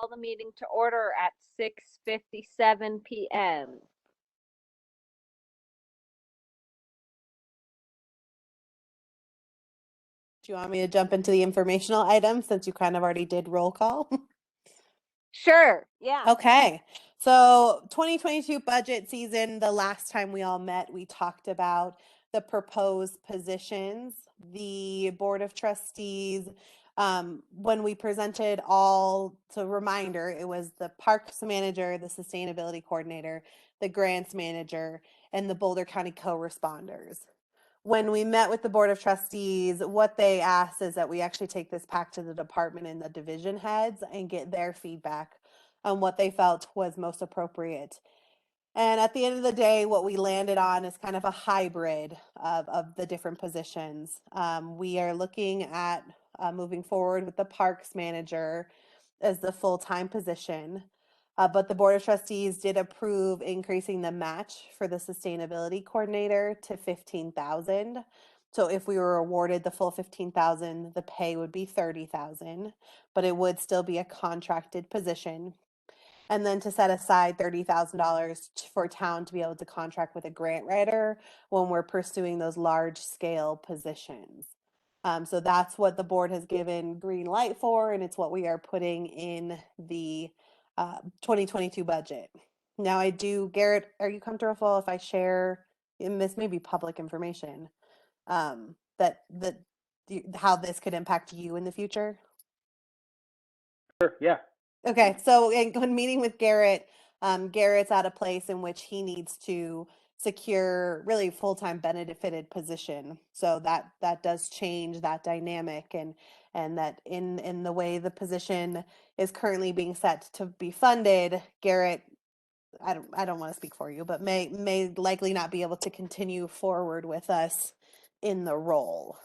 call the meeting to order at 6:57 p.m. Do you want me to jump into the informational items since you kind of already did roll call? Sure, yeah. Okay. So 2022 budget season, the last time we all met, we talked about the proposed positions, the Board of Trustees. When we presented all, so reminder, it was the Parks Manager, the Sustainability Coordinator, the Grants Manager, and the Boulder County Co-Responders. When we met with the Board of Trustees, what they asked is that we actually take this back to the department and the division heads and get their feedback on what they felt was most appropriate. And at the end of the day, what we landed on is kind of a hybrid of the different positions. We are looking at moving forward with the Parks Manager as the full-time position. But the Board of Trustees did approve increasing the match for the Sustainability Coordinator to $15,000. So if we were awarded the full $15,000, the pay would be $30,000, but it would still be a contracted position. And then to set aside $30,000 for town to be able to contract with a grant writer when we're pursuing those large scale positions. So that's what the board has given green light for, and it's what we are putting in the 2022 budget. Now Garrett, are you comfortable if I share, and this may be public information, that how this could impact you in the future? Sure, yeah. Okay, so when meeting with Garrett, Garrett's at a place in which he needs to secure really full-time benefited position. So that does change that dynamic, and that in the way the position is currently being set to be funded, Garrett, I don't want to speak for you, but may likely not be able to continue forward with us in the role.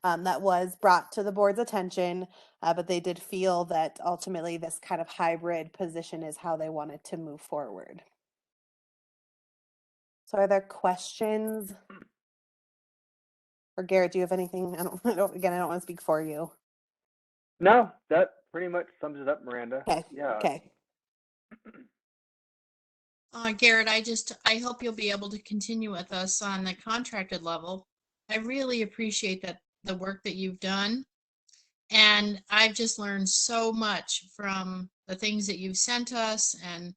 That was brought to the board's attention, but they did feel that ultimately this kind of hybrid position is how they wanted to move forward. So are there questions? Or Garrett, do you have anything? I don't want to speak for you. No, that pretty much sums it up, Miranda. Okay. Yeah. Okay. Garrett, I hope you'll be able to continue with us on the contracted level. I really appreciate the work that you've done. And I've just learned so much from the things that you've sent us and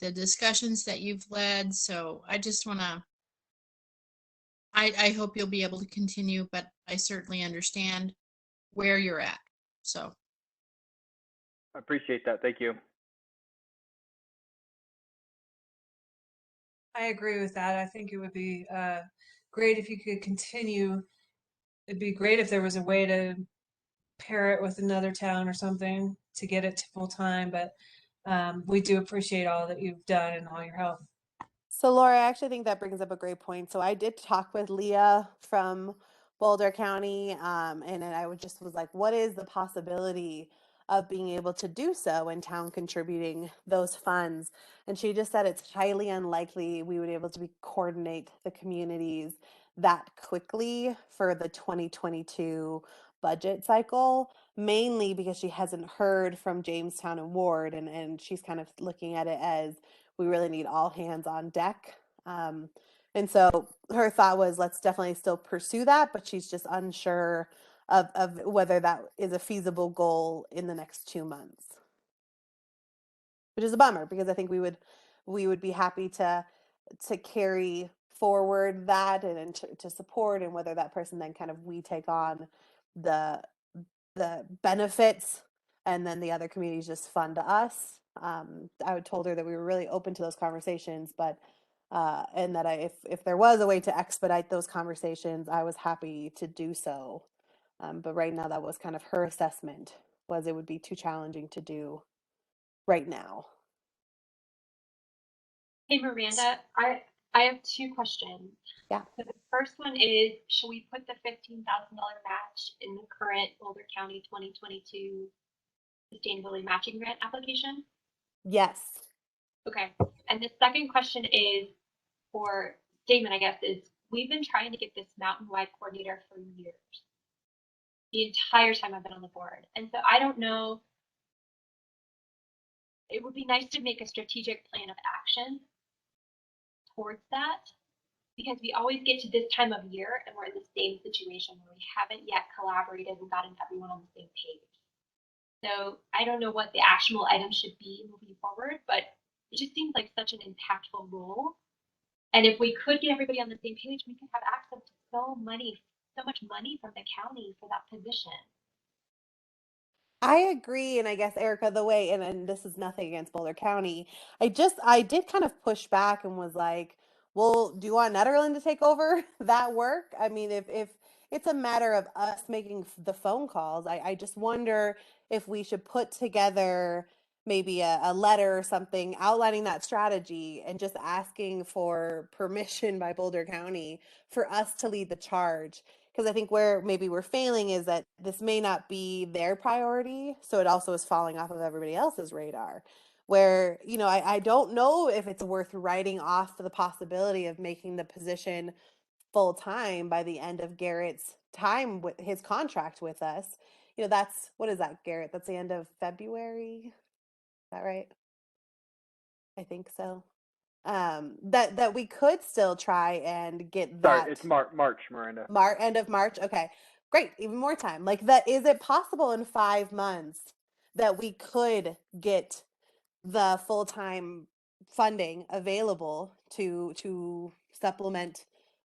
the discussions that you've led. So I just want to, I hope you'll be able to continue, but I certainly understand where you're at. So I appreciate that. Thank you. I agree with that. I think it would be great if you could continue. It'd be great if there was a way to pair it with another town or something to get it to full time, but we do appreciate all that you've done and all your help. So Laura, I actually think that brings up a great point. So I did talk with Leah from Boulder County, and I was like, what is the possibility of being able to do so and town contributing those funds? And she just said it's highly unlikely we would be able to coordinate the communities that quickly for the 2022 budget cycle, mainly because she hasn't heard from Jamestown and Ward, and she's kind of looking at it as we really need all hands on deck. And so her thought was, let's definitely still pursue that, but she's just unsure of whether that is a feasible goal in the next 2 months, which is a bummer because I think we would be happy to carry forward that and to support, and whether that person then kind of we take on the benefits and then the other communities just fund us. I told her that we were really open to those conversations, but and that if there was a way to expedite those conversations, I was happy to do so. But right now, that was kind of her assessment, was it would be too challenging to do right now. Hey Miranda, I have two questions. Yeah. So the first one is, should we put the $15,000 match in the current Boulder County 2022 sustainability matching grant application? Yes. Okay. And the second question is, for statement, I guess, is we've been trying to get this mountain-wide coordinator for years, the entire time I've been on the board. And so I don't know it would be nice to make a strategic plan of action towards that, because we always get to this time of year and we're in the same situation where we haven't yet collaborated and gotten everyone on the same page. So I don't know what the actionable items should be moving forward, but it just seems like such an impactful role. And if we could get everybody on the same page, we could have access to so much money from the county for that position. I agree, and I guess Erica, the way, and this is nothing against Boulder County. I did kind of push back and was like, well, do you want Nederland to take over that work? I mean, if it's a matter of us making the phone calls, I just wonder if we should put together maybe a letter or something outlining that strategy and just asking for permission by Boulder County for us to lead the charge. Because I think where maybe we're failing is that this may not be their priority, so it also is falling off of everybody else's radar. Where, I don't know if it's worth writing off the possibility of making the position full time by the end of Garrett's time with his contract with us. That's, what is that, Garrett? That's the end of February. Is that right? I think so. That we could still try and get Sorry, that. it's March, Miranda. End of March. Okay, great. Even more time. Like that. Is it possible in 5 months that we could get the full-time funding available to supplement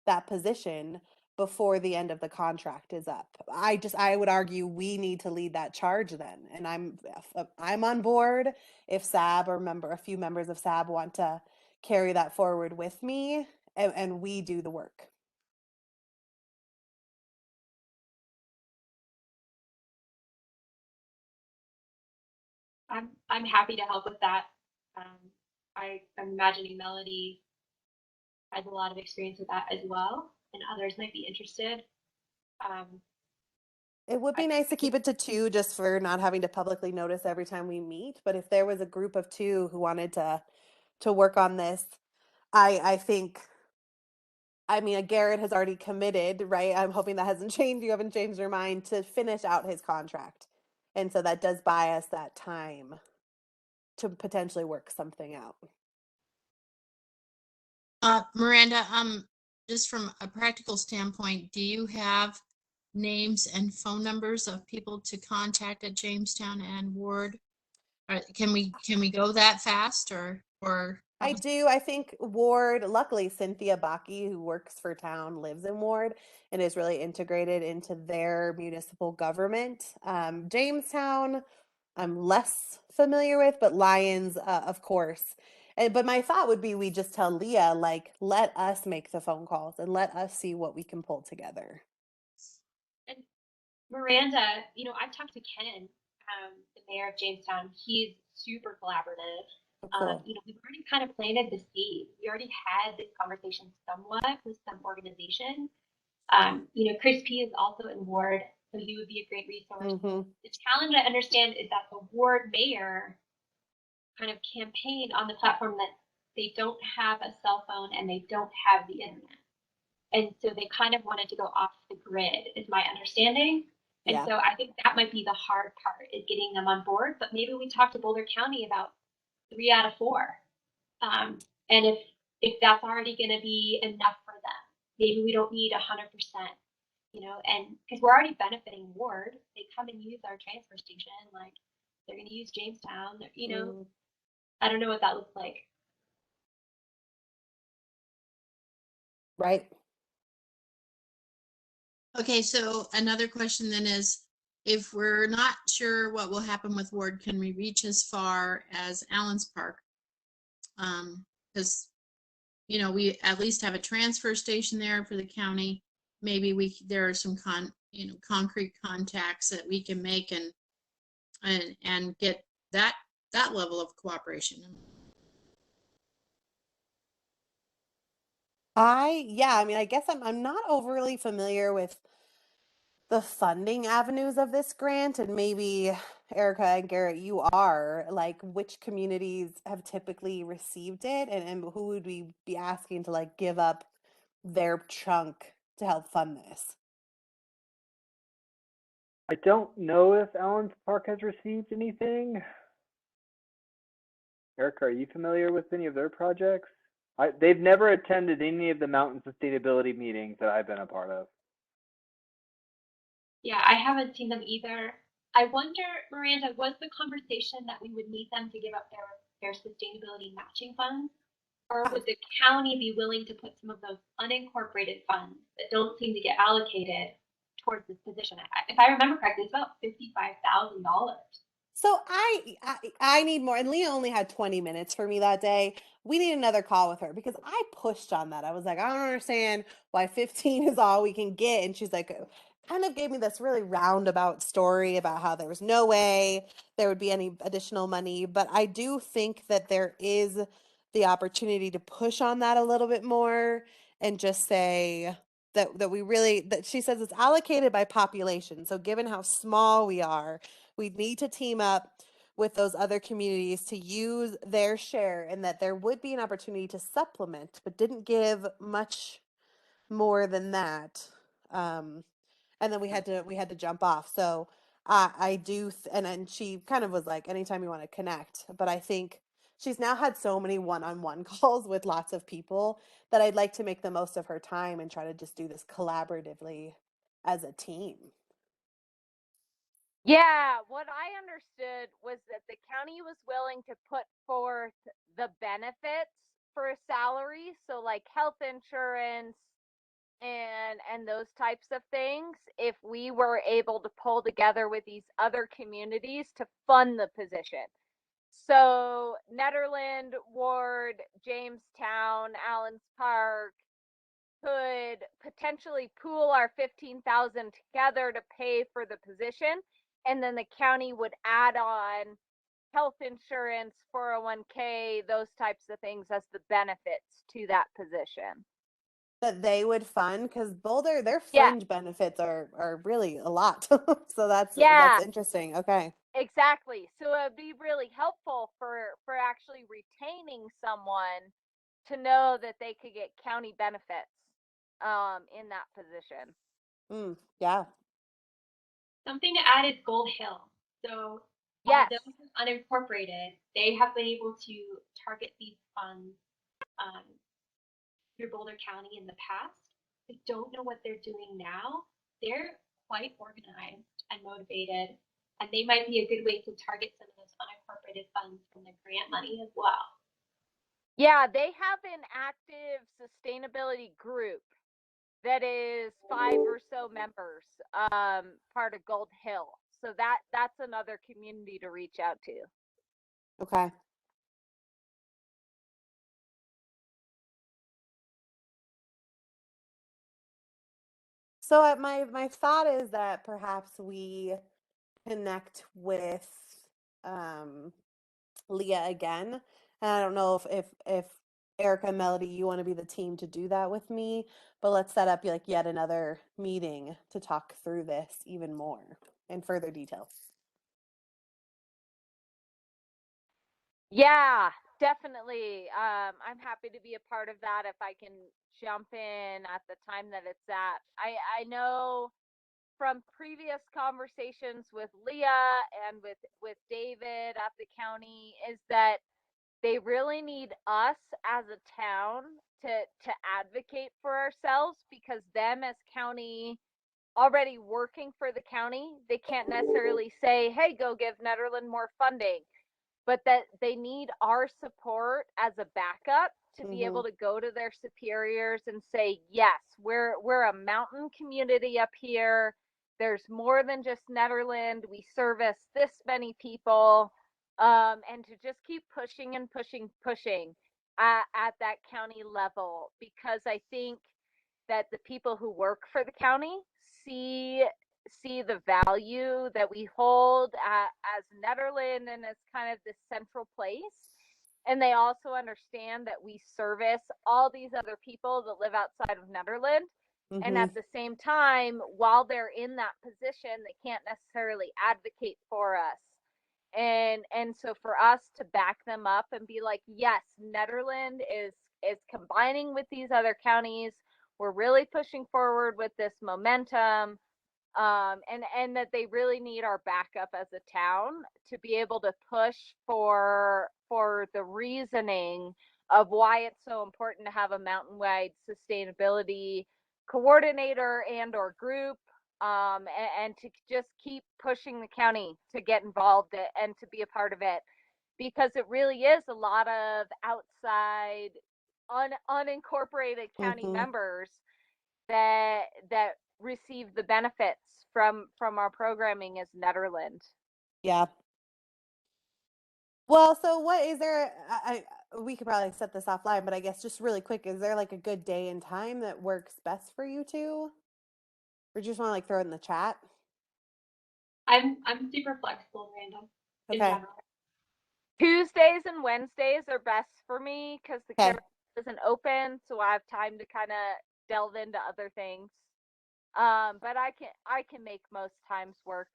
that position before the end of the contract is up? I would argue we need to lead that charge then, and I'm on board if SAB or a few members of SAB want to carry that forward with me, and we do the work. I'm happy to help with that. I'm imagining Melody has a lot of experience with that as well, and others might be interested. It would be nice to keep it to 2 just for not having to publicly notice every time we meet. But if there was a group of 2 who wanted to work on this, I think, I mean, Garrett has already committed, right? I'm hoping that hasn't changed. You haven't changed your mind to finish out his contract. And so that does buy us that time to potentially work something out. Miranda, just from a practical standpoint, do you have names and phone numbers of people to contact at Jamestown and Ward? Can we go that fast or I do. I think Ward, luckily Cynthia Baki, who works for town, lives in Ward and is really integrated into their municipal government. Jamestown, I'm less familiar with, but Lyons, of course. But my thought would be we just tell Leah, like, let us make the phone calls and let us see what we can pull together. And Miranda, I've talked to Ken, the mayor of Jamestown. He's super collaborative. Cool. We've already kind of planted the seed. We already had this conversation somewhat with some organization. Chris P is also in Ward, so he would be a great resource. Mm-hmm. The challenge I understand is that the Ward mayor kind of campaigned on the platform that they don't have a cell phone and they don't have the internet. And so they kind of wanted to go off the grid, is my understanding. And Yeah. so I think that might be the hard part, is getting them on board. But maybe we talk to Boulder County about 3 out of 4. And if that's already going to be enough for them, maybe we don't need 100%, and because we're already benefiting Ward, they come and use our transfer station, like they're going to use Jamestown, I don't know what that looks like. Right. Okay, so another question then is, if we're not sure what will happen with Ward, can we reach as far as Allen's Park? Because we at least have a transfer station there for the county. Maybe there are some concrete contacts that we can make and get that level of cooperation. I mean, I guess I'm not overly familiar with the funding avenues of this grant, and maybe Erica and Garrett, you are, like, which communities have typically received it, and who would we be asking to like give up their chunk to help fund this? I don't know if Allen's Park has received anything. Erica, are you familiar with any of their projects? They've never attended any of the mountain sustainability meetings that I've been a part of. Yeah, I haven't seen them either. I wonder, Miranda, was the conversation that we would need them to give up their sustainability matching funds? Or would the county be willing to put some of those unincorporated funds that don't seem to get allocated towards this position? If I remember correctly, it's about $55,000. So I need more, and Leah only had 20 minutes for me that day. We need another call with her because I pushed on that. I was like, I don't understand why 15 is all we can get. And she's like, kind of gave me this really roundabout story about how there was no way there would be any additional money. But I do think that there is the opportunity to push on that a little bit more and just say that we really, that she says it's allocated by population. So given how small we are, we need to team up with those other communities to use their share, and that there would be an opportunity to supplement, but didn't give much more than that. And then we had to jump off. So I do, and she kind of was like, anytime you want to connect. But I think she's now had so many one-on-one calls with lots of people that I'd like to make the most of her time and try to just do this collaboratively as a team. Yeah, what I understood was that the county was willing to put forth the benefits for a salary, so like health insurance and those types of things, if we were able to pull together with these other communities to fund the position. So Nederland, Ward, Jamestown, Allens Park could potentially pool our 15,000 together to pay for the position, and then the county would add on health insurance, 401k, those types of things as the benefits to that position. That they would fund, because Boulder, their Yeah. fringe benefits are really a lot. So that's Yeah, interesting. Okay. exactly. So it would be really helpful for actually retaining someone to know that they could get county benefits in that position. Yeah. Something to add is Gold Hill. So Yes. although it's unincorporated, they have been able to target these funds through Boulder County in the past. I don't know what they're doing now. They're quite organized and motivated, and they might be a good way to target some of those unincorporated funds from the grant money as well. Yeah, they have an active sustainability group that is 5 or so members, part of Gold Hill. So that's another community to reach out to. Okay. So my thought is that perhaps we connect with Leah again. And I don't know if Erica and Melody, you want to be the team to do that with me, but let's set up like yet another meeting to talk through this even more in further detail. Yeah, definitely. I'm happy to be a part of that if I can jump in at the time that it's at. I know from previous conversations with Leah and with David at the county is that they really need us as a town to advocate for ourselves, because them as county already working for the county, they can't necessarily say, hey, go give Nederland more funding, but that they need our support as a backup to be able to go to their superiors and say, yes, we're a mountain community up here. There's more than just Nederland. We service this many people. And to just keep pushing and pushing at that county level, because I think that the people who work for the county see the value that we hold as Nederland and as kind of this central place. And they also understand that we service all these other people that live outside of Nederland. And at the same time, while they're in that position, they can't necessarily advocate for us. And so for us to back them up and be like, yes, Nederland is combining with these other counties. We're really pushing forward with this momentum. and that they really need our backup as a town to be able to push for the reasoning of why it's so important to have a mountain-wide sustainability coordinator and or group, and to just keep pushing the county to get involved and to be a part of it, because it really is a lot of outside unincorporated county Mm-hmm. members that receive the benefits from our programming as Nederland. Yeah. Well, so what is there? We could probably set this offline, but I guess just really quick, is there like a good day and time that works best for you two? Or do you just want to like throw it in the chat? I'm super flexible, random in Okay. general. Tuesdays and Wednesdays are best for me because the Okay. camera isn't open, so I have time to kind of delve into other things. But I can make most times work.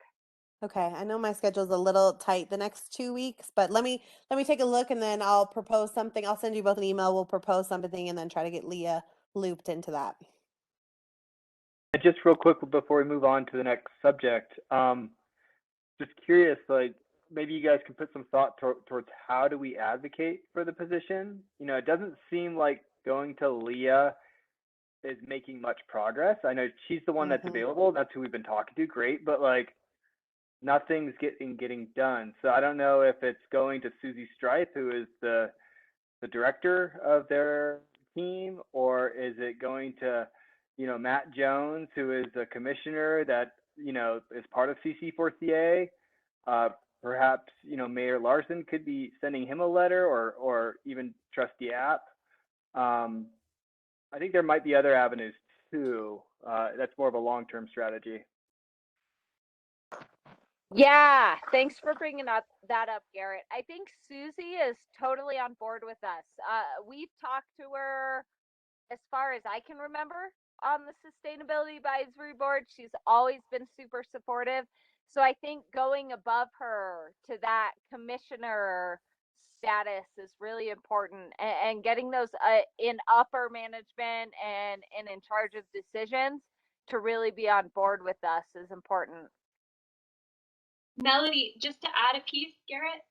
Okay. I know my schedule's a little tight the next 2 weeks, but let me take a look and then I'll propose something. I'll send you both an email. We'll propose something and then try to get Leah looped into that. And just real quick before we move on to the next subject, just curious, like maybe you guys can put some thought towards how do we advocate for the position? You know, it doesn't seem like going to Leah is making much progress. I know she's the one that's Mm-hmm. available. That's who we've been talking to. Great, but like nothing's getting done. So I don't know if it's going to Susie Stripe, who is the director of their team, or is it going to, you know, Matt Jones, who is a commissioner that, you know, is part of CC4CA? Perhaps, you know, Mayor Larson could be sending him a letter, or even Trustee App. I think there might be other avenues too. That's more of a long-term strategy. Yeah, thanks for bringing that up, Garrett. I think Susie is totally on board with us. We've talked to her as far as I can remember on the Sustainability Advisory Board. She's always been super supportive. So I think going above her to that commissioner status is really important, and getting those in upper management and in charge of decisions to really be on board with us is important. Melody, just to add a piece, Garrett,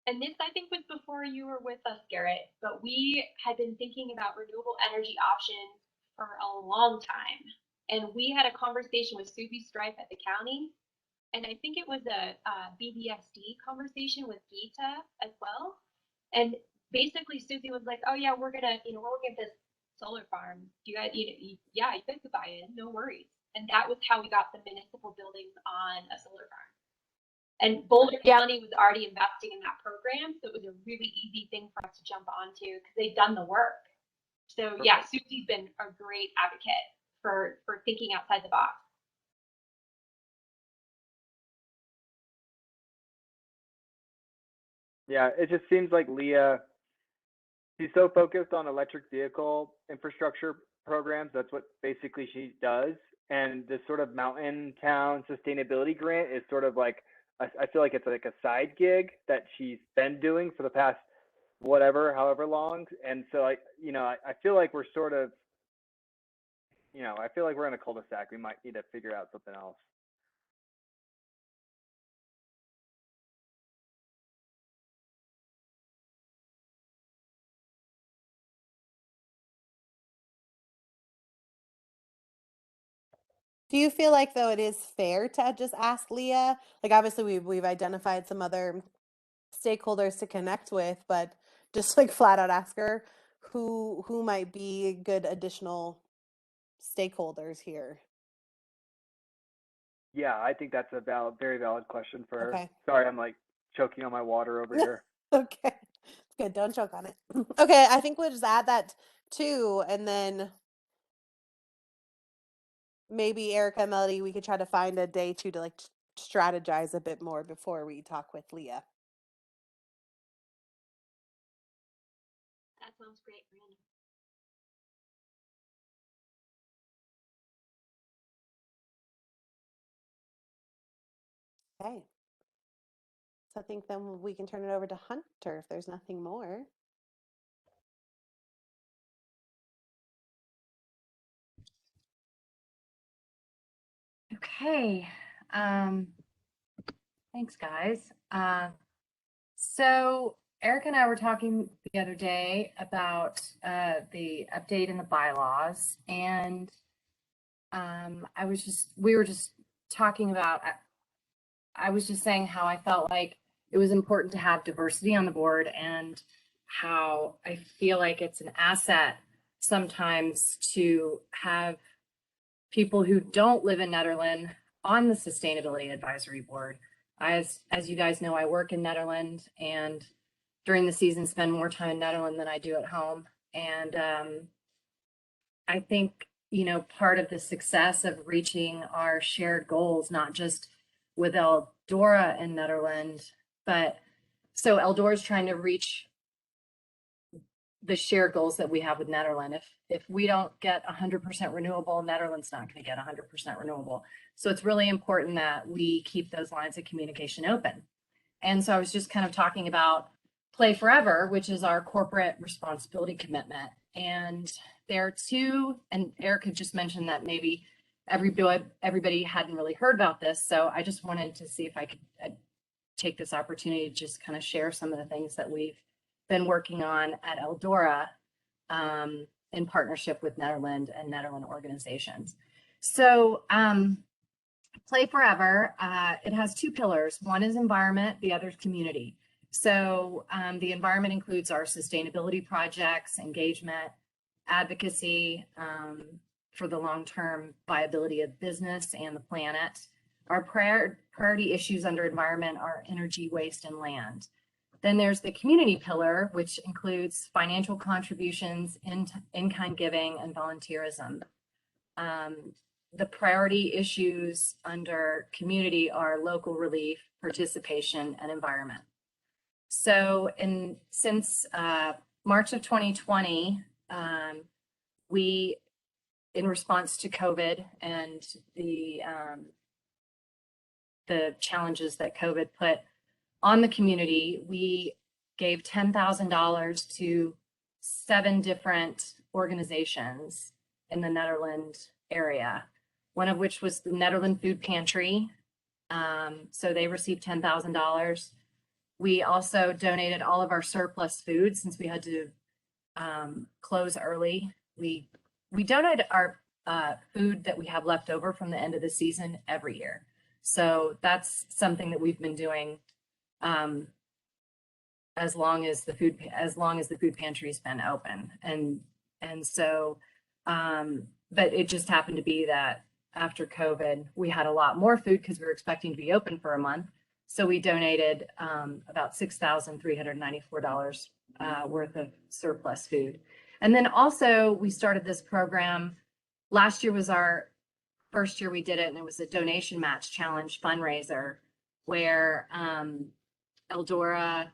and this I think was before you were with us, Garrett, but we had been thinking about renewable energy options for a long time. And we had a conversation with Susie Stripe at the county, and I think it was a BDSD conversation with Geeta as well. And basically Susie was like, oh yeah, we're gonna, we're looking at this solar farm. Do you guys, yeah, you guys could buy in, no worries. And that was how we got the municipal building on a solar farm. And Boulder County was already investing in that program, so it was a really easy thing for us to jump onto because they'd done the work. So yeah, Susie's been a great advocate for thinking outside the box. Yeah, it just seems like Leah, she's so focused on electric vehicle infrastructure programs. That's what basically she does. And this sort of mountain town sustainability grant is sort of like, I feel like it's like a side gig that she's been doing for the past however long. And so I feel like we're sort of, I feel like we're in a cul-de-sac. We might need to figure out something else. Do you feel like though it is fair to just ask Leah? Like obviously we've identified some other stakeholders to connect with, but just like flat out ask her who might be good additional stakeholders here. Yeah, I think that's a very valid question for her. Okay. Sorry, I'm like choking on my water over here. Okay. It's good. Don't choke on it. Okay, I think we'll just add that too, and then maybe Erica and Melody, we could try to find a day too to like strategize a bit more before we talk with Leah. That sounds great, Brandon. Okay. So I think then we can turn it over to Hunter if there's nothing more. Okay. Thanks, guys. So Eric and I were talking the other day about the update in the bylaws, and we were just talking about. I was just saying how I felt like it was important to have diversity on the board, and how I feel like it's an asset sometimes to have people who don't live in Nederland on the Sustainability Advisory Board. As you guys know, I work in Nederland, and during the season spend more time in Nederland than I do at home. And I think, part of the success of reaching our shared goals, not just with Eldora in Nederland, but so Eldora is trying to reach the shared goals that we have with Nederland. If we don't get 100% renewable, Nederland's not going to get 100% renewable. So it's really important that we keep those lines of communication open. And so I was just kind of talking about Play Forever, which is our corporate responsibility commitment. And there are two, and Eric had just mentioned that maybe everybody hadn't really heard about this. So I just wanted to see if I could take this opportunity to just kind of share some of the things that we've been working on at Eldora in partnership with Nederland and Nederland organizations. So Play Forever, it has two pillars. One is environment, the other is community. So the environment includes our sustainability projects, engagement, advocacy for the long-term viability of business and the planet. Our priority issues under environment are energy, waste, and land. Then there's the community pillar, which includes financial contributions, in-kind giving, and volunteerism. The priority issues under community are local relief, participation, and environment. So since March of 2020, we, in response to COVID and the challenges that COVID put on the community, we gave $10,000 to 7 different organizations in the Nederland area, one of which was the Nederland Food Pantry. So they received $10,000. We also donated all of our surplus food since we had to close early. We donate our food that we have left over from the end of the season every year. So that's something that we've been doing as long as the food pantry's been open. And so but it just happened to be that after COVID, we had a lot more food because we were expecting to be open for a month. So we donated about $6,394 worth of surplus food. And then also we started this program. Last year was our first year we did it, and it was a donation match challenge fundraiser where Eldora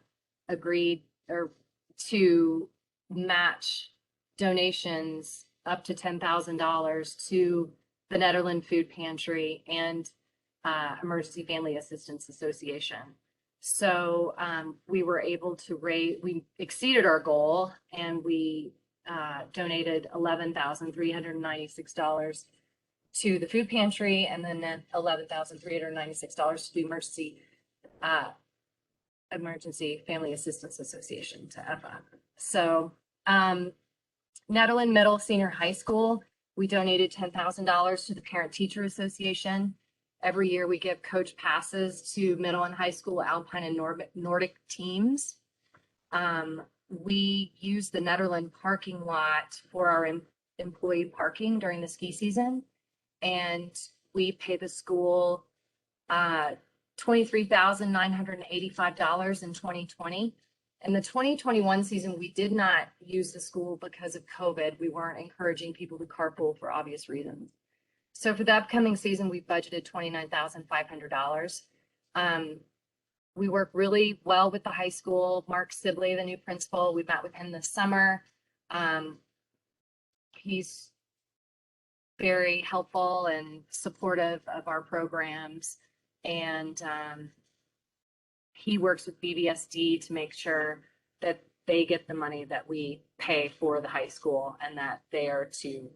agreed to match donations up to $10,000 to the Nederland Food Pantry and Emergency Family Assistance Association. So we were able to we exceeded our goal, and we donated $11,396 to the food pantry, and then $11,396 to the Emergency Family Assistance Association, to EFA. So Nederland Middle Senior High School, we donated $10,000 to the Parent Teacher Association. Every year we give coach passes to middle and high school alpine and Nordic teams. We use the Nederland parking lot for our employee parking during the ski season. And we pay the school $23,985 in 2020. In the 2021 season, we did not use the school because of COVID. We weren't encouraging people to carpool for obvious reasons. So for the upcoming season, we budgeted $29,500. We work really well with the high school. Mark Sibley, the new principal, we met with him this summer. He's very helpful and supportive of our programs. And he works with BVSD to make sure that they get the money that we pay for the high school, and that they are to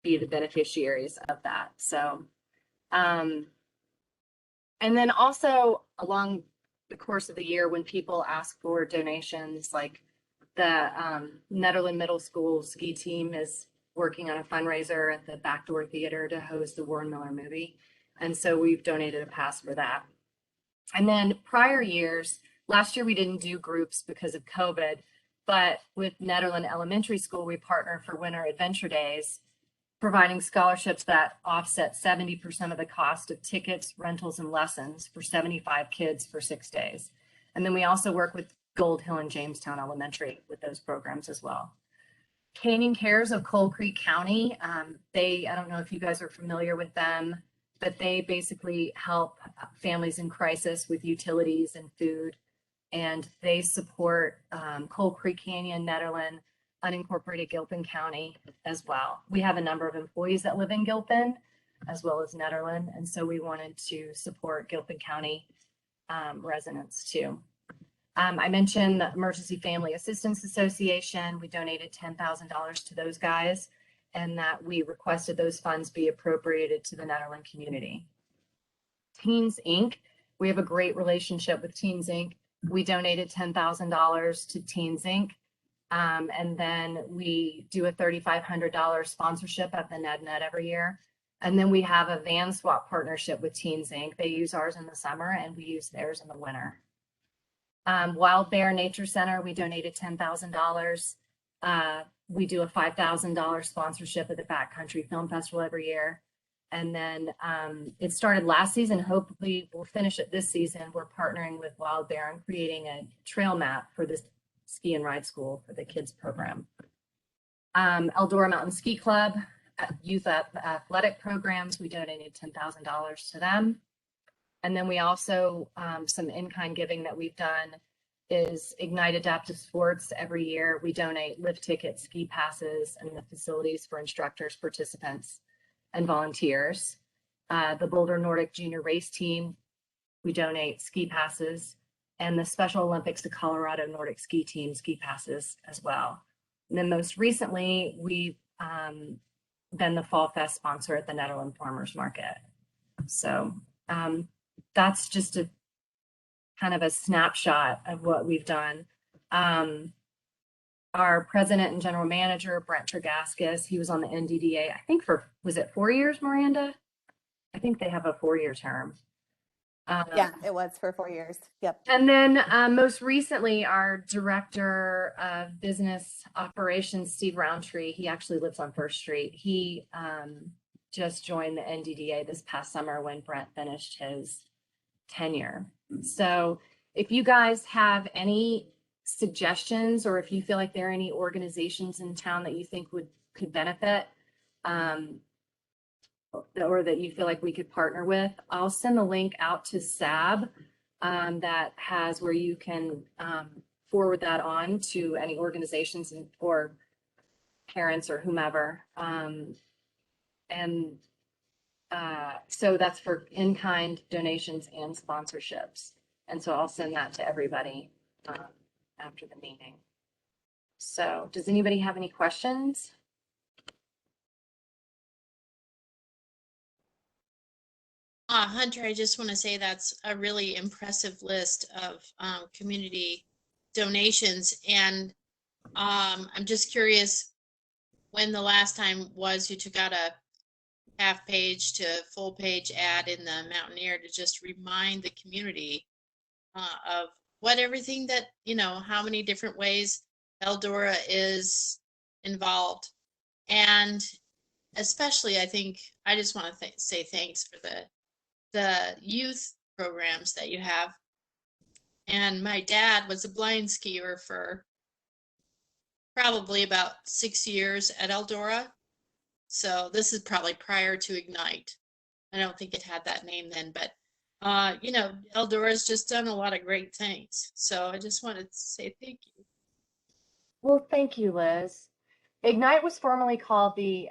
be the beneficiaries of that. So And then also along the course of the year, when people ask for donations, like the Nederland Middle School ski team is working on a fundraiser at the Backdoor Theater to host the Warren Miller movie. And so we've donated a pass for that. And then prior years, last year we didn't do groups because of COVID, but with Nederland Elementary School, we partner for Winter Adventure Days, providing scholarships that offset 70% of the cost of tickets, rentals, and lessons for 75 kids for 6 days. And then we also work with Gold Hill and Jamestown Elementary with those programs as well. Canning Cares of Coal Creek County, I don't know if you guys are familiar with them, but they basically help families in crisis with utilities and food. And they support Coal Creek Canyon, Nederland, unincorporated Gilpin County as well. We have a number of employees that live in Gilpin as well as Nederland. And so we wanted to support Gilpin County residents too. I mentioned the Emergency Family Assistance Association. We donated $10,000 to those guys, and that we requested those funds be appropriated to the Nederland community. Teens Inc. We have a great relationship with Teens Inc. We donated $10,000 to Teens Inc. And then we do a $3,500 sponsorship at the NedNet every year. And then we have a van swap partnership with Teens Inc. They use ours in the summer and we use theirs in the winter. Wild Bear Nature Center, we donated $10,000. We do a $5,000 sponsorship at the Backcountry Film Festival every year. And then it started last season. Hopefully we'll finish it this season. We're partnering with Wild Bear and creating a trail map for this ski and ride school for the kids program. Eldora Mountain Ski Club, youth athletic programs, we donated $10,000 to them. And then we also, some in-kind giving that we've done is Ignite Adaptive Sports. Every year we donate lift tickets, ski passes, and the facilities for instructors, participants, and volunteers. The Boulder Nordic Junior Race Team, we donate ski passes, and the Special Olympics of Colorado Nordic Ski Team ski passes as well. And then most recently, we've been the Fall Fest sponsor at the Nederland Farmers Market. So that's just a kind of a snapshot of what we've done. Our president and general manager, Brent Tregaskis, he was on the NDDA, I think was it 4 years, Miranda? I think they have a 4-year term. Yeah, it was for 4 years. Yep. And then most recently, our director of business operations, Steve Roundtree, he actually lives on First Street. He just joined the NDDA this past summer when Brent finished his tenure. So if you guys have any suggestions, or if you feel like there are any organizations in town that you think could benefit, or that you feel like we could partner with, I'll send the link out to SAB that has where you can forward that on to any organizations or parents or whomever. So that's for in-kind donations and sponsorships. And so I'll send that to everybody after the meeting. So does anybody have any questions? Hunter, I just want to say that's a really impressive list of community donations. And I'm just curious when the last time was you took out a half page to full page ad in the Mountaineer to just remind the community of what everything that, how many different ways Eldora is involved. And especially, I think I just want to say thanks for the youth programs that you have. And my dad was a blind skier for probably about 6 years at Eldora. So this is probably prior to Ignite. I don't think it had that name then, but Eldora's just done a lot of great things. So I just wanted to say thank you. Well, thank you, Liz. Ignite was formerly called the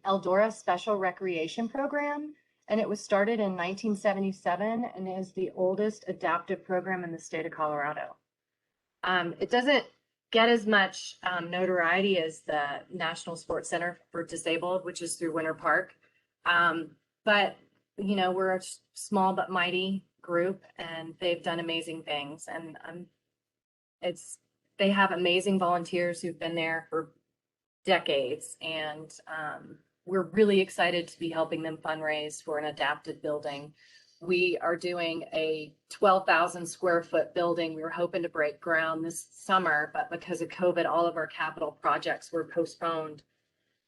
Eldora Special Recreation Program, and it was started in 1977 and is the oldest adaptive program in the state of Colorado. It doesn't get as much notoriety as the National Sports Center for Disabled, which is through Winter Park. But you know, we're a small but mighty group, and they've done amazing things. And they have amazing volunteers who've been there for decades, and we're really excited to be helping them fundraise for an adapted building. We are doing a 12,000 square foot building. We were hoping to break ground this summer, but because of COVID, all of our capital projects were postponed.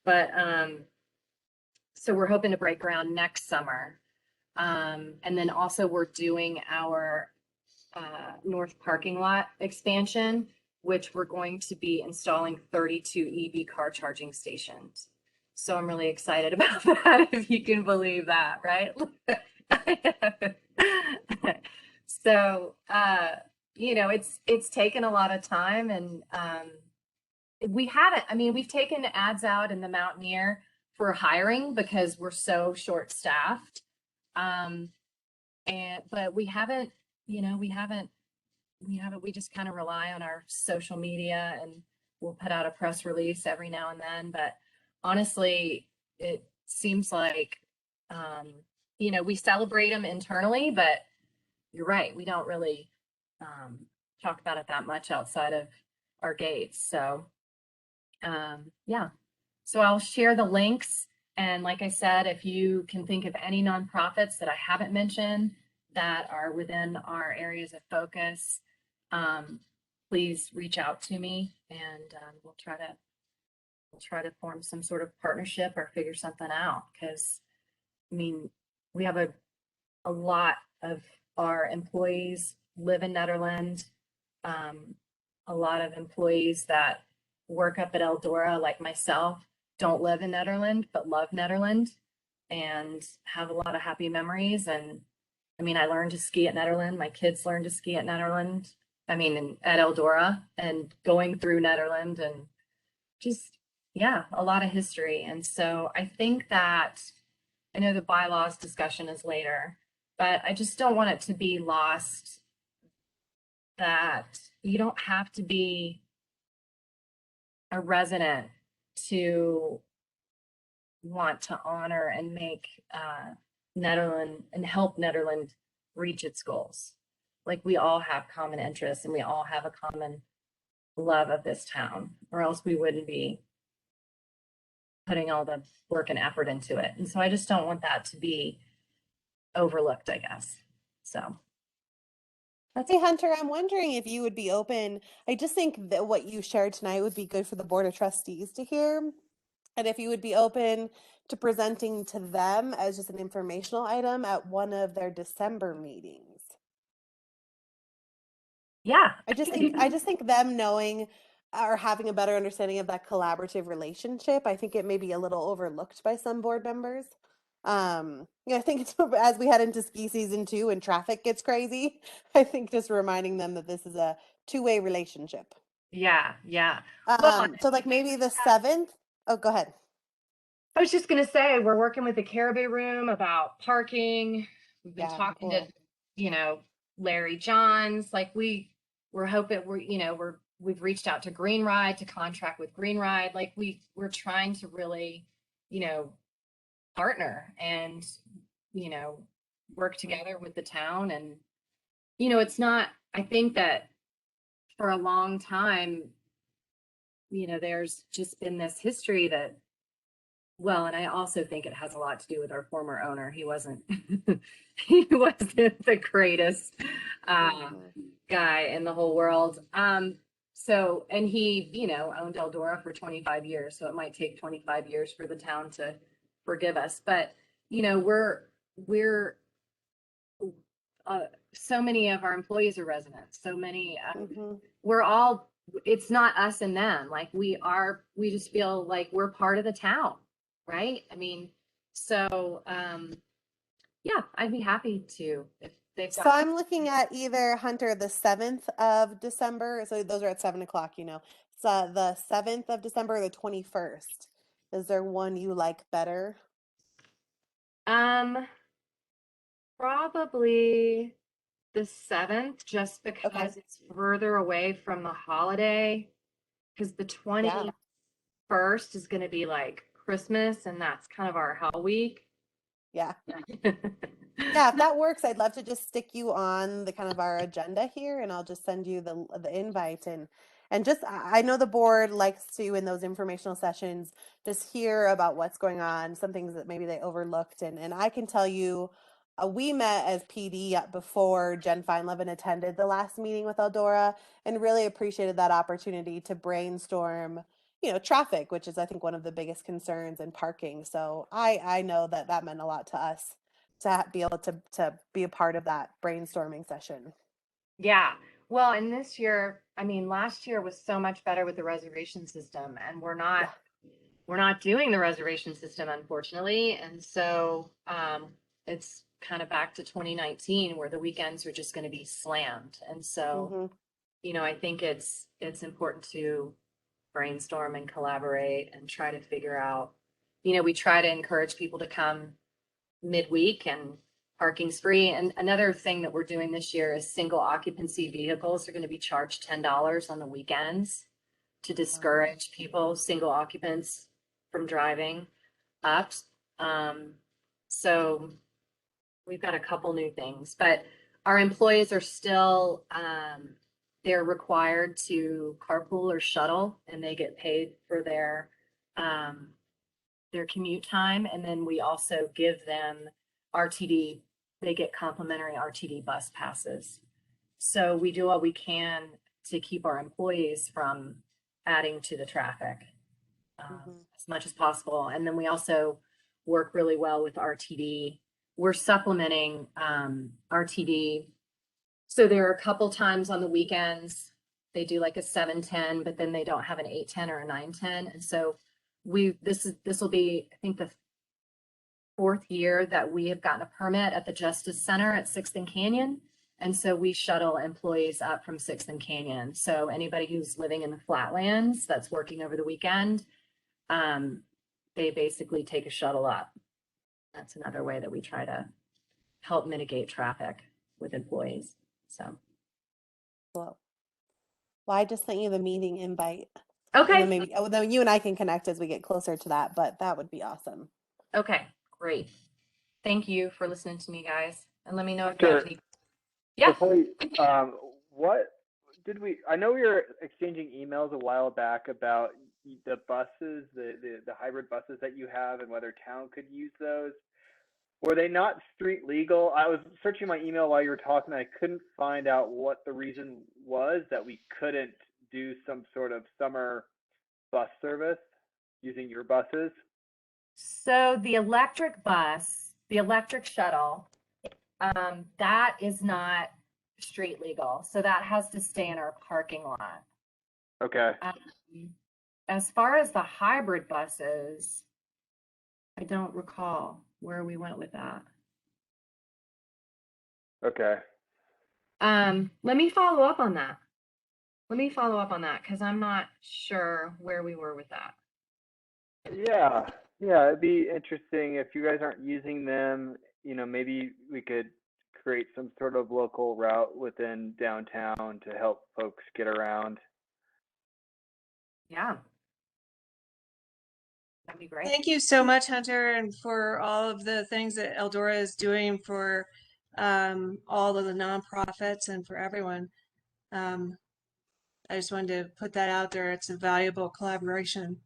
But so we're hoping to break ground next summer. And then also we're doing our north parking lot expansion, which we're going to be installing 32 EV car charging stations. So I'm really excited about that, if you can believe that, right? So, you know, it's taken a lot of time, and we've taken ads out in the Mountaineer for hiring because we're so short staffed. But we haven't, you know, we just kind of rely on our social media, and we'll put out a press release every now and then. But honestly, it seems like, you know, we celebrate them internally, but you're right, we don't really talk about it that much outside of our gates. So, yeah. So I'll share the links. And like I said, if you can think of any nonprofits that I haven't mentioned that are within our areas of focus, please reach out to me, and we'll try to form some sort of partnership or figure something out. Because I mean, we have a lot of our employees live in Nederland. A lot of employees that work up at Eldora, like myself, don't live in Nederland, but love Nederland and have a lot of happy memories. And I mean, I learned to ski at Nederland. My kids learned to ski at Nederland. I mean, at Eldora, and going through Nederland, and just, yeah, a lot of history. And so I think that, I know the bylaws discussion is later, but I just don't want it to be lost that you don't have to be a resident to want to honor and make Nederland and help Nederland reach its goals. Like, we all have common interests, and we all have a common love of this town, or else we wouldn't be putting all the work and effort into it. And so I just don't want that to be overlooked, I guess. So Hey, Hunter, I'm wondering if you would be open. I just think that what you shared tonight would be good for the Board of Trustees to hear. And if you would be open to presenting to them as just an informational item at one of their December meetings. yeah, I just think them knowing or having a better understanding of that collaborative relationship, I think it may be a little overlooked by some board members. Yeah, I think it's as we head into ski season 2 and traffic gets crazy, I think just reminding them that this is a two-way relationship. yeah. Well, So like maybe the 7th. Oh, go ahead. I was just gonna say, we're working with the Caribou Room about parking. We've been Yeah, talking cool. to, you know, Larry Johns. Like, we're hoping we've reached out to Green Ride to contract with Green Ride. Like, we're trying to really, you know, partner and, you know, work together with the town. And, you know, it's not, I think that for a long time, you know, there's just been this history that, well, and I also think it has a lot to do with our former owner. He wasn't he wasn't the greatest guy in the whole world. So, and he, you know, owned Eldora for 25 years, so it might take 25 years for the town to forgive us. But, you know, we're so many of our employees are residents. So many, we're all, it's not us and them. Like, we just feel like we're part of the town. Right? I mean, so yeah, I'd be happy to if they've So got. I'm looking at either Hunter the 7th of December. So those are at 7 o'clock, you know. So the 7th of December or the 21st. Is there one you like better? Probably the 7th, just because Okay. it's further away from the holiday. Because the 21st is going to be like Christmas, and that's kind of our hell week. Yeah. Yeah, if that works, I'd love to just stick you on the kind of our agenda here, and I'll just send you the invite. And just I know the board likes to, in those informational sessions, just hear about what's going on, some things that maybe they overlooked. And I can tell you, we met as PD before Jen Feinlevin attended the last meeting with Eldora, and really appreciated that opportunity to brainstorm, traffic, which is, I think, one of the biggest concerns, and parking. So I know that meant a lot to us to be able to be a part of that brainstorming session. Yeah. Well, and this year, I mean, last year was so much better with the reservation system, and we're not doing the reservation system, unfortunately. And so it's kind of back to 2019 where the weekends are just going to be slammed. And so, I think it's important to brainstorm and collaborate and try to figure out, we try to encourage people to come midweek, and parking's free. And another thing that we're doing this year is single occupancy vehicles are going to be charged $10 on the weekends to discourage people, single occupants, from driving up. So we've got a couple new things, but our employees are still, they're required to carpool or shuttle, and they get paid for their commute time. And then we also give them RTD, they get complimentary RTD bus passes. So we do what we can to keep our employees from adding to the traffic as much as possible. And then we also work really well with RTD. We're supplementing RTD. So there are a couple times on the weekends, they do like a 7:10, but then they don't have an 8:10 or a 9:10. And so this will be, I think, the 4th year that we have gotten a permit at the Justice Center at 6th and Canyon. And so we shuttle employees up from 6th and Canyon. So anybody who's living in the flatlands that's working over the weekend, they basically take a shuttle up. That's another way that we try to help mitigate traffic with employees. So. Well, I just sent you the meeting invite. Okay. And then then you and I can connect as we get closer to that, but that would be awesome. Okay, great. Thank you for listening to me, guys. And let me know if you have any. Yeah. Before what did I know we were exchanging emails a while back about the buses, the hybrid buses that you have, and whether town could use those. Were they not street legal? I was searching my email while you were talking, and I couldn't find out what the reason was that we couldn't do some sort of summer bus service using your buses. So the electric bus, the electric shuttle, that is not street legal. So that has to stay in our parking lot. Okay. As far as the hybrid buses, I don't recall where we went with that. Okay. Let me follow up on that. Because I'm not sure where we were with that. Yeah, it'd be interesting if you guys aren't using them, maybe we could create some sort of local route within downtown to help folks get around. Yeah. That'd be great. Thank you so much, Hunter, and for all of the things that Eldora is doing for all of the nonprofits and for everyone. I just wanted to put that out there. It's a valuable collaboration.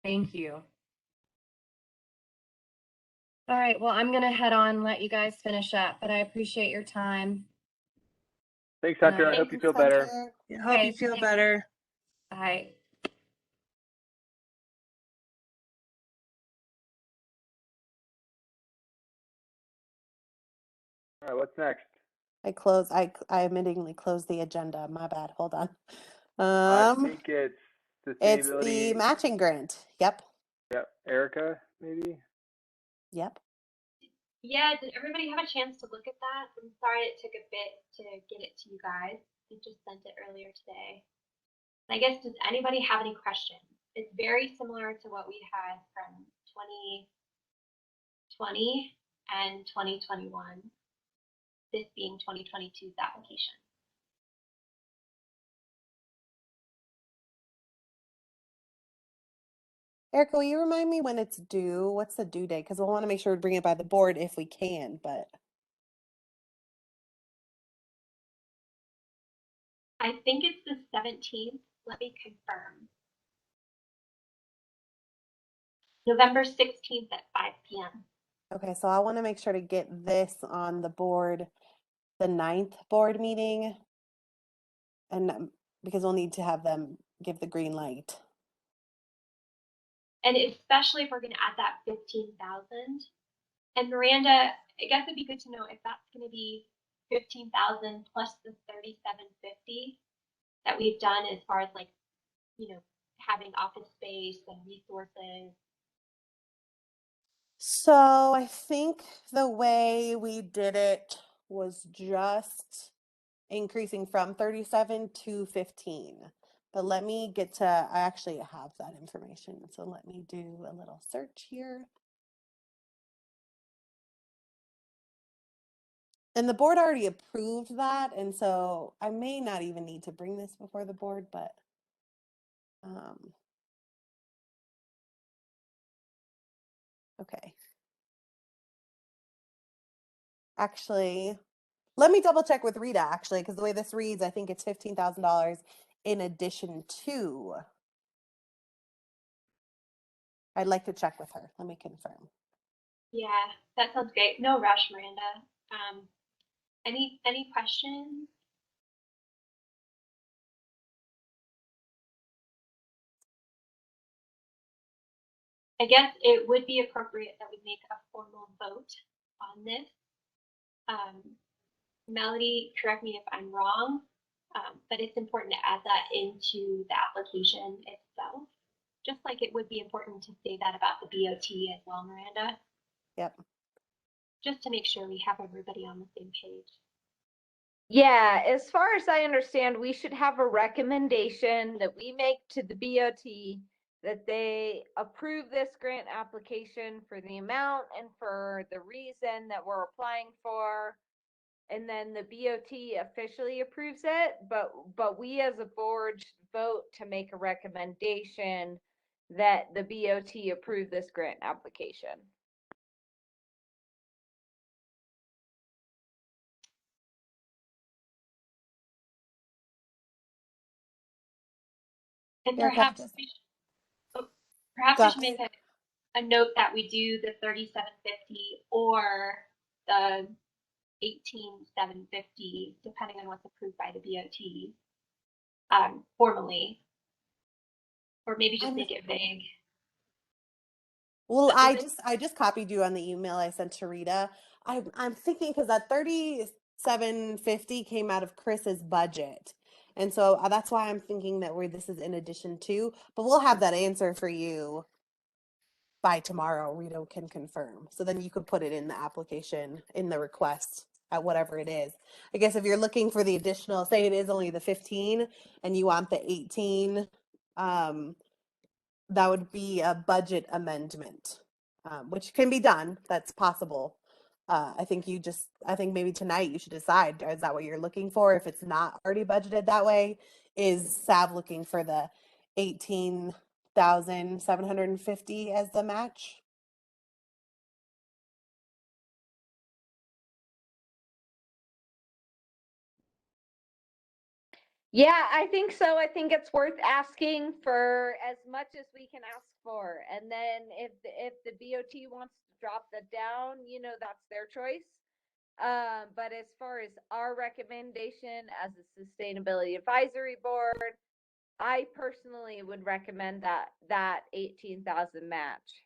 Thank you. All right, well, I'm going to head on and let you guys finish up, but I appreciate your time. Thanks, Hunter. I hope you feel better. I hope you feel better. Bye. All right, what's next? I admittingly closed the agenda. My bad. Hold on. I think it's It's sustainability. the matching grant. Yep. Yep. Erica, maybe? Yep. Yeah, did everybody have a chance to look at that? I'm sorry it took a bit to get it to you guys. We just sent it earlier today. And I guess, does anybody have any questions? It's very similar to what we had from 2020 and 2021, this being 2022's application. Erica, will you remind me when it's due? What's the due date? Because we'll want to make sure we bring it by the board if we can, but I think it's the 17th. Let me confirm. November 16th at 5 p.m. okay, so I want to make sure to get this on the board, the 9th board meeting, and because we'll need to have them give the green light. And especially if we're going to add that 15,000. And Miranda, I guess it'd be good to know if that's going to be 15,000 plus the 3,750 that we've done as far as like, having office space and resources. So I think the way we did it was just increasing from 37 to 15. But let me get to, I actually have that information. So let me do a little search here. And the board already approved that. And so I may not even need to bring this before the board, but okay. Actually, let me double check with Rita actually, because the way this reads, I think it's $15,000 in addition to. I'd like to check with her. Let me confirm. Yeah, that sounds great. No rush, Miranda. Any questions? I guess it would be appropriate that we make a formal vote on this. Melody, correct me if I'm wrong, but it's important to add that into the application itself, just like it would be important to say that about the BOT as well, Miranda. Yep. Just to make sure we have everybody on the same page. Yeah, as far as I understand, we should have a recommendation that we make to the BOT that they approve this grant application for the amount and for the reason that we're applying for. And then the BOT officially approves it, but we as a board should vote to make a recommendation that the BOT approve this grant application. And Yeah, perhaps we should make a note that we do the 3750 or the 18,750, depending on what's approved by the BOT, formally, or maybe just make it vague. Well, I just copied you on the email I sent to Rita. I'm thinking because that 3750 came out of Chris's budget. And so that's why I'm thinking that this is in addition to, but we'll have that answer for you by tomorrow. Rita can confirm. So then you could put it in the application, in the request at whatever it is. I guess if you're looking for the additional, say it is only the 15 and you want the 18, that would be a budget amendment, which can be done. That's possible. I think maybe tonight you should decide, is that what you're looking for? If it's not already budgeted that way, is Sav looking for the 18,750 as the match? Yeah, I think so. I think it's worth asking for as much as we can ask for. And then if the BOT wants to drop that down, that's their choice. But as far as our recommendation as a sustainability advisory board, I personally would recommend that 18,000 match.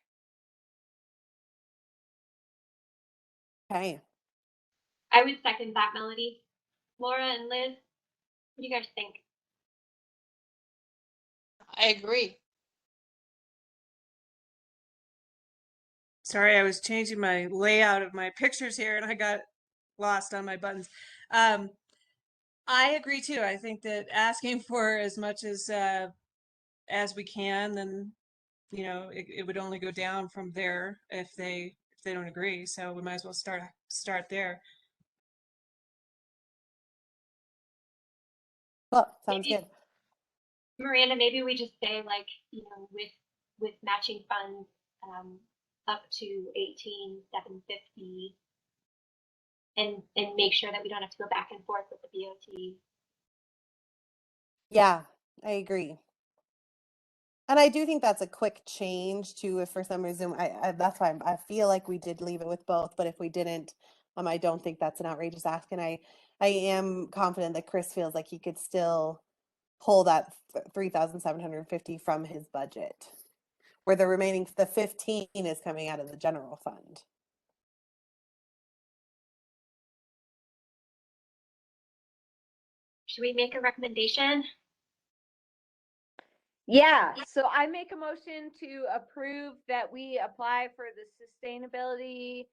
Okay. I would second that, Melody. Laura and Liz, what do you guys think? I agree. Sorry, I was changing my layout of my pictures here and I got lost on my buttons. I agree too. I think that asking for as much as we can, then it would only go down from there if they don't agree. So we might as well start there. Well, sounds good. Miranda, maybe we just say with with matching funds up to 18,750, and make sure that we don't have to go back and forth with the BOT. Yeah, I agree. And I do think that's a quick change too. If for some reason, that's why I feel like we did leave it with both. But if we didn't, I don't think that's an outrageous ask. And I am confident that Chris feels like he could still pull that 3,750 from his budget, where the remaining, the 15 is coming out of the general fund. Should we make a recommendation? Yeah, so I make a motion to approve that we apply for the sustainability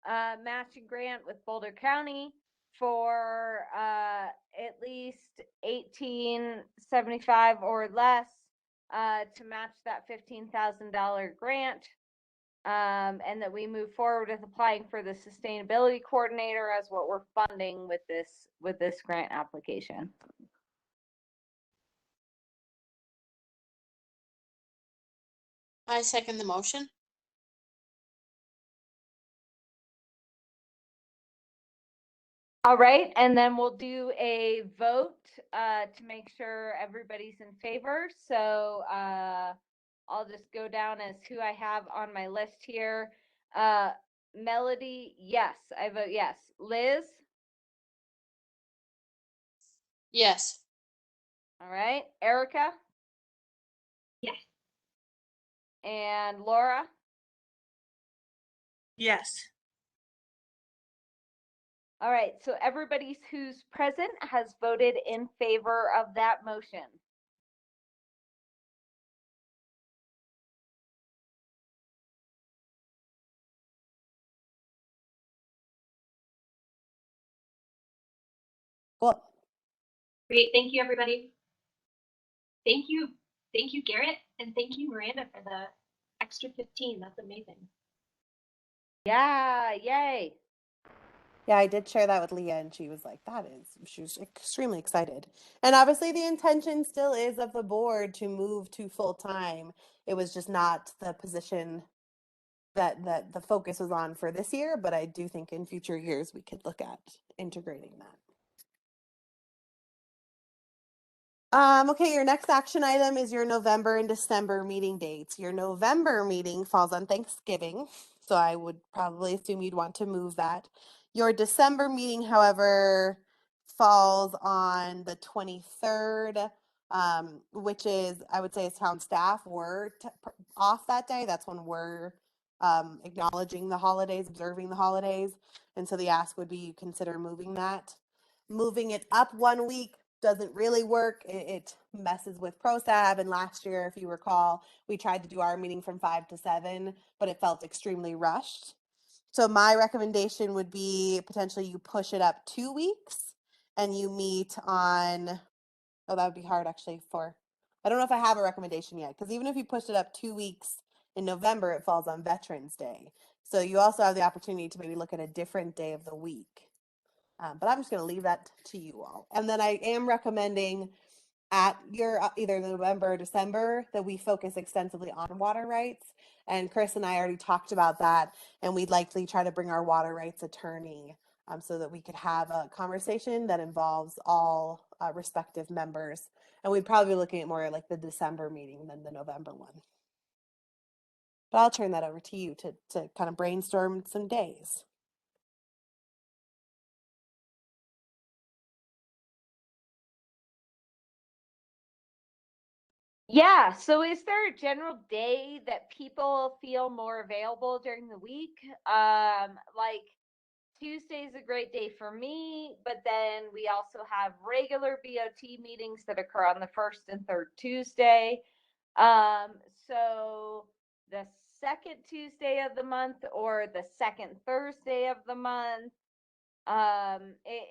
matching grant with Boulder County for at least 1875 or less to match that $15,000 grant. And that we move forward with applying for the sustainability coordinator as what we're funding with this grant application. I second the motion. All right, and then we'll do a vote to make sure everybody's in favor. So I'll just go down as who I have on my list here. Melody, yes, I vote yes. Liz? Yes. All right. Erica? Yes. And Laura? Yes. All right, so everybody who's present has voted in favor of that motion. Cool. Great. Thank you, everybody. Thank you, Garrett, and thank you, Miranda, for the extra 15. That's amazing. Yeah, yay. Yeah, I did share that with Leah, and she was like, she was extremely excited. And obviously, the intention still is of the board to move to full time. It was just not the position that the focus was on for this year, but I do think in future years we could look at integrating that. Okay, your next action item is your November and December meeting dates. Your November meeting falls on Thanksgiving, so I would probably assume you'd want to move that. Your December meeting, however, falls on the 23rd, which is, I would say, as town staff were off that day. That's when we're acknowledging the holidays, observing the holidays. And so the ask would be you consider moving that. Moving it up 1 week doesn't really work. It messes with ProSab. And last year, if you recall, we tried to do our meeting from 5 to 7, but it felt extremely rushed. So my recommendation would be potentially you push it up 2 weeks and you meet on, oh, that would be hard actually I don't know if I have a recommendation yet, because even if you push it up 2 weeks in November, it falls on Veterans Day. So you also have the opportunity to maybe look at a different day of the week. But I'm just going to leave that to you all. And then I am recommending at your either November or December that we focus extensively on water rights. And Chris and I already talked about that. And we'd likely try to bring our water rights attorney so that we could have a conversation that involves all respective members. And we'd probably be looking at more like the December meeting than the November one. But I'll turn that over to you to kind of brainstorm some days. Yeah, so is there a general day that people feel more available during the week? Like Tuesday's a great day for me, but then we also have regular BOT meetings that occur on the first and third Tuesday. So the second Tuesday of the month or the second Thursday of the month.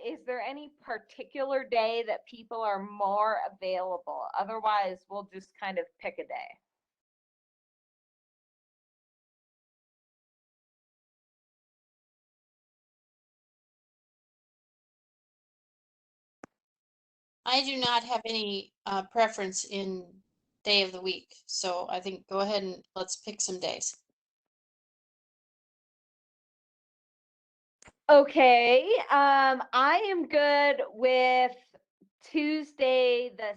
Is there any particular day that people are more available? Otherwise, we'll just kind of pick a day. I do not have any preference in day of the week. So I think go ahead and let's pick some days. Okay, I am good with Tuesday the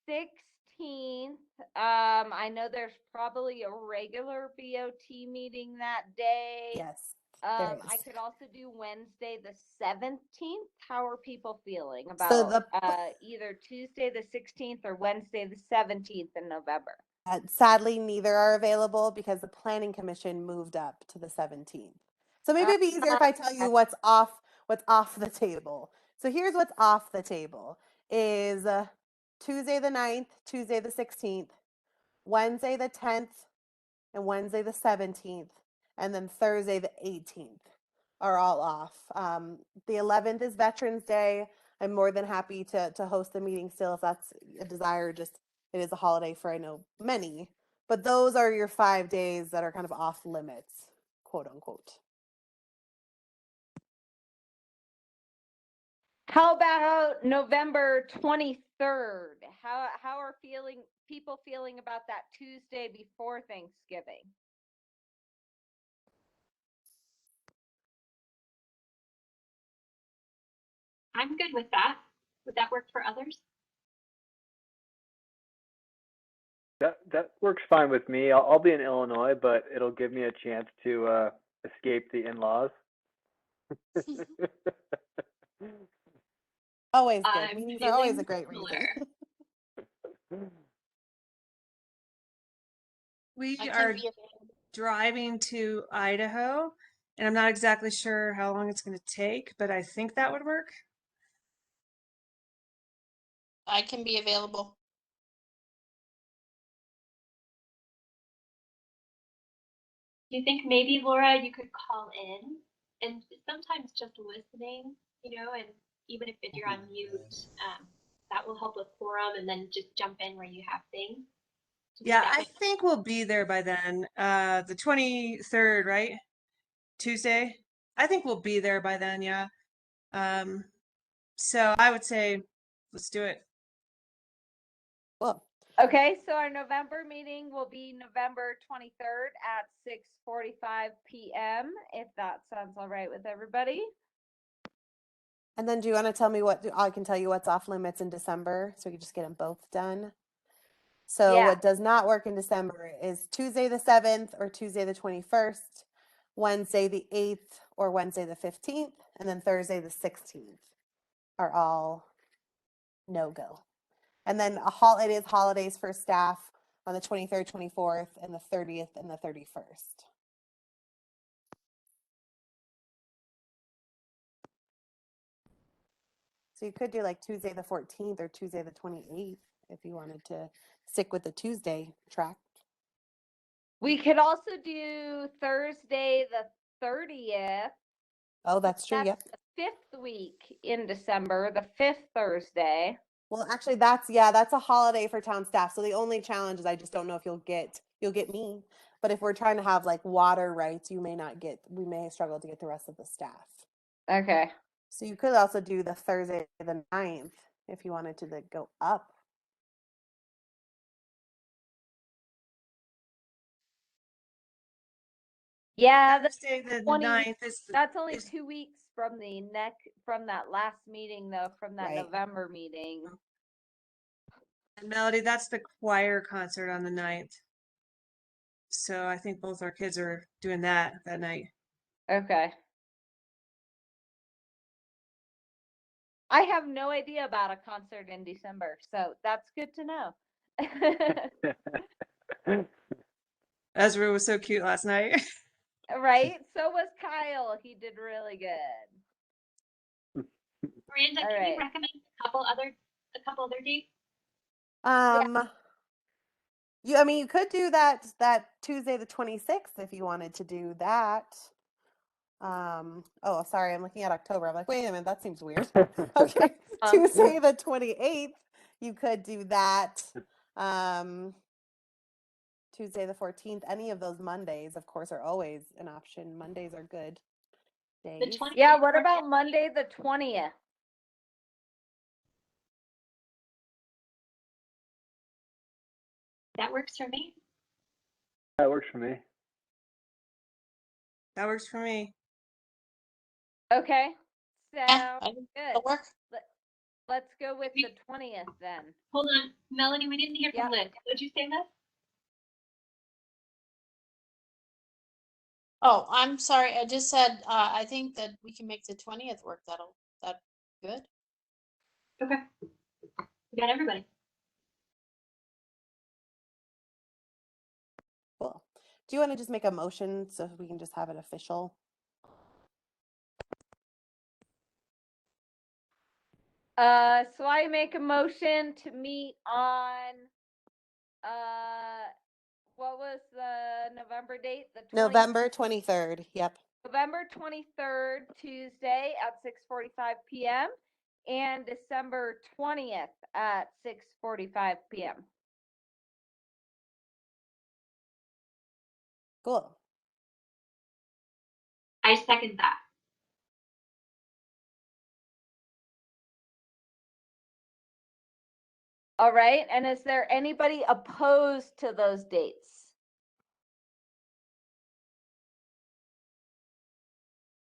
16th. I know there's probably a regular BOT meeting that day. Yes, there I is. could also do Wednesday the 17th. How are people feeling So about either Tuesday the 16th or Wednesday the 17th in November? sadly, neither are available because the Planning Commission moved up to the 17th. So maybe it'd be easier if I tell you what's off the table. So here's what's off the table is Tuesday the 9th, Tuesday the 16th, Wednesday the 10th, and Wednesday the 17th, and then Thursday the 18th are all off. The 11th is Veterans Day. I'm more than happy to host the meeting still if that's a desire. Just it is a holiday for I know many, but those are your 5 days that are kind of off limits, quote unquote. How about November 23rd? How are people feeling about that Tuesday before Thanksgiving? I'm good with that. Would that work for others? That works fine with me. I'll be in Illinois, but it'll give me a chance to escape the in-laws. Always good. I'm Meetings are always feeling a great similar. reason. We I can are be available. driving to Idaho, and I'm not exactly sure how long it's going to take, but I think that would work. I can be available. Do you think maybe, Laura, you could call in and sometimes just listening, and even if you're on mute, that will help with quorum, and then just jump in where you have things. Yeah, I think we'll be there by then. The 23rd, right? Tuesday. I think we'll be there by then, yeah. So I would say let's do it. Well, Okay, so our November meeting will be November 23rd at 6:45 p.m. if that sounds all right with everybody. and then do you want to tell me I can tell you what's off limits in December so we can just get them both done? So Yeah. what does not work in December is Tuesday the 7th or Tuesday the 21st, Wednesday the 8th or Wednesday the 15th, and then Thursday the 16th are all no-go. And then it is holidays for staff on the 23rd, 24th, and the 30th and the 31st. So you could do like Tuesday the 14th or Tuesday the 28th if you wanted to stick with the Tuesday track. We could also do Thursday the 30th. Oh, that's true. That's Yep. the 5th week in December, the 5th Thursday. Well, actually, that's a holiday for town staff. So the only challenge is I just don't know if you'll get me. But if we're trying to have like water rights, we may struggle to get the rest of the staff. Okay. So you could also do the Thursday the 9th if you wanted to go up. Yeah, Thursday the 20 9th is that's only 2 weeks from from that last meeting though, from that Right. November meeting. and Melody, that's the choir concert on the 9th. So I think both our kids are doing that night. Okay. I have no idea about a concert in December, so that's good to know. Ezra was so cute last night. Right? So was Kyle. He did really good. Miranda, can you recommend a couple other dates? You could do that Tuesday the 26th if you wanted to do that. Oh, sorry, I'm looking at October. I'm like, wait a minute, that seems weird. Okay, Tuesday the 28th, you could do that. Tuesday the 14th, any of those Mondays, of course, are always an option. Mondays are good days. Yeah, what about Monday the 20th? That works for me. That works for me. That works for me. Okay. Yeah, Sounds I think good. that'll work. Let's go with the 20th then. Hold on, Melanie, we didn't hear from Yep. Liz. What'd you say, Liz? Oh, I'm sorry. I just said, I think that we can make the 20th work. That good. Okay. We got everybody. Cool. Do you want to just make a motion so we can just have it official? So I make a motion to meet on, what was the November date? The 20th. November 23rd. Yep. November 23rd, Tuesday at 6:45 p.m. and December 20th at 6:45 p.m. Cool. I second that. All right. And is there anybody opposed to those dates?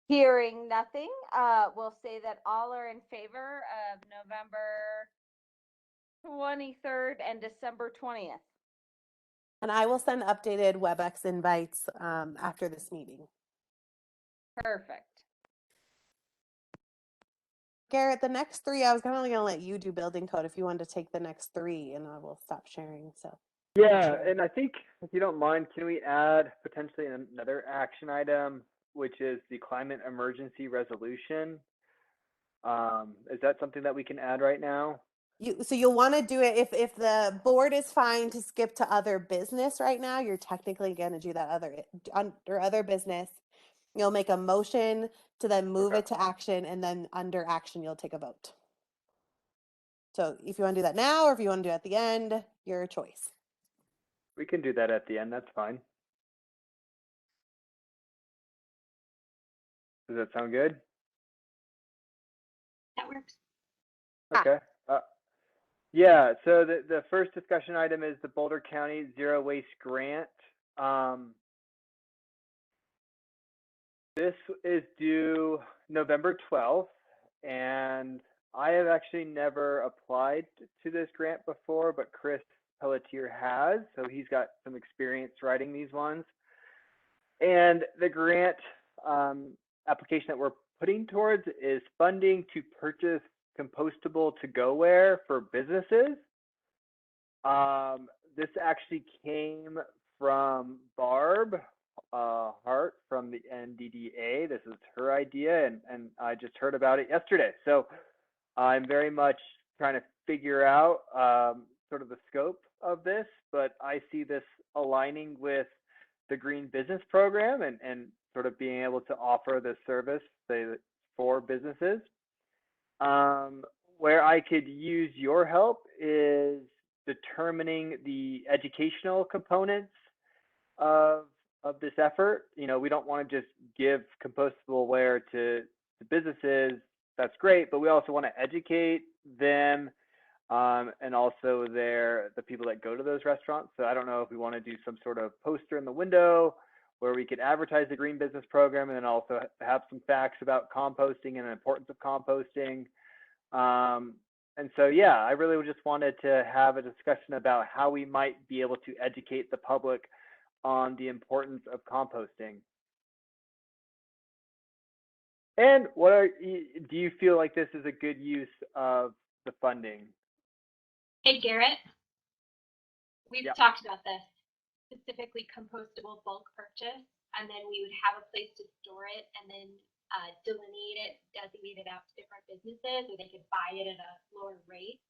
Hearing nothing, we'll say that all are in favor of November 23rd and December 20th. And I will send updated WebEx invites after this meeting. Perfect. Garrett, the next three, I was only going to let you do building code if you wanted to take the next three, and I will stop sharing. So Yeah, sure. and I think if you don't mind, can we add potentially another action item, which is the climate emergency resolution? Is that something that we can add right now? So you'll want to do it if the board is fine to skip to other business right now. You're technically going to do that under other business. You'll make a motion to then move it to action, and then under action you'll take a vote. So if you want to do that now or if you want to do it at the end, your choice. We can do that at the end. That's fine. Does that sound good? That works. Okay. Yeah, so the first discussion item is the Boulder County Zero Waste Grant. This is due November 12th, and I have actually never applied to this grant before, but Chris Pelletier has, so he's got some experience writing these ones. And the grant application that we're putting towards is funding to purchase compostable to-go-ware for businesses. This actually came from Barb Hart from the NDDA. This is her idea, and I just heard about it yesterday. So I'm very much trying to figure out sort of the scope of this, but I see this aligning with the Green Business Program and sort of being able to offer this service for businesses. Where I could use your help is determining the educational components of this effort. You know, we don't want to just give compostable ware to businesses. That's great, but we also want to educate them and also the people that go to those restaurants. So I don't know if we want to do some sort of poster in the window where we could advertise the Green Business Program and then also have some facts about composting and the importance of composting. And so, yeah, I really just wanted to have a discussion about how we might be able to educate the public on the importance of composting. And do you feel like this is a good use of the funding? Hey, Garrett. We've talked about this, specifically compostable bulk purchase, and then we would have a place to store it and then delineate it, designate it out to different businesses where they could buy it at a lower rate.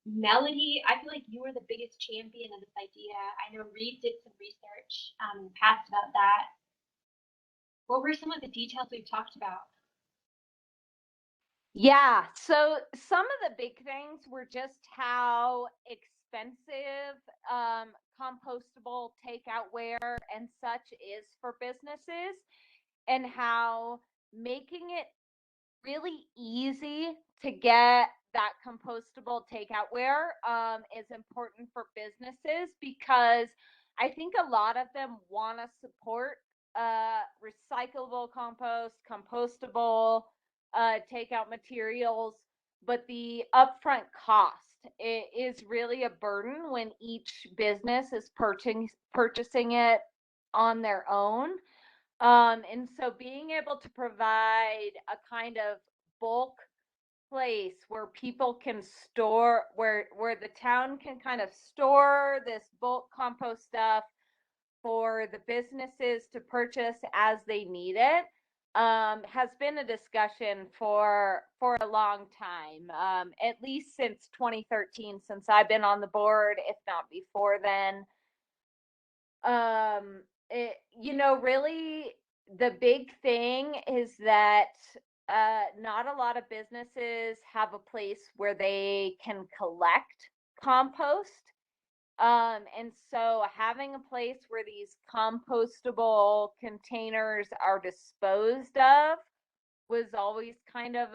Melody, I feel like you were the biggest champion of this idea. I know Reed did some research in the past about that. What were some of the details we've talked about? Yeah, so some of the big things were just how expensive compostable takeout ware and such is for businesses, and how making it really easy to get that compostable takeoutware is important for businesses, because I think a lot of them want to support recyclable compost, compostable takeout materials, but the upfront cost is really a burden when each business is purchasing it on their own. And so being able to provide a kind of bulk place where people can store, where the town can kind of store this bulk compost stuff for the businesses to purchase as they need it, has been a discussion for a long time, at least since 2013, since I've been on the board, if not before then. Really, the big thing is that not a lot of businesses have a place where they can collect compost. And so having a place where these compostable containers are disposed of was always kind of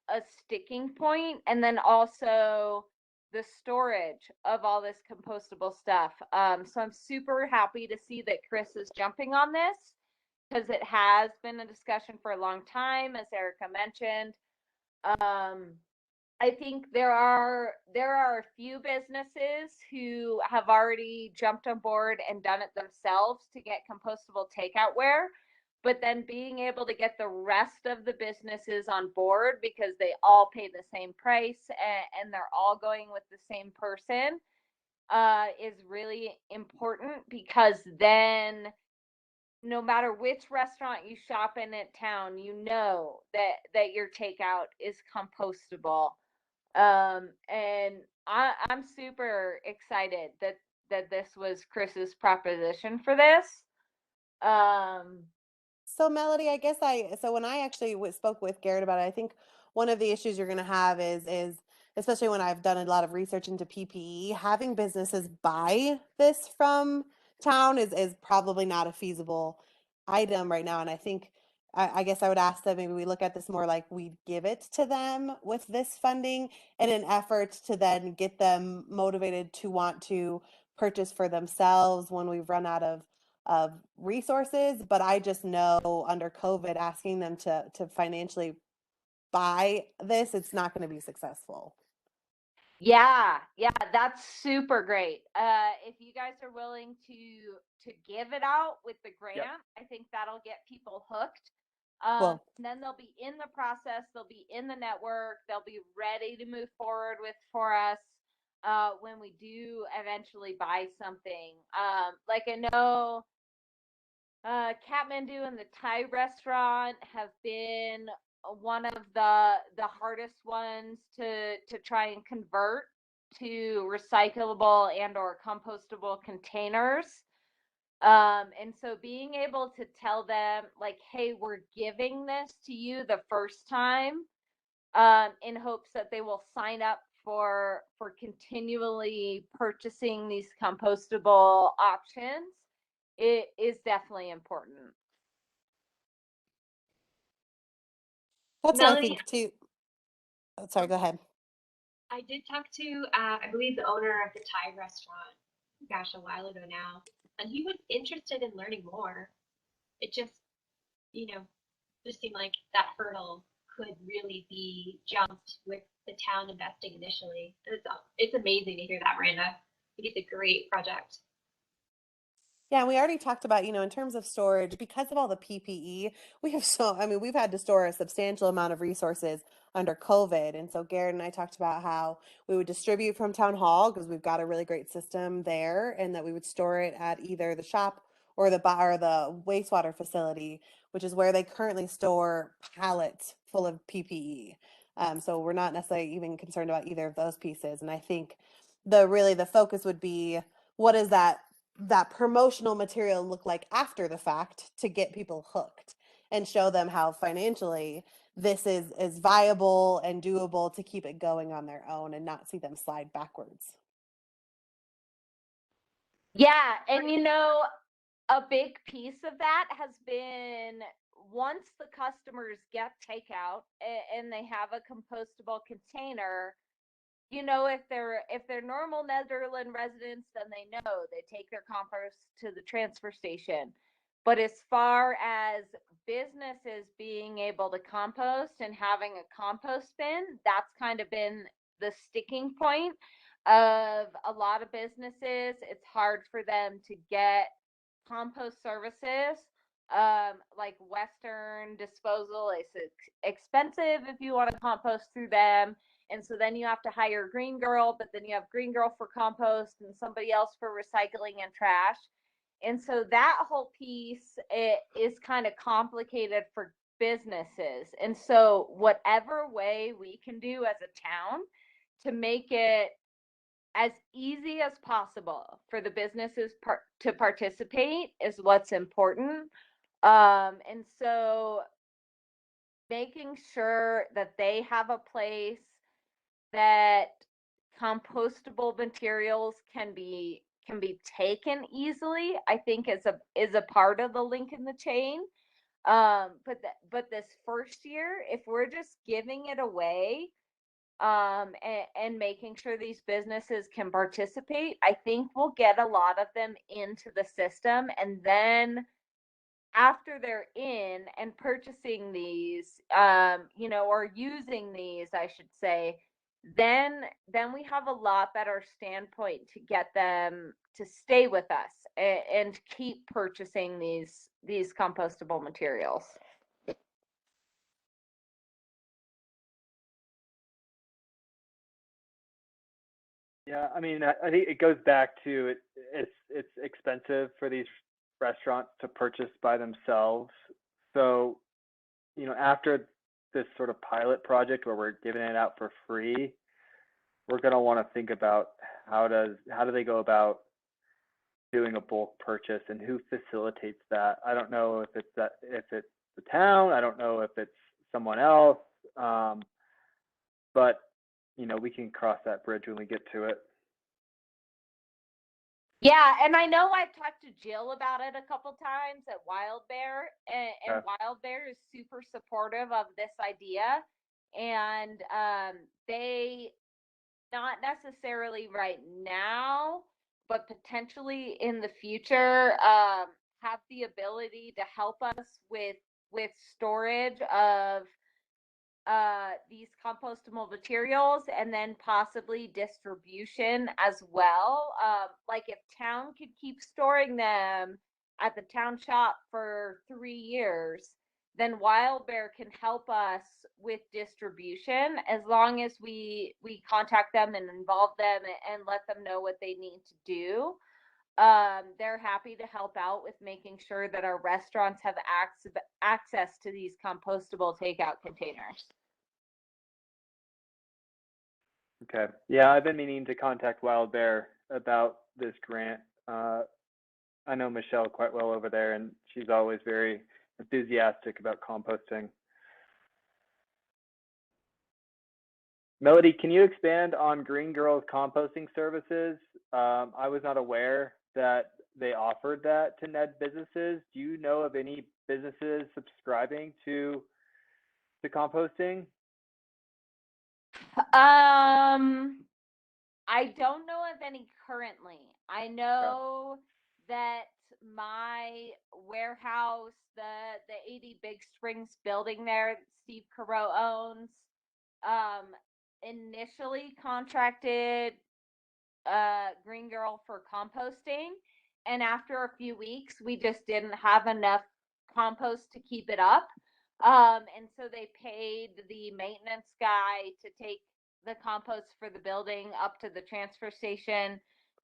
a sticking point. And then also the storage of all this compostable stuff. So I'm super happy to see that Chris is jumping on this, because it has been a discussion for a long time, as Erica mentioned. I think there are a few businesses who have already jumped on board and done it themselves to get compostable takeoutware, but then being able to get the rest of the businesses on board, because they all pay the same price and they're all going with the same person, is really important, because then no matter which restaurant you shop in town, you know that your takeout is compostable. And I'm super excited that this was Chris's proposition for this. So Melody, I guess so when I actually spoke with Garrett about it, I think one of the issues you're going to have is especially when I've done a lot of research into PPE, having businesses buy this from town is probably not a feasible item right now. And I think I guess I would ask that maybe we look at this more like we give it to them with this funding in an effort to then get them motivated to want to purchase for themselves when we've run out of resources. But I just know under COVID, asking them to financially buy this, it's not going to be successful. Yeah, that's super great. If you guys are willing to give it out with the grant, Yep. I think that'll get people hooked. Well, Then they'll be in the process, they'll be in the network, they'll be ready to move forward for us when we do eventually buy something. Like I know Kathmandu and the Thai restaurant have been one of the hardest ones to try and convert to recyclable and or compostable containers. And so being able to tell them, like, hey, we're giving this to you the first time, in hopes that they will sign up for continually purchasing these compostable options, it is definitely important. that's what I Melody, think too. Oh, sorry, go ahead. I did talk to, I believe, the owner of the Thai restaurant, gosh, a while ago now, and he was interested in learning more. It just seemed like that hurdle could really be jumped with the town investing initially. It's amazing to hear that, Miranda. I think it's a great project. Yeah, we already talked about, in terms of storage, because of all the PPE, we've had to store a substantial amount of resources under COVID. And so Garrett and I talked about how we would distribute from town hall because we've got a really great system there, and that we would store it at either the shop or the wastewater facility, which is where they currently store pallets full of PPE. So we're not necessarily even concerned about either of those pieces. And I think the focus would be, what does that promotional material look like after the fact to get people hooked and show them how financially this is viable and doable to keep it going on their own and not see them slide backwards. Yeah, and a big piece of that has been once the customers get takeout and they have a compostable container, if they're normal Netherlands residents, then they take their compost to the transfer station. But as far as businesses being able to compost and having a compost bin, that's kind of been the sticking point of a lot of businesses. It's hard for them to get compost services. Like Western Disposal is expensive if you want to compost through them. And so then you have to hire Green Girl, but then you have Green Girl for compost and somebody else for recycling and trash. And so that whole piece is kind of complicated for businesses. And so whatever way we can do as a town to make it as easy as possible for the businesses to participate is what's important. And so making sure that they have a place that compostable materials can be taken easily, I think is a part of the link in the chain. But this first year, if we're just giving it away, and making sure these businesses can participate, I think we'll get a lot of them into the system. And then after they're in and purchasing these, or using these, I should say, then we have a lot better standpoint to get them to stay with us and keep purchasing these compostable materials. Yeah, I mean, I think it goes back to it's expensive for these restaurants to purchase by themselves. So, after this sort of pilot project where we're giving it out for free, we're going to want to think about how do they go about doing a bulk purchase and who facilitates that. I don't know if it's the town. I don't know if it's someone else. But we can cross that bridge when we get to it. Yeah, and I know I've talked to Jill about it a couple times at Wild Bear, and Wild Bear is super supportive of this idea. And they, not necessarily right now, but potentially in the future, have the ability to help us with storage of these compostable materials, and then possibly distribution as well. Like if town could keep storing them at the town shop for 3 years, then Wild Bear can help us with distribution as long as we contact them and involve them and let them know what they need to do. They're happy to help out with making sure that our restaurants have access to these compostable takeout containers. Okay. Yeah, I've been meaning to contact Wild Bear about this grant. I know Michelle quite well over there, and she's always very enthusiastic about composting. Melody, can you expand on Green Girl's composting services? I was not aware that they offered that to Ned businesses. Do you know of any businesses subscribing to composting? I don't know of any currently. I know that my warehouse, the 80 Big Springs building there that Steve Carew owns, initially contracted Green Girl for composting, and after a few weeks, we just didn't have enough compost to keep it up. And so they paid the maintenance guy to take the compost for the building up to the transfer station,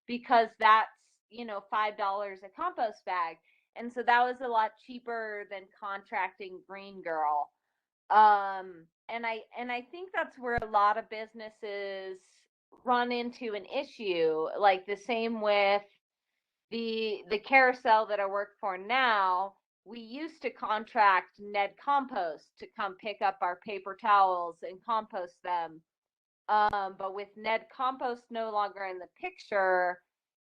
because that's $5 a compost bag. And so that was a lot cheaper than contracting Green Girl. And I think that's where a lot of businesses run into an issue, like the same with the carousel that I work for now. We used to contract Ned Compost to come pick up our paper towels and compost them. But with Ned Compost no longer in the picture,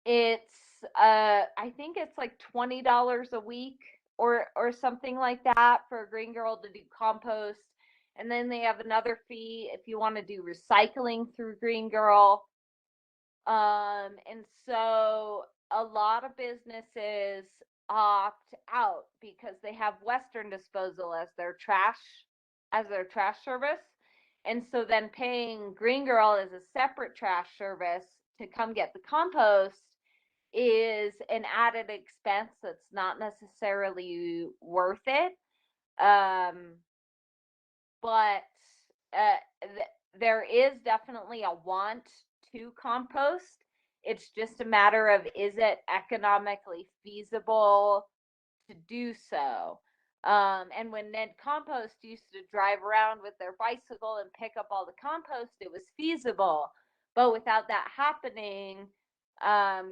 it's I think it's like $20 a week or something like that for a green girl to do compost. And then they have another fee if you want to do recycling through Green Girl. And so a lot of businesses opt out because they have Western Disposal as their trash service. And so then paying Green Girl as a separate trash service to come get the compost is an added expense that's not necessarily worth it. But there is definitely a want to compost. It's just a matter of, is it economically feasible to do so? And when Ned Compost used to drive around with their bicycle and pick up all the compost, it was feasible. But without that happening,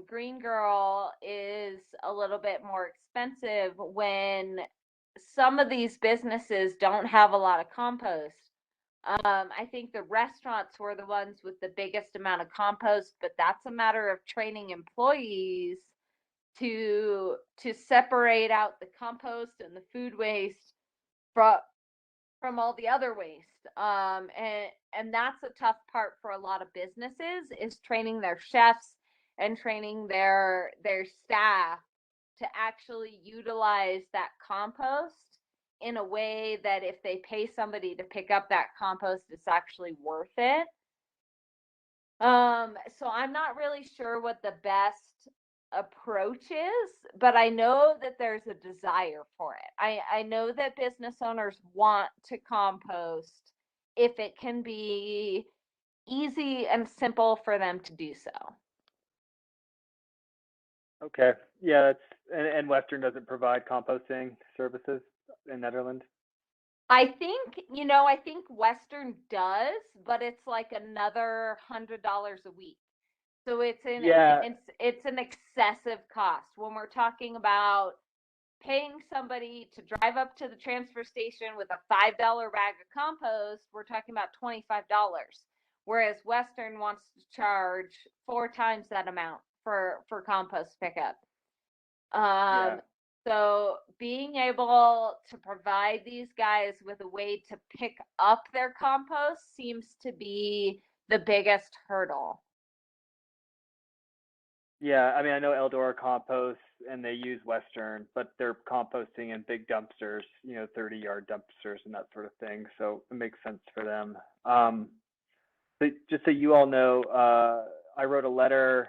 Green Girl is a little bit more expensive when some of these businesses don't have a lot of compost. I think the restaurants were the ones with the biggest amount of compost, but that's a matter of training employees to separate out the compost and the food waste from all the other waste. And that's a tough part for a lot of businesses, is training their chefs and training their staff to actually utilize that compost in a way that if they pay somebody to pick up that compost, it's actually worth it. So I'm not really sure what the best approach is, but I know that there's a desire for it. I know that business owners want to compost if it can be easy and simple for them to do so. Okay. Yeah, and Western doesn't provide composting services in Netherlands. I think Western does, but it's like another $100 a week. So Yeah, it's an excessive cost when we're talking about paying somebody to drive up to the transfer station with a $5 bag of compost. We're talking about $25, whereas Western wants to charge 4 times that amount for compost pickup. yeah. So being able to provide these guys with a way to pick up their compost seems to be the biggest hurdle. Yeah, I mean, I know Eldora composts and they use Western, but they're composting in big dumpsters, 30-yard dumpsters and that sort of thing. So it makes sense for them. But just so you all know, I wrote a letter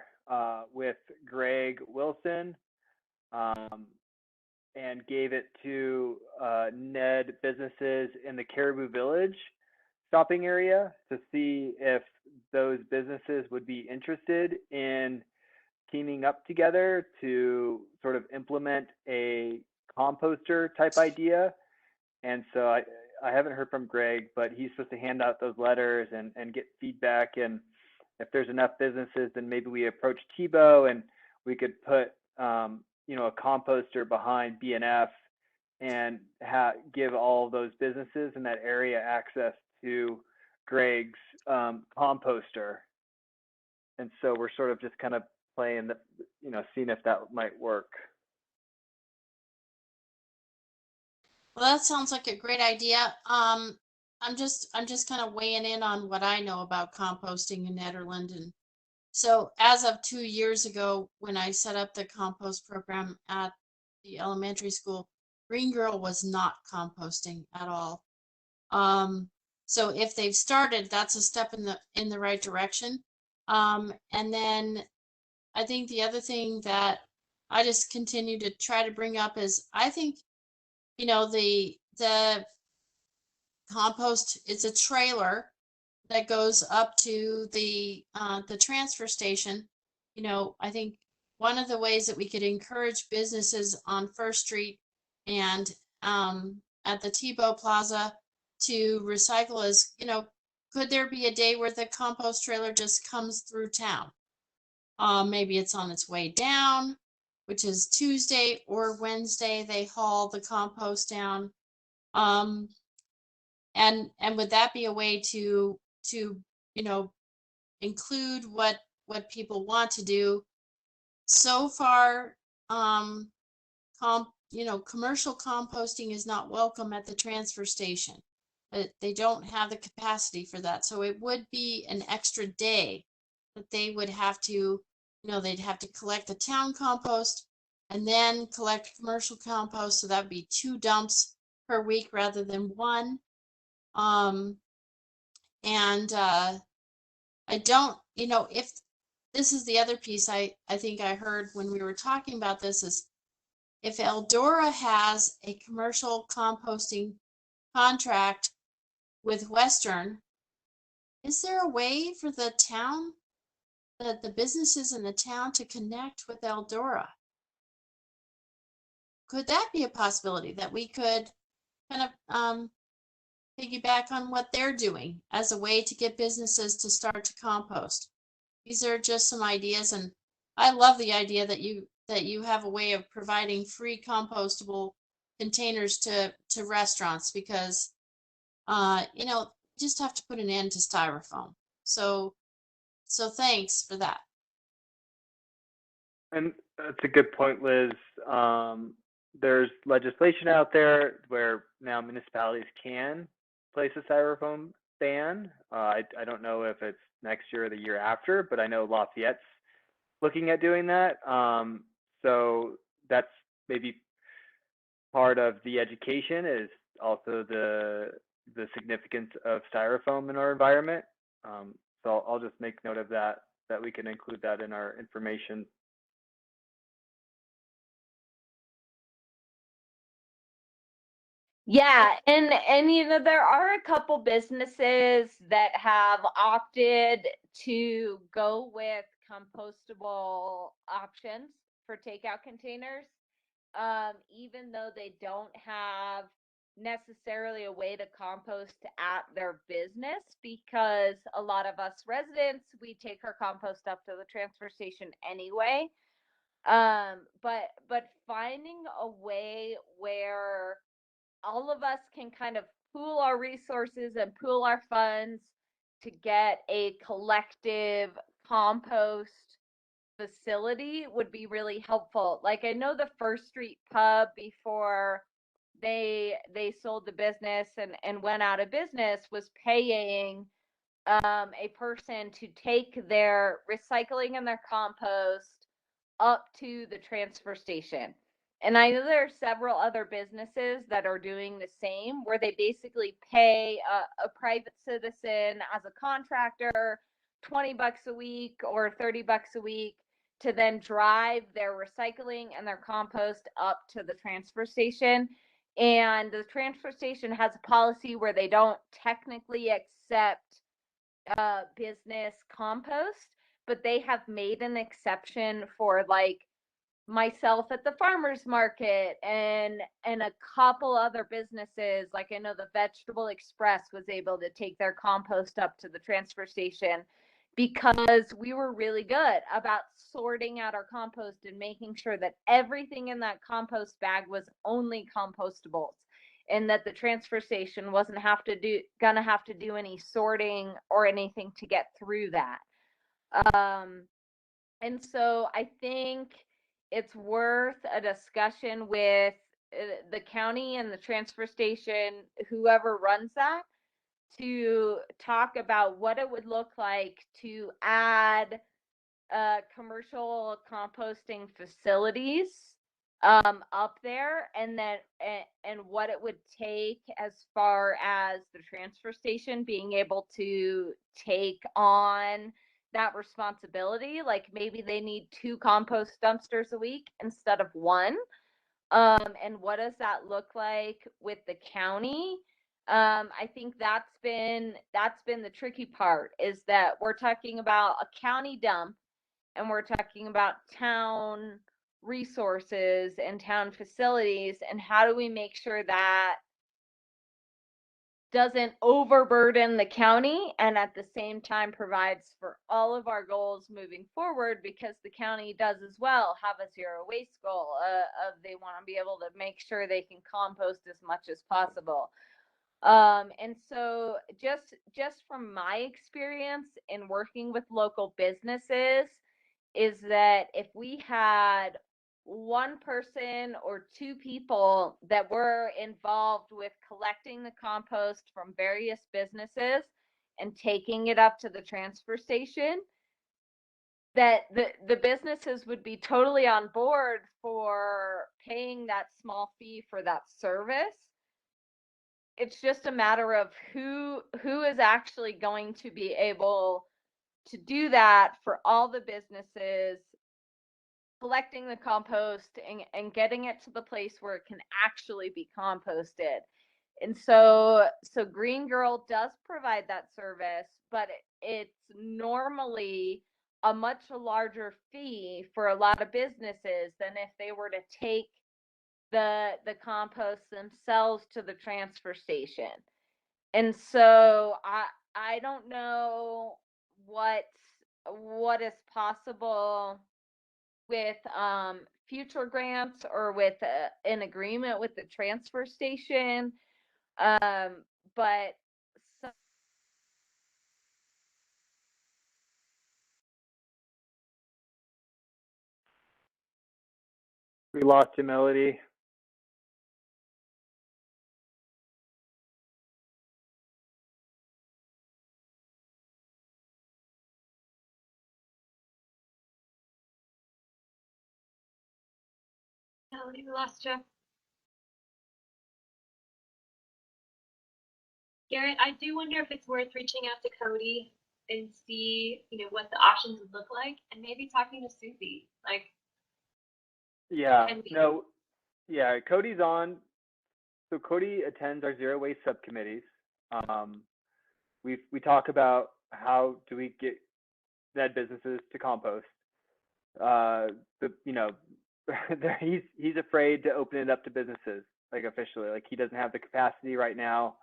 with Greg Wilson and gave it to Ned businesses in the Caribou Village shopping area to see if those businesses would be interested in teaming up together to sort of implement a composter type idea. And so I haven't heard from Greg, but he's supposed to hand out those letters and get feedback. And if there's enough businesses, then maybe we approach Tebow and we could put, a composter behind BNF and give all of those businesses in that area access to Greg's composter. And so we're sort of just kind of playing seeing if that might work. Well, that sounds like a great idea. I'm just kind of weighing in on what I know about composting in Nederland. And so as of 2 years ago, when I set up the compost program at the elementary school, Green Girl was not composting at all. So if they've started, that's a step in the right direction. And then I think the other thing that I just continue to try to bring up is, I think, the compost, it's a trailer that goes up to the transfer station. I think one of the ways that we could encourage businesses on First Street and at the Tebow Plaza to recycle is, could there be a day where the compost trailer just comes through town? Maybe it's on its way down, which is Tuesday or Wednesday, they haul the compost down. And would that be a way to include what people want to do? So far, commercial composting is not welcome at the transfer station. They don't have the capacity for that. So it would be an extra day that they would have to, they'd have to collect the town compost and then collect commercial compost. So that would be 2 dumps per week rather than 1. And I don't, if this is the other piece I think I heard when we were talking about this is if Eldora has a commercial composting contract with Western, is there a way for the town, the businesses in the town to connect with Eldora? Could that be a possibility that we could kind of piggyback on what they're doing as a way to get businesses to start to compost? These are just some ideas, and I love the idea that you have a way of providing free compostable containers to restaurants because you just have to put an end to styrofoam. So thanks for that. And that's a good point, Liz. There's legislation out there where now municipalities can place a styrofoam ban. I don't know if it's next year or the year after, but I know Lafayette's looking at doing that. So that's maybe part of the education is also the significance of styrofoam in our environment. So I'll just make note of that we can include that in our information. Yeah, and there are a couple businesses that have opted to go with compostable options for takeout containers, even though they don't have necessarily a way to compost at their business, because a lot of us residents, we take our compost up to the transfer station anyway. But finding a way where all of us can kind of pool our resources and pool our funds to get a collective compost facility would be really helpful. Like I know the First Street Pub, before they sold the business and went out of business, was paying a person to take their recycling and their compost up to the transfer station. And I know there are several other businesses that are doing the same, where they basically pay a private citizen as a contractor $20 a week or $30 a week to then drive their recycling and their compost up to the transfer station. And the transfer station has a policy where they don't technically accept business compost, but they have made an exception for like myself at the farmers market and a couple other businesses. Like I know the Vegetable Express was able to take their compost up to the transfer station because we were really good about sorting out our compost and making sure that everything in that compost bag was only compostables, and that the transfer station wasn't gonna have to do any sorting or anything to get through that. And so I think it's worth a discussion with the county and the transfer station, whoever runs that, to talk about what it would look like to add commercial composting facilities up there, and then and what it would take as far as the transfer station being able to take on that responsibility. Like maybe they need 2 compost dumpsters a week instead of 1. And what does that look like with the county? I think that's been the tricky part, is that we're talking about a county dump and we're talking about town resources and town facilities, and how do we make sure that doesn't overburden the county and at the same time provides for all of our goals moving forward, because the county does as well have a zero waste goal of they want to be able to make sure they can compost as much as possible. And so just from my experience in working with local businesses, is that if we had one person or two people that were involved with collecting the compost from various businesses and taking it up to the transfer station, that the businesses would be totally on board for paying that small fee for that service. It's just a matter of who is actually going to be able to do that for all the businesses, collecting the compost and getting it to the place where it can actually be composted. And so Green Girl does provide that service, but it's normally a much larger fee for a lot of businesses than if they were to take the compost themselves to the transfer station. And so I don't know what is possible with future grants or with an agreement with the transfer station. But so We lost you, Melody. Melody, we lost you. Garrett, I do wonder if it's worth reaching out to Cody and see, what the options would look like, and maybe talking to Susie. Like, Yeah, can we? no, yeah, Cody's on. So Cody attends our zero waste subcommittees. We talk about how do we get Ned businesses to compost. He's afraid to open it up to businesses, like officially. Like he doesn't have the capacity right now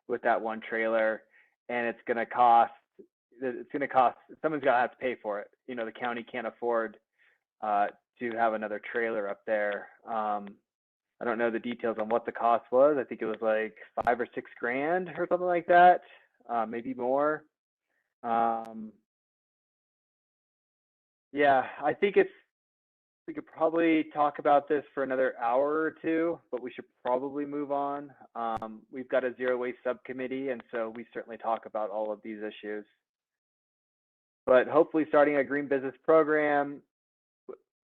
with that one trailer, and it's gonna cost. Someone's gonna have to pay for it. The county can't afford to have another trailer up there. I don't know the details on what the cost was. I think it was like $5 or $6 grand or something like that, maybe more. Yeah, I think we could probably talk about this for another hour or two, but we should probably move on. We've got a zero waste subcommittee, and so we certainly talk about all of these issues. But hopefully starting a green business program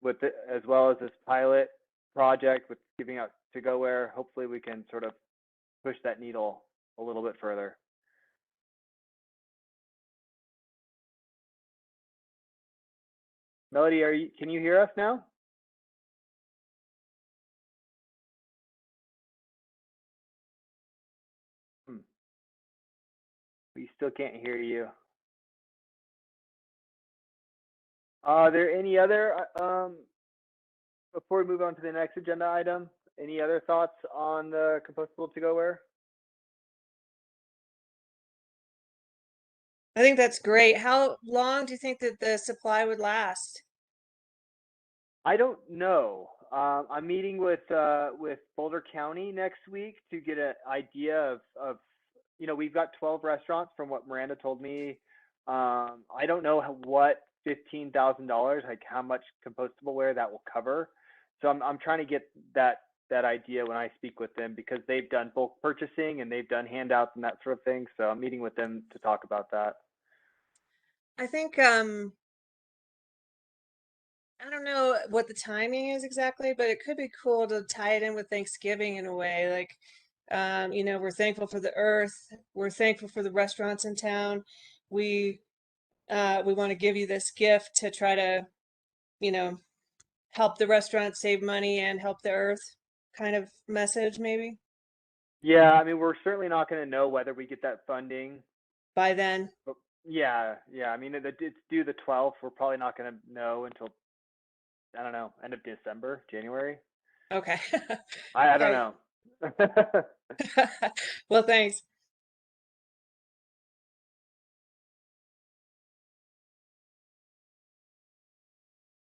as well as this pilot project with giving out to-go-ware, hopefully we can sort of push that needle a little bit further. Melody, can you hear us now? We still can't hear you. Are there any other, before we move on to the next agenda item, any other thoughts on the compostable to-go-ware? I think that's great. How long do you think that the supply would last? I don't know. I'm meeting with Boulder County next week to get an idea of we've got 12 restaurants from what Miranda told me. I don't know what $15,000, like how much compostable ware that will cover. So I'm trying to get that idea when I speak with them, because they've done bulk purchasing and they've done handouts and that sort of thing. So I'm meeting with them to talk about that. I think I don't know what the timing is exactly, but it could be cool to tie it in with Thanksgiving in a way. Like, we're thankful for the earth. We're thankful for the restaurants in town. We want to give you this gift to try to, help the restaurant save money and help the earth kind of message maybe Yeah, I mean, we're certainly not going to know whether we get that funding. by then. But yeah. I mean, it's due the 12th. We're probably not going to know until, I don't know, end of December, January. Okay. I don't know. Well, thanks.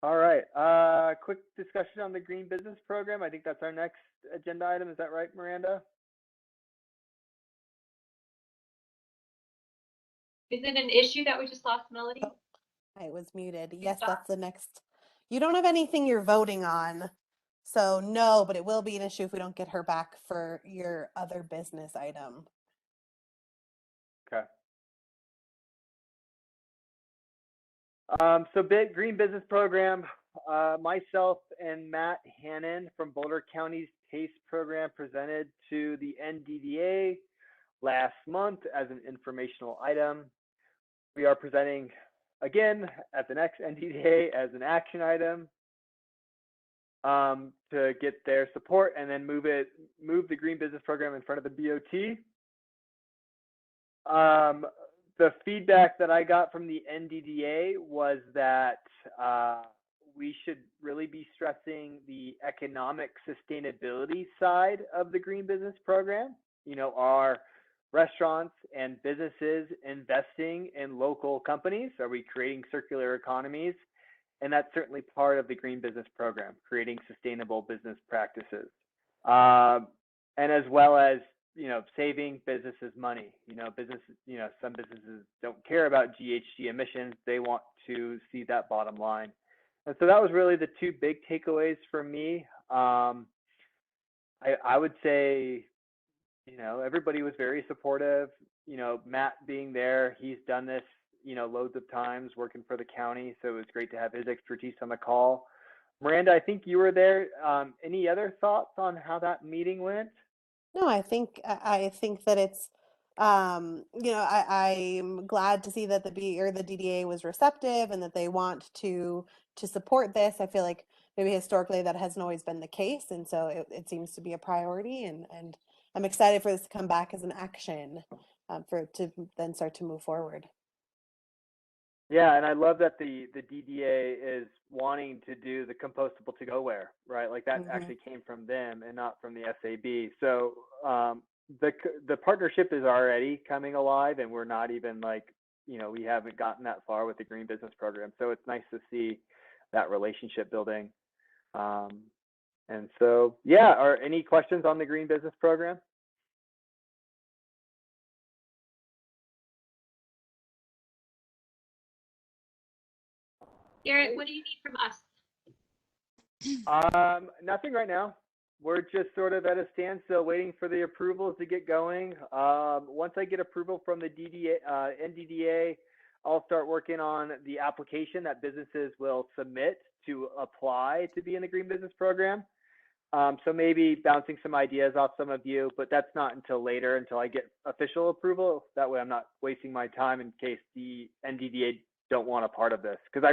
All right. Quick discussion on the green business program. I think that's our next agenda item. Is that right, Miranda? Is it an issue that we just lost Melody? I was muted. Yes, that's the next. You don't have anything you're voting on. So no, but it will be an issue if we don't get her back for your other business item. Okay. So Green Business Program, myself and Matt Hannon from Boulder County's TASTE program presented to the NDDA last month as an informational item. We are presenting again at the next NDDA as an action item to get their support and then move the Green Business Program in front of the BOT. The feedback that I got from the NDDA was that we should really be stressing the economic sustainability side of the Green Business Program. You know, our restaurants and businesses investing in local companies? Are we creating circular economies? And that's certainly part of the Green Business Program, creating sustainable business practices. And as well as, you know, saving businesses money. You know, some businesses don't care about GHG emissions. They want to see that bottom line. And so that was really the two big takeaways for me. I would say, you know, everybody was very supportive. You know, Matt being there, he's done this, you know, loads of times working for the county. So it was great to have his expertise on the call. Miranda, I think you were there. Any other thoughts on how that meeting went? No, I think that it's you know, I'm glad to see that the DDA was receptive and that they want to support this. I feel like maybe historically that hasn't always been the case, and so it seems to be a priority, and I'm excited for this to come back as an action for it to then start to move forward. Yeah, and I love that the DDA is wanting to do the compostable to-go-ware, right? Like that actually came from them and not from the SAB. So the partnership is already coming alive, and we're not even like, you know, we haven't gotten that far with the Green Business Program. So it's nice to see that relationship building. And so, yeah, are any questions on the Green Business Program? Garrett, what do you need from us? Nothing right now. We're just sort of at a standstill waiting for the approvals to get going. Once I get approval from the NDDA, I'll start working on the application that businesses will submit to apply to be in the Green Business Program. So maybe bouncing some ideas off some of you, but that's not until later, until I get official approval. That way I'm not wasting my time in case the NDDA don't want a part of this. Because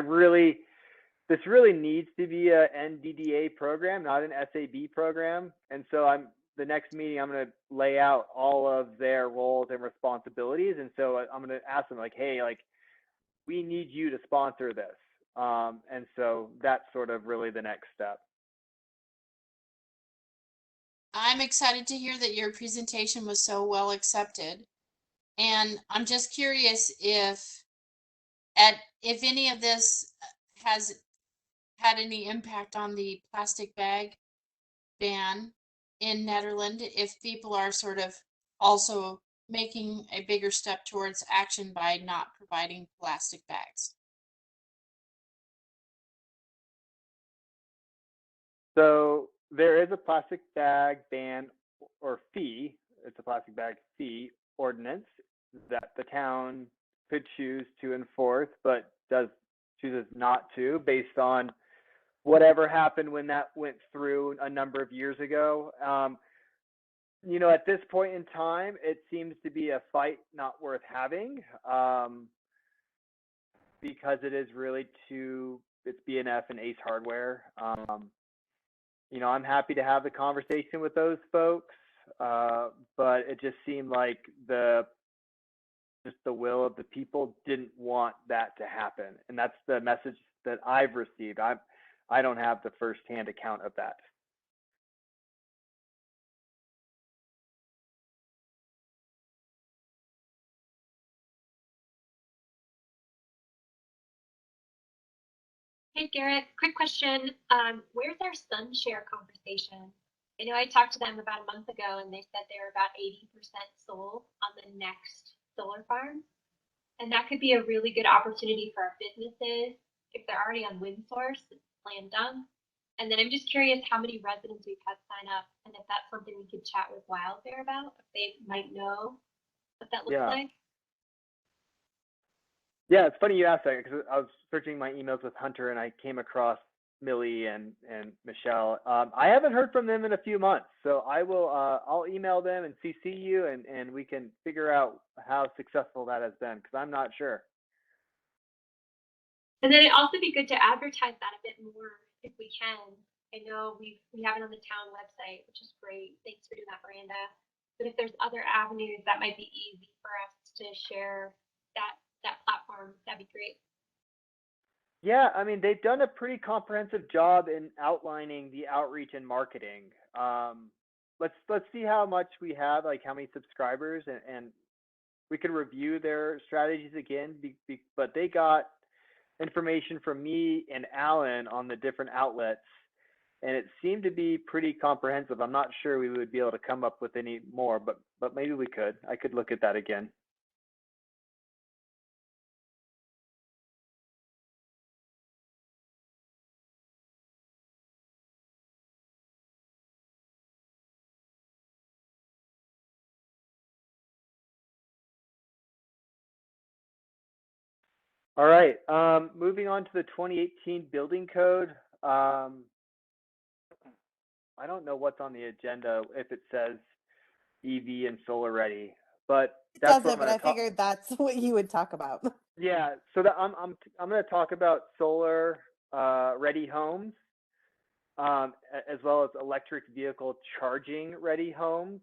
this really needs to be a NDDA program, not an SAB program. And so the next meeting, I'm going to lay out all of their roles and responsibilities. And so I'm going to ask them like, hey, like, we need you to sponsor this. And so that's sort of really the next step. I'm excited to hear that your presentation was so well accepted. And I'm just curious if any of this has had any impact on the plastic bag ban in Nederland, if people are sort of also making a bigger step towards action by not providing plastic bags. So there is a plastic bag ban or fee. It's a plastic bag fee ordinance that the town could choose to enforce, but chooses not to, based on whatever happened when that went through a number of years ago. You know, at this point in time, it seems to be a fight not worth having, because it is really it's B&F and Ace Hardware. You know, I'm happy to have the conversation with those folks, but it just seemed like the will of the people didn't want that to happen, and that's the message that I've received. I don't have the firsthand account of that. Hey, Garrett, quick question. Where's our sun share conversation? I know I talked to them about a month ago and they said they were about 80% sold on the next solar farm. And that could be a really good opportunity for our businesses if they're already on wind source, it's slam dunk. And then I'm just curious how many residents we've had sign up, and if that's something we could chat with Wildfare about, if they might know what that looks Yeah. like. Yeah, it's funny you asked that because I was searching my emails with Hunter and I came across Millie and Michelle. I haven't heard from them in a few months, so I'll email them and CC you and we can figure out how successful that has been because I'm not sure. And then it'd also be good to advertise that a bit more if we can. I know we have it on the town website, which is great. Thanks for doing that, Miranda. But if there's other avenues that might be easy for us to share that platform, that'd be great. Yeah, I mean they've done a pretty comprehensive job in outlining the outreach and marketing. Let's see how much we have, like how many subscribers, and we can review their strategies again. But they got information from me and Alan on the different outlets, and it seemed to be pretty comprehensive. I'm not sure we would be able to come up with any more, but maybe we could. I could look at that again. All right, moving on to the 2018 building code. I don't know what's on the agenda if it says EV and solar ready, but It that's what doesn't, I'm but going I to talk. figured that's what you would talk about. Yeah, so that I'm going to talk about solar ready homes, as well as electric vehicle charging ready homes.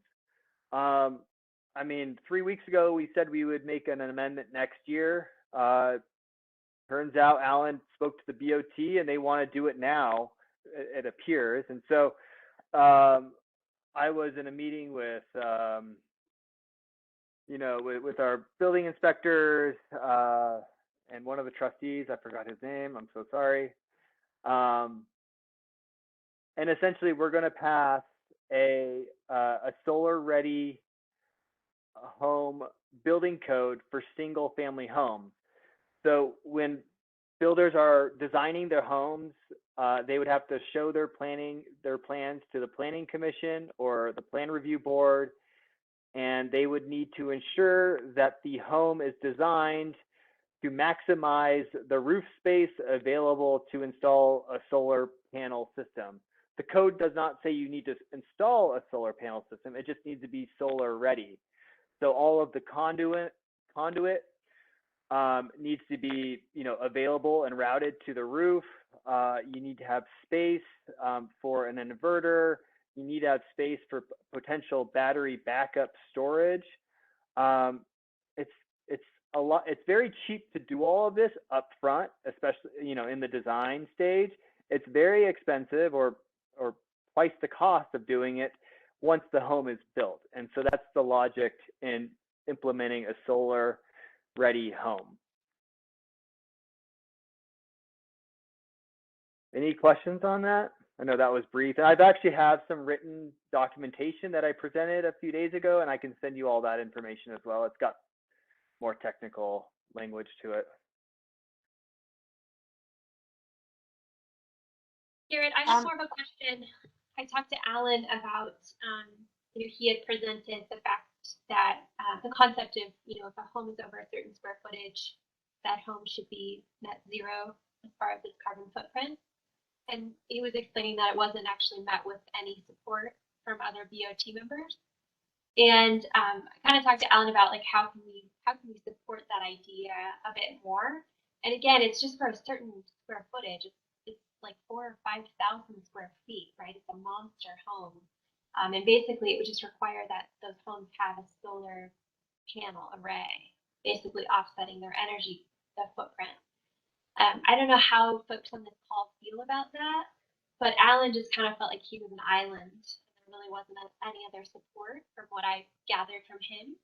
I mean, 3 weeks ago we said we would make an amendment next year. Turns out Alan spoke to the BOT and they want to do it now, it appears. And so I was in a meeting with, with our building inspectors and one of the trustees. I forgot his name. I'm so sorry. And essentially, we're going to pass a solar ready home building code for single family homes. So when builders are designing their homes, they would have to show their plans to the planning commission or the plan review board, and they would need to ensure that the home is designed to maximize the roof space available to install a solar panel system. The code does not say you need to install a solar panel system. It just needs to be solar ready. So all of the conduit needs to be, available and routed to the roof. You need to have space for an inverter. You need to have space for potential battery backup storage. It's a lot. It's very cheap to do all of this up front, especially in the design stage. It's very expensive, or twice the cost of doing it once the home is built. And so that's the logic in implementing a solar ready home. Any questions on that? I know that was brief. I've actually have some written documentation that I presented a few days ago, and I can send you all that information as well. It's got more technical language to it. Garrett, I have more of a question. I talked to Alan about, he had presented the fact that the concept of, if a home is over a certain square footage, that home should be net zero as far as its carbon footprint. And he was explaining that it wasn't actually met with any support from other BOT members. And I kind of talked to Alan about how can we support that idea a bit more. And again, it's just for a certain square footage. It's like 4,000 or 5,000 square feet, right? It's a monster home. And basically, it would just require that those homes have a solar panel array, basically offsetting their energy footprint. I don't know how folks on this call feel about that, but Alan just kind of felt like he was an island. There really wasn't any other support from what I gathered from him.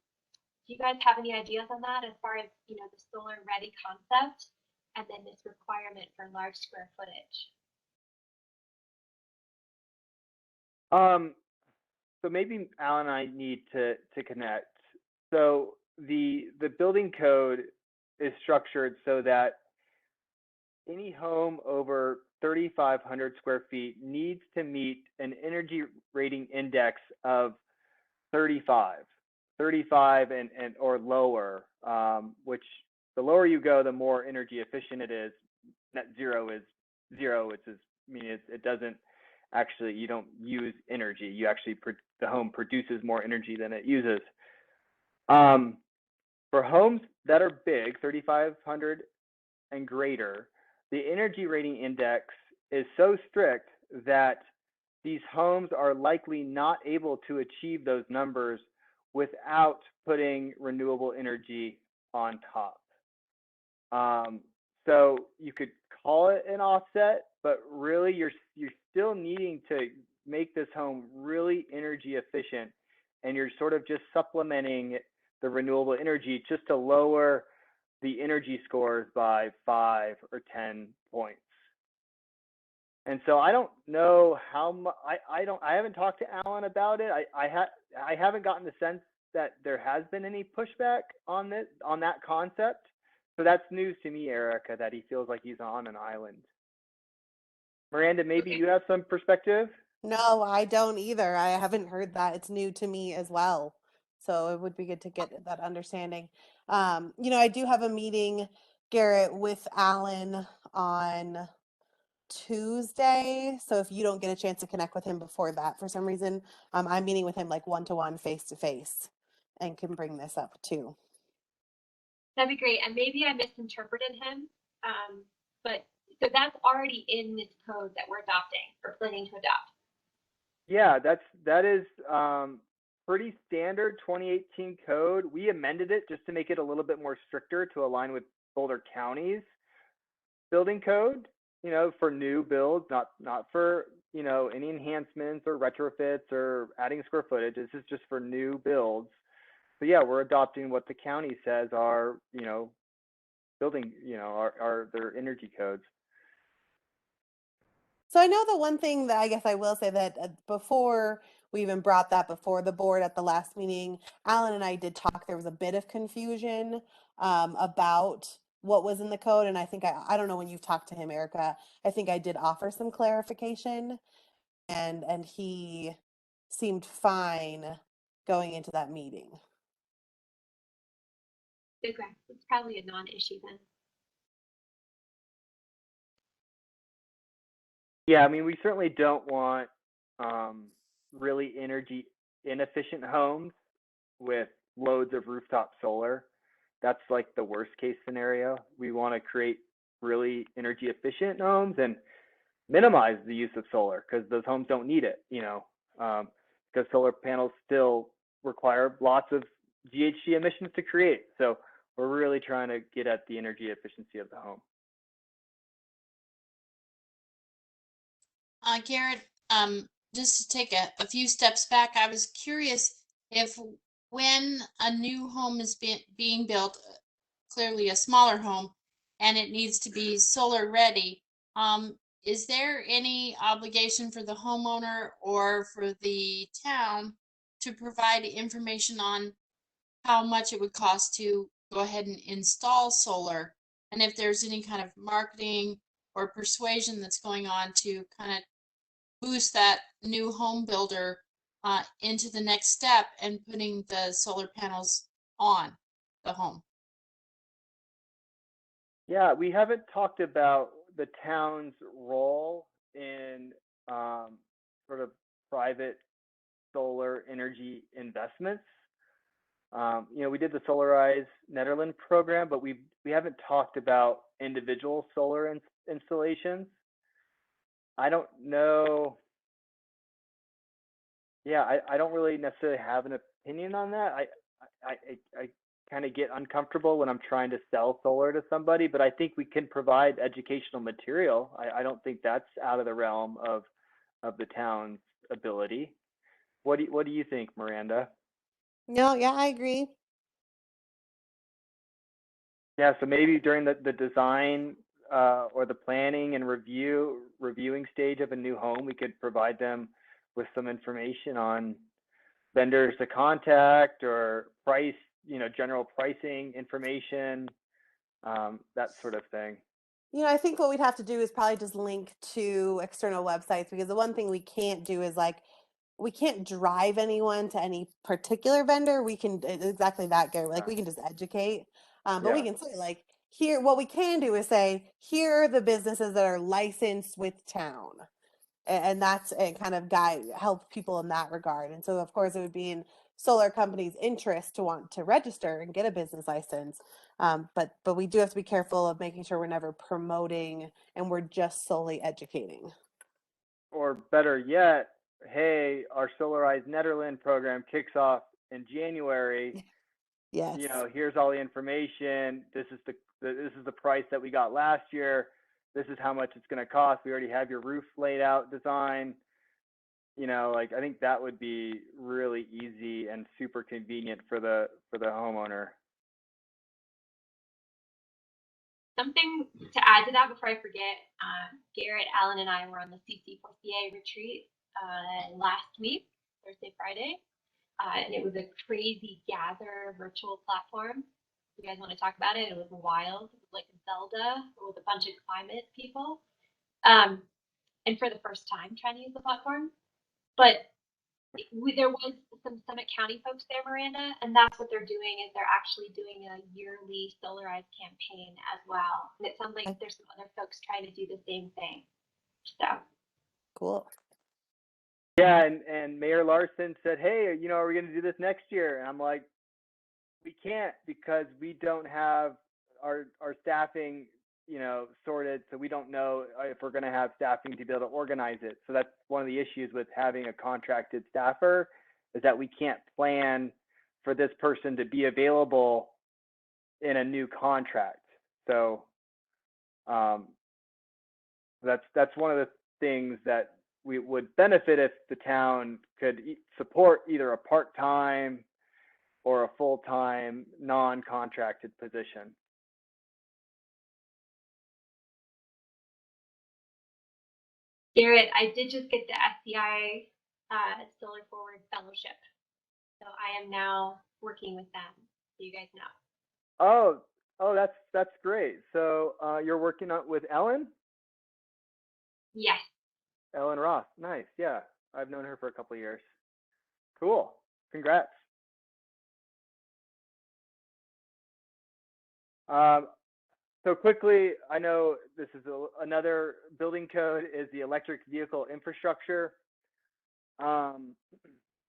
Do you guys have any ideas on that as far as, the solar ready concept and then this requirement for large square footage? So maybe Alan and I need to connect. So the building code is structured so that any home over 3,500 square feet needs to meet an energy rating index of 35, 35 and or lower, which the lower you go, the more energy efficient it is. Net zero is zero. It's just, I mean, it doesn't actually, you don't use energy. You actually, the home produces more energy than it uses. For homes that are big, 3,500 and greater, the energy rating index is so strict that these homes are likely not able to achieve those numbers without putting renewable energy on top. So you could call it an offset, but really you're still needing to make this home really energy efficient, and you're sort of just supplementing the renewable energy just to lower the energy scores by 5 or 10 points. And so I don't know how much, I haven't talked to Alan about it. I haven't gotten the sense that there has been any pushback on that concept. So that's news to me, Erica, that he feels like he's on an island. Miranda, maybe you have some perspective? No, I don't either. I haven't heard that. It's new to me as well. So it would be good to get that understanding. I do have a meeting, Garrett, with Alan on Tuesday. So if you don't get a chance to connect with him before that, for some reason, I'm meeting with him like one-to-one, face-to-face, and can bring this up too. That'd be great. And maybe I misinterpreted him, but so that's already in this code that we're adopting or planning to adopt. Yeah, that is pretty standard 2018 code. We amended it just to make it a little bit more stricter to align with Boulder County's building code, for new builds, not for, any enhancements or retrofits or adding square footage. This is just for new builds. So yeah, we're adopting what the county says are, building, are their energy codes. So I know the one thing that I guess I will say that before we even brought that before the board at the last meeting, Alan and I did talk. There was a bit of confusion about what was in the code. And I think I don't know when you've talked to him, Erica, I think I did offer some clarification and he seemed fine going into that meeting. Okay, it's probably a non-issue then. Yeah, I mean, we certainly don't want really energy inefficient homes with loads of rooftop solar. That's like the worst case scenario. We want to create really energy efficient homes and minimize the use of solar because those homes don't need it, because solar panels still require lots of GHG emissions to create. So we're really trying to get at the energy efficiency of the home. Garrett, just to take a few steps back, I was curious if when a new home is being built, clearly a smaller home, and it needs to be solar ready, is there any obligation for the homeowner or for the town to provide information on how much it would cost to go ahead and install solar? And if there's any kind of marketing or persuasion that's going on to kind of boost that new home builder into the next step and putting the solar panels on the home? Yeah, we haven't talked about the town's role in sort of private solar energy investments. We did the Solarize Nederland program, but we haven't talked about individual solar installations. I don't know. Yeah, I don't really necessarily have an opinion on that. I kind of get uncomfortable when I'm trying to sell solar to somebody, but I think we can provide educational material. I don't think that's out of the realm of the town's ability. What do you think, Miranda? No, yeah, I agree. Yeah, so maybe during the design or the planning and reviewing stage of a new home, we could provide them with some information on vendors to contact or price, general pricing information, that sort of thing. I think what we'd have to do is probably just link to external websites, because the one thing we can't do is like, we can't drive anyone to any particular vendor. We can exactly that, Gary. Like, we can just educate, but we Yeah. can say like, here, what we can do is say, here are the businesses that are licensed with town. And that's a kind of guide, help people in that regard. And so, of course, it would be in solar companies' interest to want to register and get a business license. But we do have to be careful of making sure we're never promoting and we're just solely educating. Or better yet, hey, our Solarize Nederland program kicks off in January. Yes. Here's all the information. This is the price that we got last year. This is how much it's going to cost. We already have your roof laid out, design. I think that would be really easy and super convenient for the homeowner. Something to add to that before I forget, Garrett, Allen, and I were on the CC4CA retreat last week, Thursday, Friday, and it was a crazy gather virtual platform. You guys want to talk about it? It was wild. It was like Zelda with a bunch of climate people, and for the first time trying to use the platform. But there was some Summit County folks there, Miranda, and that's what they're doing, is they're actually doing a yearly Solarize campaign as well. And it sounds like there's some other folks trying to do the same thing. So Cool. Yeah, and Mayor Larson said, hey, are we going to do this next year? And I'm like, we can't, because we don't have our staffing, sorted. So we don't know if we're going to have staffing to be able to organize it. So that's one of the issues with having a contracted staffer, is that we can't plan for this person to be available in a new contract. So that's one of the things that we would benefit if the town could support either a part-time or a full-time non-contracted position. Garrett, I did just get the SCI Solar Forward Fellowship. So I am now working with them, so you guys know. Oh, that's great. So you're working with Ellen? Yes. Ellen Ross. Nice. Yeah, I've known her for a couple of years. Cool. Congrats. So quickly, I know this is another building code, is the electric vehicle infrastructure.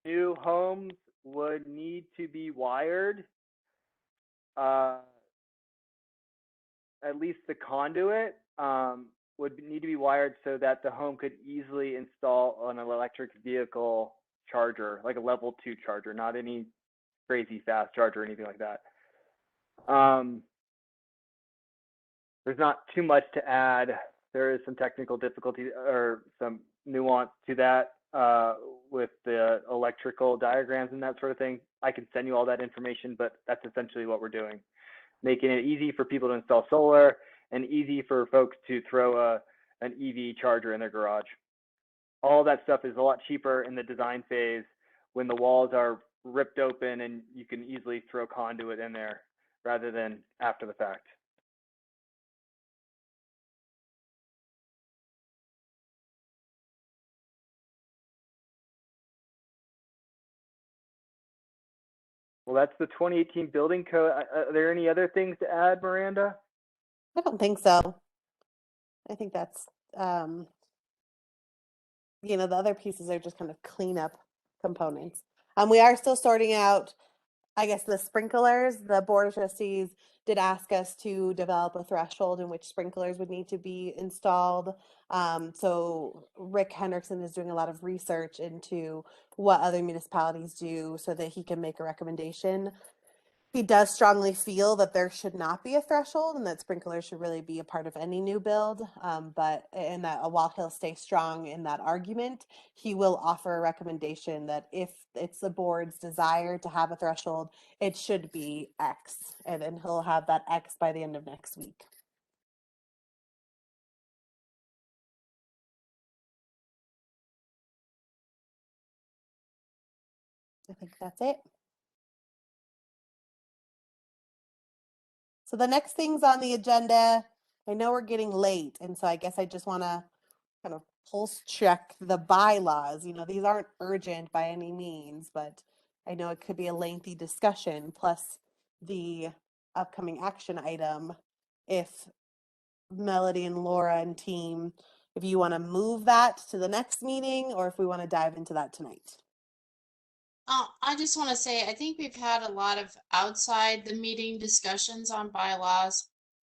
New homes would need to be wired, at least the conduit would need to be wired so that the home could easily install an electric vehicle charger, like a level 2 charger, not any crazy fast charger or anything like that. There's not too much to add. There is some technical difficulty or some nuance to that with the electrical diagrams and that sort of thing. I can send you all that information, but that's essentially what we're doing. Making it easy for people to install solar and easy for folks to throw an EV charger in their garage. All that stuff is a lot cheaper in the design phase when the walls are ripped open and you can easily throw conduit in there rather than after the fact. Well, that's the 2018 building code. Are there any other things to add, Miranda? I don't think so. I think that's, the other pieces are just kind of cleanup components. We are still sorting out, I guess, the sprinklers. The Board of Trustees did ask us to develop a threshold in which sprinklers would need to be installed. So Rick Hendrickson is doing a lot of research into what other municipalities do so that he can make a recommendation. He does strongly feel that there should not be a threshold and that sprinklers should really be a part of any new build. And that while he'll stay strong in that argument, he will offer a recommendation that if it's the board's desire to have a threshold, it should be X. And then he'll have that X by the end of next week. I think that's it. So the next things on the agenda I know we're getting late, and so I guess I just want to kind of pulse check the bylaws. These aren't urgent by any means, but I know it could be a lengthy discussion, plus the upcoming action item. If Melody and Laura and team, if you want to move that to the next meeting, or if we want to dive into that tonight. I just want to say, I think we've had a lot of outside the meeting discussions on bylaws.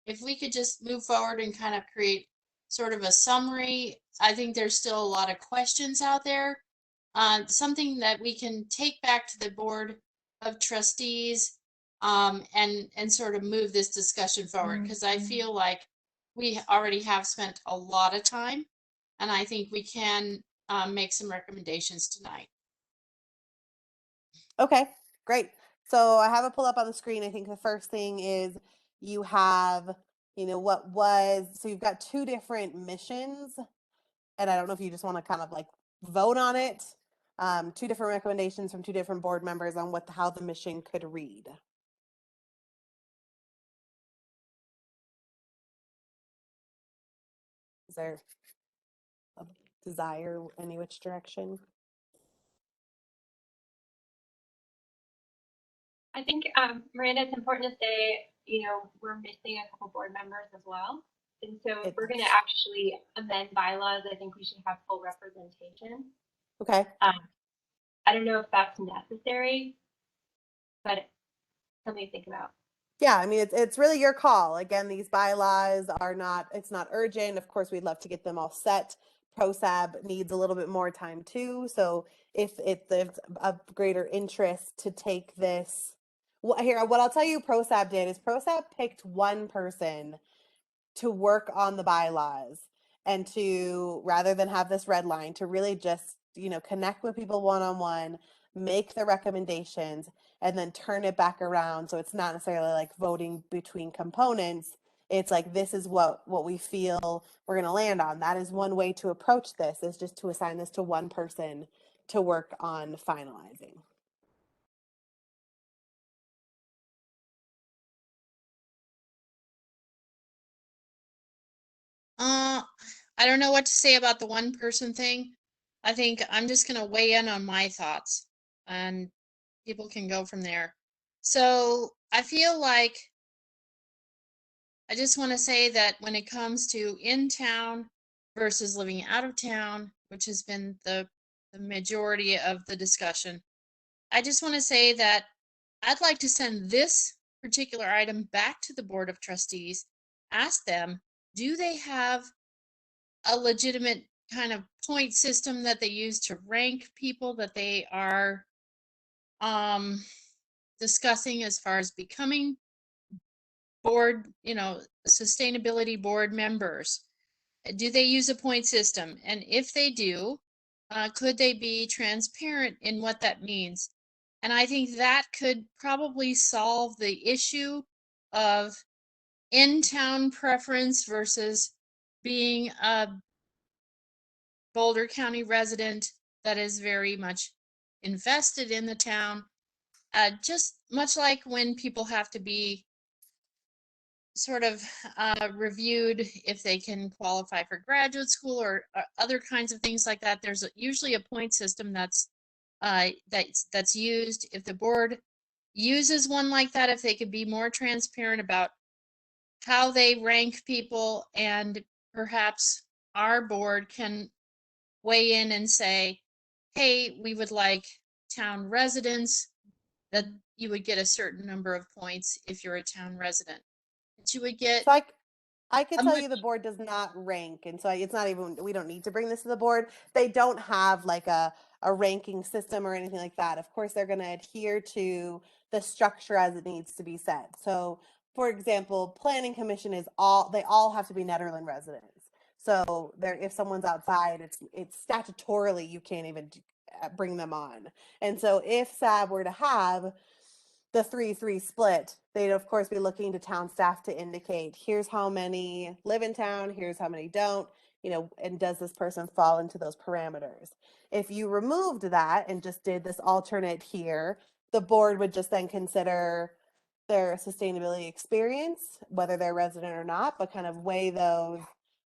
If we could just move forward and kind of create sort of a summary, I think there's still a lot of questions out there. Something that we can take back to the Board of Trustees, and sort of move this discussion forward, because I feel like we already have spent a lot of time, and I think we can make some recommendations tonight. Okay, great. So I have it pulled up on the screen. I think the first thing is you have, so you've got two different missions, and I don't know if you just want to kind of like vote on it. Two different recommendations from two different board members on how the mission could read. Is there a desire any which direction? I think, Miranda, it's important to say, we're missing a couple board members as well. And so if we're going to actually amend bylaws, I think we should have full representation. Okay. I don't know if that's necessary, but something to think about. Yeah, I mean, it's really your call. Again, these bylaws it's not urgent. Of course, we'd love to get them all set. ProSab needs a little bit more time too. So if there's a greater interest to take this, what I'll tell you ProSab did is ProSab picked one person to work on the bylaws and to, rather than have this red line, to really just, connect with people one-on-one, make the recommendations, and then turn it back around. So it's not necessarily like voting between components. It's like, this is what we feel we're going to land on. That is one way to approach this, is just to assign this to one person to work on finalizing. I don't know what to say about the one person thing. I think I'm just going to weigh in on my thoughts, and people can go from there. So I feel like I just want to say that when it comes to in town versus living out of town, which has been the majority of the discussion, I just want to say that I'd like to send this particular item back to the Board of Trustees, ask them, do they have a legitimate kind of point system that they use to rank people that they are discussing as far as becoming board, sustainability board members? Do they use a point system? And if they do, could they be transparent in what that means? And I think that could probably solve the issue of in-town preference versus being a Boulder County resident that is very much invested in the town. Just much like when people have to be sort of reviewed if they can qualify for graduate school or other kinds of things like that. There's usually a point system that's used. If the board uses one like that, if they could be more transparent about how they rank people, and perhaps our board can weigh in and say, hey, we would like town residents, that you would get a certain number of points if you're a town resident. That you would get. So I can tell you the board does not rank, and so it's not even, we don't need to bring this to the board. They don't have like a ranking system or anything like that. Of course, they're going to adhere to the structure as it needs to be set. So, for example, planning commission they all have to be Nederland residents. So if someone's outside, it's statutorily, you can't even bring them on. And so if SAB were to have the 3-3 split, they'd of course be looking to town staff to indicate, here's how many live in town, here's how many don't, and does this person fall into those parameters? If you removed that and just did this alternate here, the board would just then consider their sustainability experience, whether they're resident or not, but kind of weigh those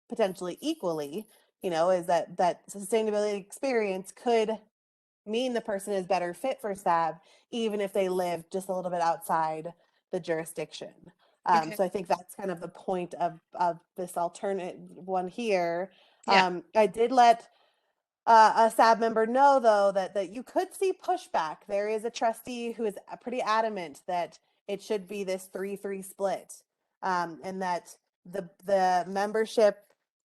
potentially equally, is that sustainability experience could mean the person is better fit for SAB, even if they live just a little bit outside the jurisdiction. Okay. So I think that's kind of the point of this alternate one here. Yeah. I did let a SAB member know, though, that you could see pushback. There is a trustee who is pretty adamant that it should be this 3-3 split, and that the membership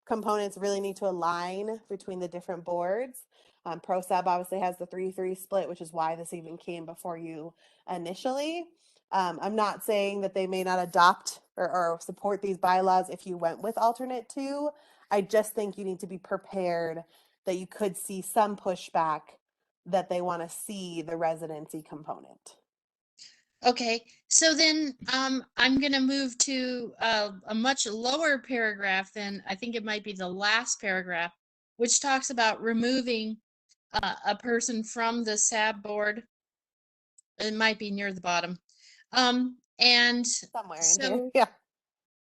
components really need to align between the different boards. ProSab obviously has the 3-3 split, which is why this even came before you initially. I'm not saying that they may not adopt or support these bylaws if you went with alternate 2. I just think you need to be prepared that you could see some pushback that they want to see the residency component. Okay, so then I'm going to move to a much lower paragraph than I think it might be the last paragraph, which talks about removing a person from the SAB board. It might be near the bottom. And Somewhere in here. so, Yeah.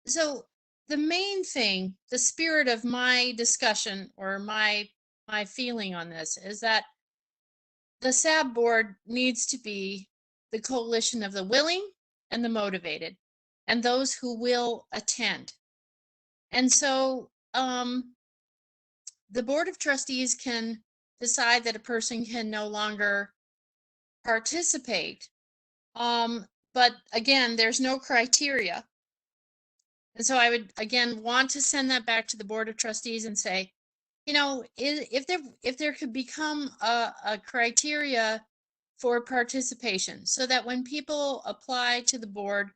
so the main thing, the spirit of my discussion or my feeling on this is that the SAB board needs to be the coalition of the willing and the motivated and those who will attend. And so the board of trustees can decide that a person can no longer participate. But again, there's no criteria. And so I would again want to send that back to the board of trustees and say, if there could become a criteria for participation so that when people apply to the board,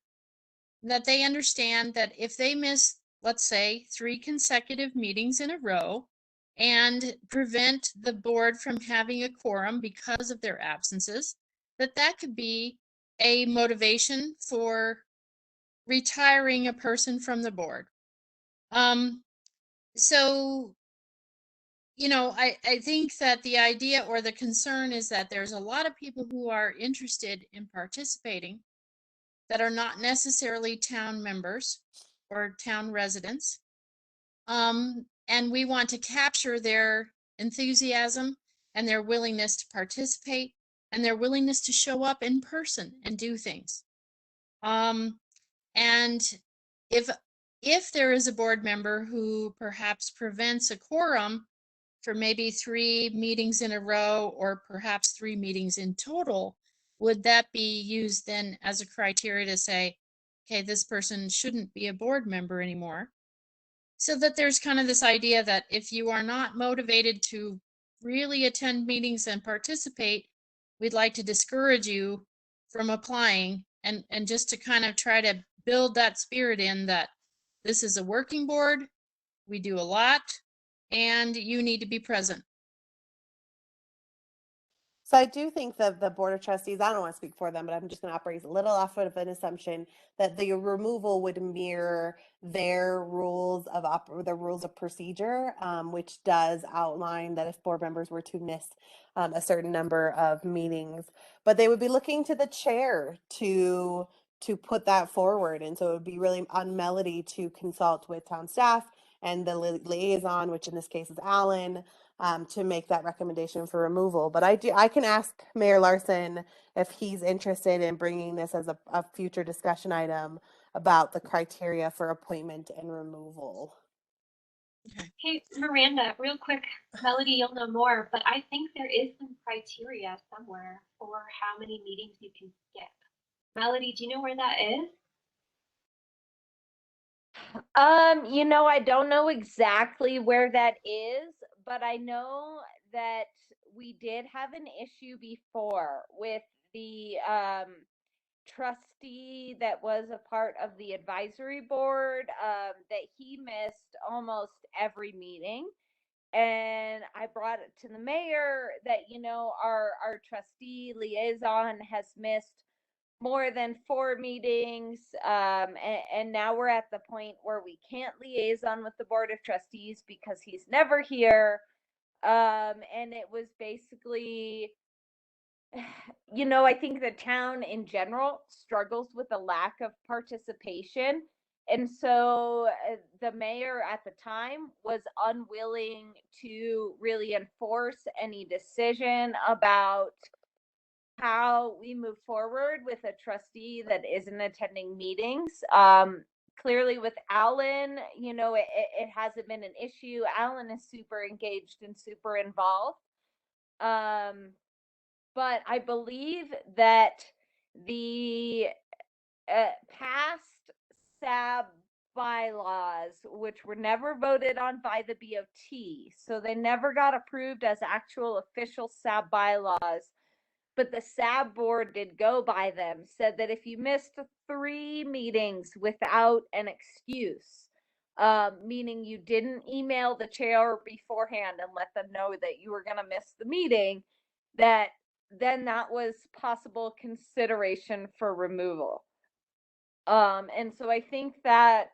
that they understand that if they miss, let's say, 3 consecutive meetings in a row and prevent the board from having a quorum because of their absences, that could be a motivation for retiring a person from the board. So I think that the idea or the concern is that there's a lot of people who are interested in participating that are not necessarily town members or town residents. And we want to capture their enthusiasm and their willingness to participate and their willingness to show up in person and do things. And if there is a board member who perhaps prevents a quorum for maybe 3 meetings in a row or perhaps 3 meetings in total, would that be used then as a criteria to say, okay, this person shouldn't be a board member anymore? So that there's kind of this idea that if you are not motivated to really attend meetings and participate, we'd like to discourage you from applying, and just to kind of try to build that spirit in that this is a working board, we do a lot, and you need to be present. So I do think that the Board of Trustees, I don't want to speak for them, but I'm just going to operate a little off of an assumption that the removal would mirror their rules of the rules of procedure, which does outline that if board members were to miss a certain number of meetings, but they would be looking to the chair to put that forward. And so it would be really on Melody to consult with town staff and the liaison, which in this case is Alan, to make that recommendation for removal. But I can ask Mayor Larson if he's interested in bringing this as a future discussion item about the criteria for appointment and removal. Hey, Miranda, real quick, Melody, you'll know more, but I think there is some criteria somewhere for how many meetings you can skip. Melody, do you know where that is? I don't know exactly where that is, but I know that we did have an issue before with the trustee that was a part of the advisory board, that he missed almost every meeting. And I brought it to the mayor that, our trustee liaison has missed more than 4 meetings. And now we're at the point where we can't liaison with the board of trustees because he's never here. And it was basically I think the town in general struggles with a lack of participation. And so the mayor at the time was unwilling to really enforce any decision about how we move forward with a trustee that isn't attending meetings. Clearly, with Alan, it hasn't been an issue. Alan is super engaged and super involved. But I believe that the past SAB bylaws, which were never voted on by the BOT, so they never got approved as actual official SAB bylaws, but the SAB board did go by them, said that if you missed 3 meetings without an excuse, meaning you didn't email the chair beforehand and let them know that you were going to miss the meeting, that then that was possible consideration for removal. And so I think that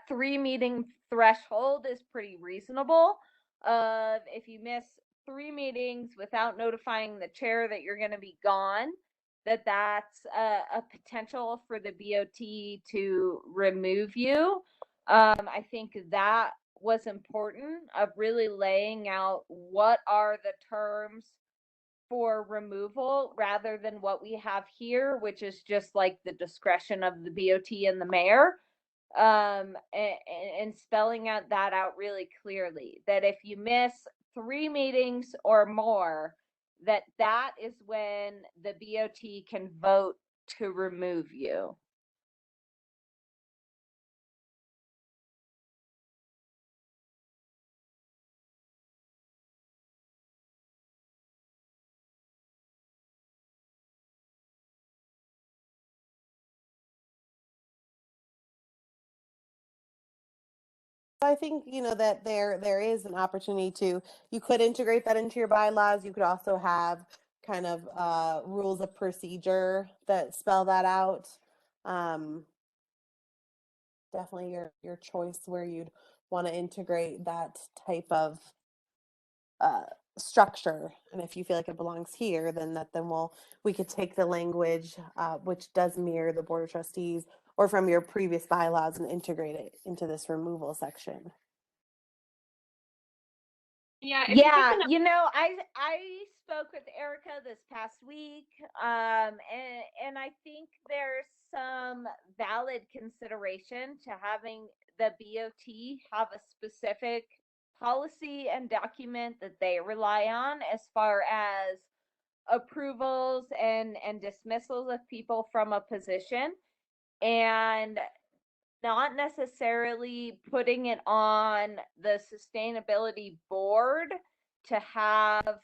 3 meeting threshold is pretty reasonable. If you miss 3 meetings without notifying the chair that you're going to be gone, that's a potential for the BOT to remove you. I think that was important of really laying out what are the terms for removal rather than what we have here, which is just like the discretion of the BOT and the mayor. And spelling that out really clearly, that if you miss 3 meetings or more, that is when the BOT can vote to remove you. I think, that there is an opportunity you could integrate that into your bylaws. You could also have kind of rules of procedure that spell that out. Definitely your choice where you'd want to integrate that type of structure. And if you feel like it belongs here, then we could take the language which does mirror the Board of Trustees or from your previous bylaws and integrate it into this removal section. Yeah, Yeah, I spoke with Erica this past week, and I think there's some valid consideration to having the BOT have a specific policy and document that they rely on as far as approvals and dismissals of people from a position, and not necessarily putting it on the sustainability board to have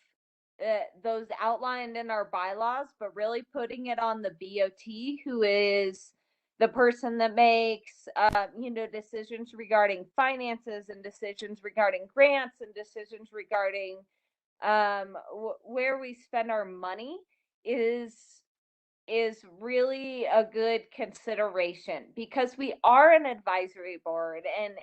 those outlined in our bylaws, but really putting it on the BOT, who is the person that makes, decisions regarding finances and decisions regarding grants and decisions regarding where we spend our money is really a good consideration, because we are an advisory board, and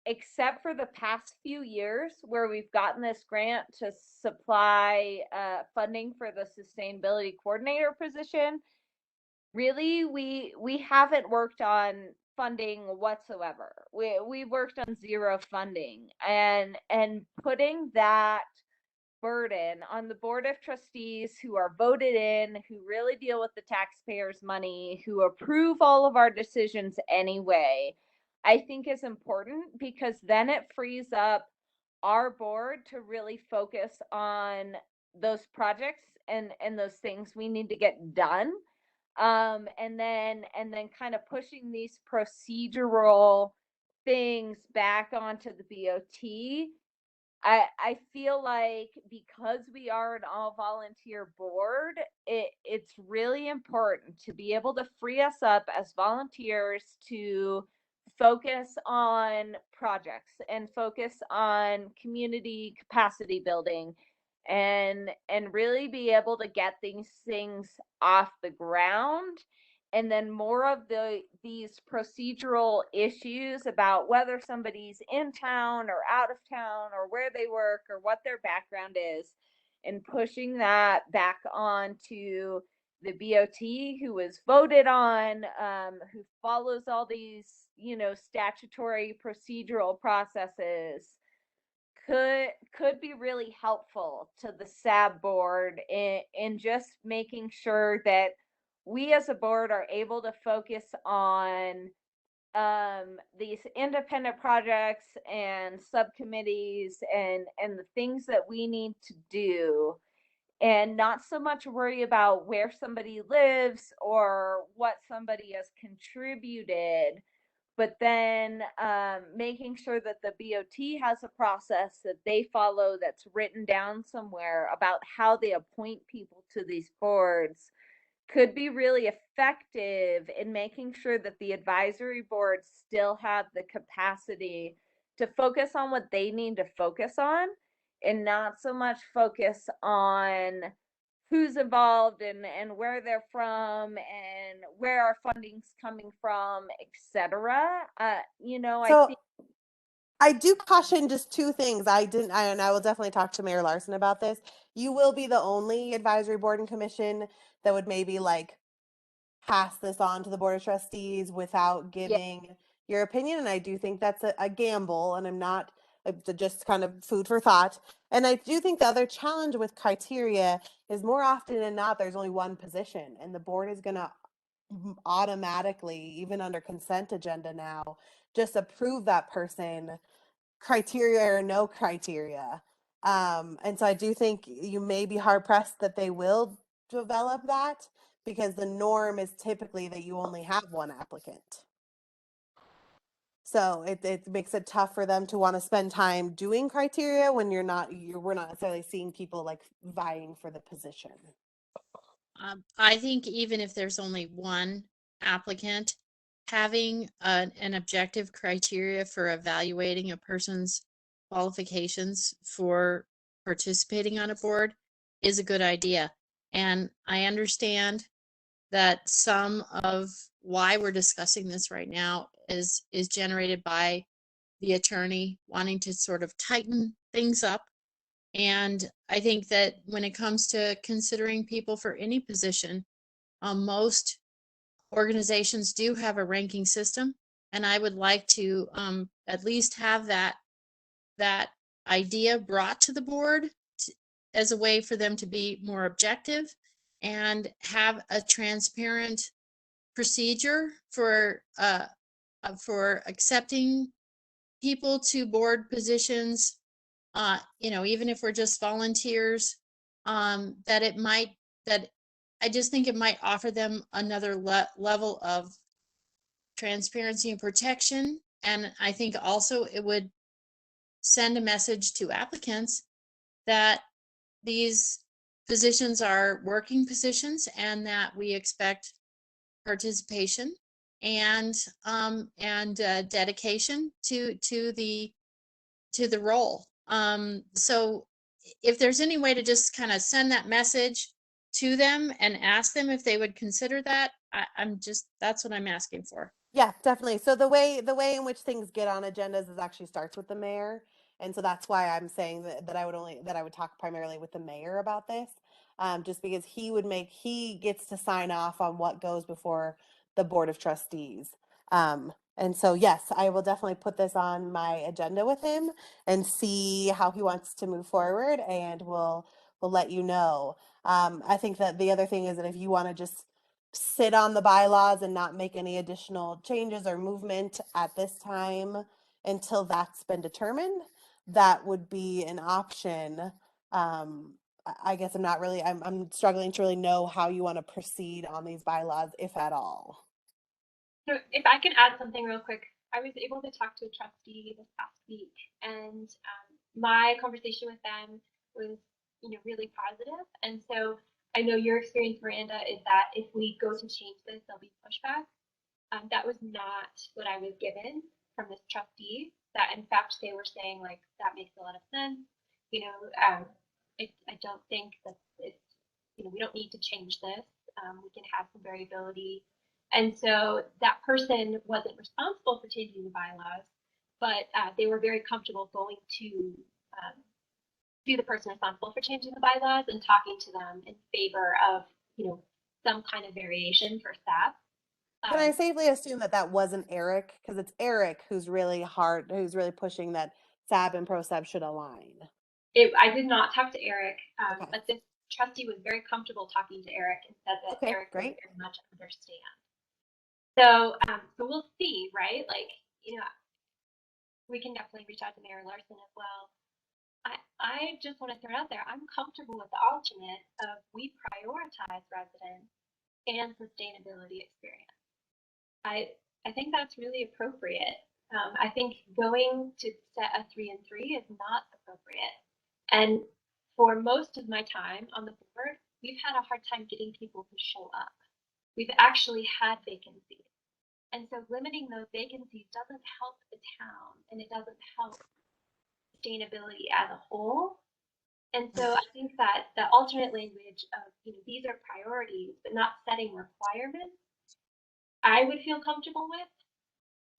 except for the past few years where we've gotten this grant to supply funding for the sustainability coordinator position, really we haven't worked on funding whatsoever. We worked on zero funding, and putting that burden on the Board of Trustees, who are voted in, who really deal with the taxpayers' money, who approve all of our decisions anyway, I think is important, because then it frees up our board to really focus on those projects and those things we need to get done. And then kind of pushing these procedural things back onto the BOT. I feel like because we are an all volunteer board, it's really important to be able to free us up as volunteers to focus on projects and focus on community capacity building, and really be able to get these things off the ground. And then more of these procedural issues about whether somebody's in town or out of town or where they work or what their background is, and pushing that back onto the BOT, who was voted on, who follows all these, statutory procedural processes, could be really helpful to the SAB board in just making sure that we as a board are able to focus on these independent projects and subcommittees and the things that we need to do, and not so much worry about where somebody lives or what somebody has contributed, but then making sure that the BOT has a process that they follow that's written down somewhere about how they appoint people to these boards could be really effective in making sure that the advisory boards still have the capacity to focus on what they need to focus on and not so much focus on who's involved and where they're from and where our funding's coming from, etc. I So think I do caution just two things. And I will definitely talk to Mayor Larson about this. You will be the only advisory board and commission that would maybe like pass this on to the board of trustees without yeah, giving your opinion. And I do think that's a gamble, and I'm not just kind of food for thought. And I do think the other challenge with criteria is more often than not, there's only one position, and the board is going to automatically, even under consent agenda now, just approve that person, criteria or no criteria. And so I do think you may be hard pressed that they will develop that, because the norm is typically that you only have one applicant. So it makes it tough for them to want to spend time doing criteria when we're not necessarily seeing people like vying for the position. I think even if there's only one applicant, having an objective criteria for evaluating a person's qualifications for participating on a board is a good idea. And I understand that some of why we're discussing this right now is generated by the attorney wanting to sort of tighten things up. And I think that when it comes to considering people for any position, most organizations do have a ranking system, and I would like to at least have that idea brought to the board as a way for them to be more objective and have a transparent procedure for accepting people to board positions, even if we're just volunteers, that I just think it might offer them another level of transparency and protection. And I think also it would send a message to applicants that these positions are working positions and that we expect participation and dedication to the role. So if there's any way to just kind of send that message to them and ask them if they would consider that, that's what I'm asking for. Yeah, definitely. So the way in which things get on agendas is actually starts with the mayor. And so that's why I'm saying that I would talk primarily with the mayor about this. Just because he gets to sign off on what goes before the board of trustees. And so yes, I will definitely put this on my agenda with him and see how he wants to move forward, and we'll let you know. I think that the other thing is that if you want to just sit on the bylaws and not make any additional changes or movement at this time until that's been determined, that would be an option. I guess I'm struggling to really know how you want to proceed on these bylaws, if at all. So if I can add something real quick, I was able to talk to a trustee this past week, and my conversation with them was, really positive. And so I know your experience, Miranda, is that if we go to change this, there'll be pushback. That was not what I was given from this trustee. That in fact they were saying like that makes a lot of sense. I don't think that it's we don't need to change this. We can have some variability. And so that person wasn't responsible for changing the bylaws, but they were very comfortable going to be the person responsible for changing the bylaws and talking to them in favor of, some kind of variation for staff. Can I safely assume that that wasn't Eric? Because it's Eric who's really pushing that SAB and ProSAB should align. I did not talk to Eric, Okay. but this trustee was very comfortable talking to Eric and said that Okay, Eric great. would very much understand. So we'll see, right? Like, we can definitely reach out to Mayor Larson as well. I just want to throw it out there. I'm comfortable with the alternate of we prioritize residents and sustainability experience. I think that's really appropriate. I think going to set a 3 and 3 is not appropriate. And for most of my time on the board, we've had a hard time getting people to show up. We've actually had vacancies. And so limiting those vacancies doesn't help the town, and it doesn't help sustainability as a whole. And so I think that the alternate language of, these are priorities, but not setting requirements, I would feel comfortable with.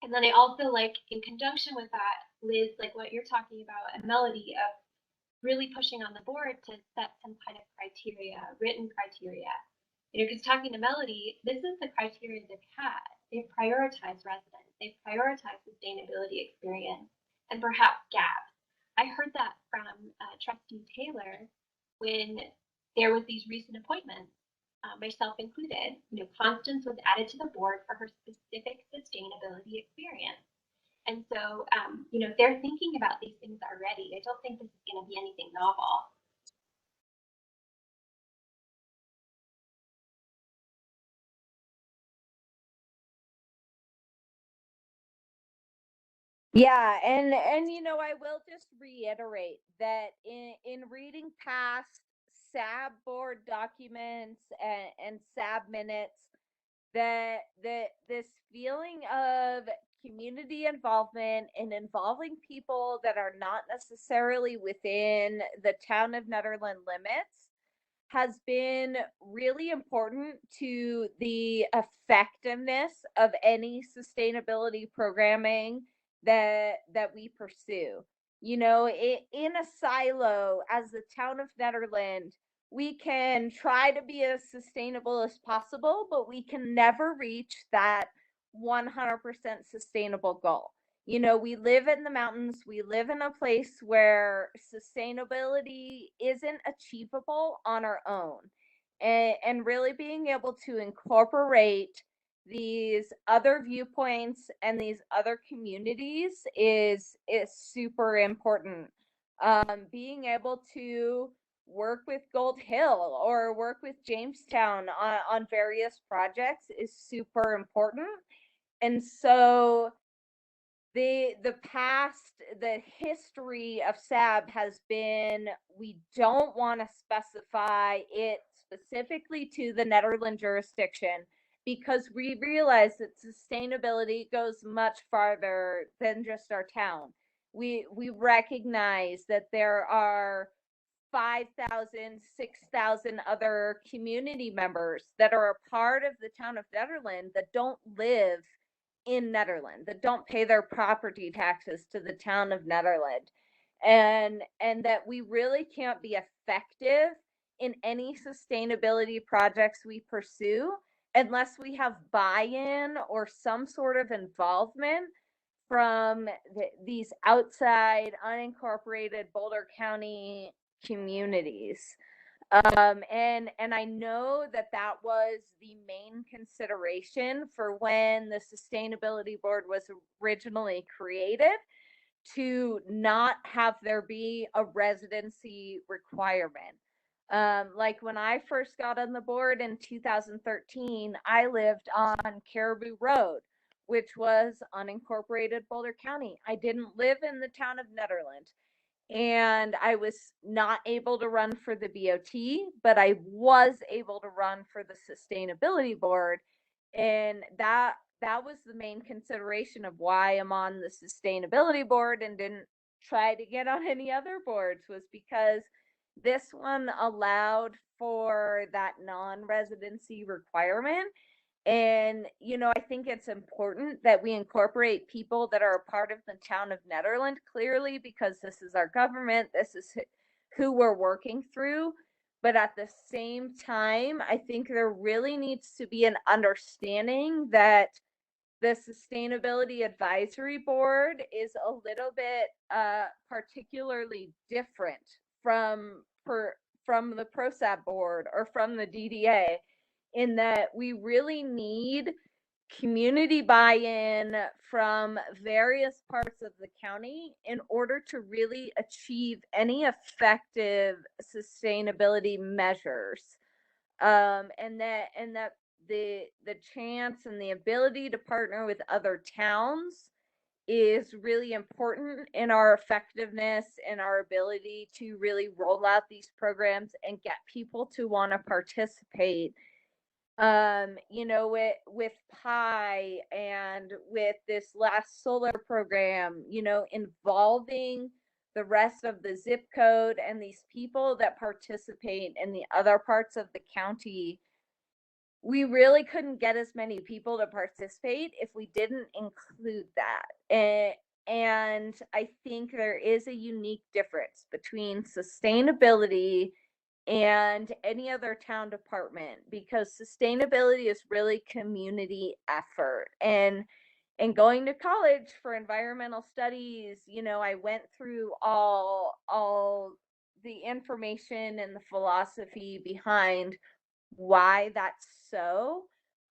And then I also like, in conjunction with that, Liz, like what you're talking about, and Melody, of really pushing on the board to set some kind of criteria, written criteria. Because talking to Melody, this is the criteria they've had. They've prioritized residents, they've prioritized sustainability experience, and perhaps gaps. I heard that from Trustee Taylor when there was these recent appointments, myself included. Constance was added to the board for her specific sustainability experience. And so, if they're thinking about these things already, I don't think this is going to be anything novel. Yeah, and I will just reiterate that in reading past SAB board documents and SAB minutes, that this feeling of community involvement and involving people that are not necessarily within the town of Nederland limits has been really important to the effectiveness of any sustainability programming that we pursue. In a silo as the town of Nederland, we can try to be as sustainable as possible, but we can never reach that 100% sustainable goal. We live in the mountains. We live in a place where sustainability isn't achievable on our own. And really being able to incorporate these other viewpoints and these other communities is super important. Being able to work with Gold Hill or work with Jamestown on various projects is super important. And so the history of SAB has been, we don't want to specify it specifically to the Nederland jurisdiction because we realize that sustainability goes much farther than just our town. We recognize that there are 5,000, 6,000 other community members that are a part of the town of Nederland that don't live in Nederland, that don't pay their property taxes to the town of Nederland. And that we really can't be effective in any sustainability projects we pursue unless we have buy-in or some sort of involvement from these outside unincorporated Boulder County communities. And I know that was the main consideration for when the sustainability board was originally created, to not have there be a residency requirement. Like when I first got on the board in 2013, I lived on Caribou Road, which was unincorporated Boulder County. I didn't live in the town of Nederland. And I was not able to run for the BOT, but I was able to run for the sustainability board. And that was the main consideration of why I'm on the sustainability board and didn't try to get on any other boards, was because this one allowed for that non-residency requirement. And, I think it's important that we incorporate people that are a part of the town of Nederland clearly, because this is our government. This is who we're working through. But at the same time, I think there really needs to be an understanding that the Sustainability Advisory Board is a little bit particularly different from the PROSAP board or from the DDA, in that we really need community buy-in from various parts of the county in order to really achieve any effective sustainability measures. And that the chance and the ability to partner with other towns is really important in our effectiveness and our ability to really roll out these programs and get people to want to participate. You know, with PI and with this last solar program, you know, involving the rest of the zip code and these people that participate in the other parts of the county, we really couldn't get as many people to participate if we didn't include that. And I think there is a unique difference between sustainability and any other town department, because sustainability is really community effort. And going to college for environmental studies, you know, I went through all the information and the philosophy behind why that's so.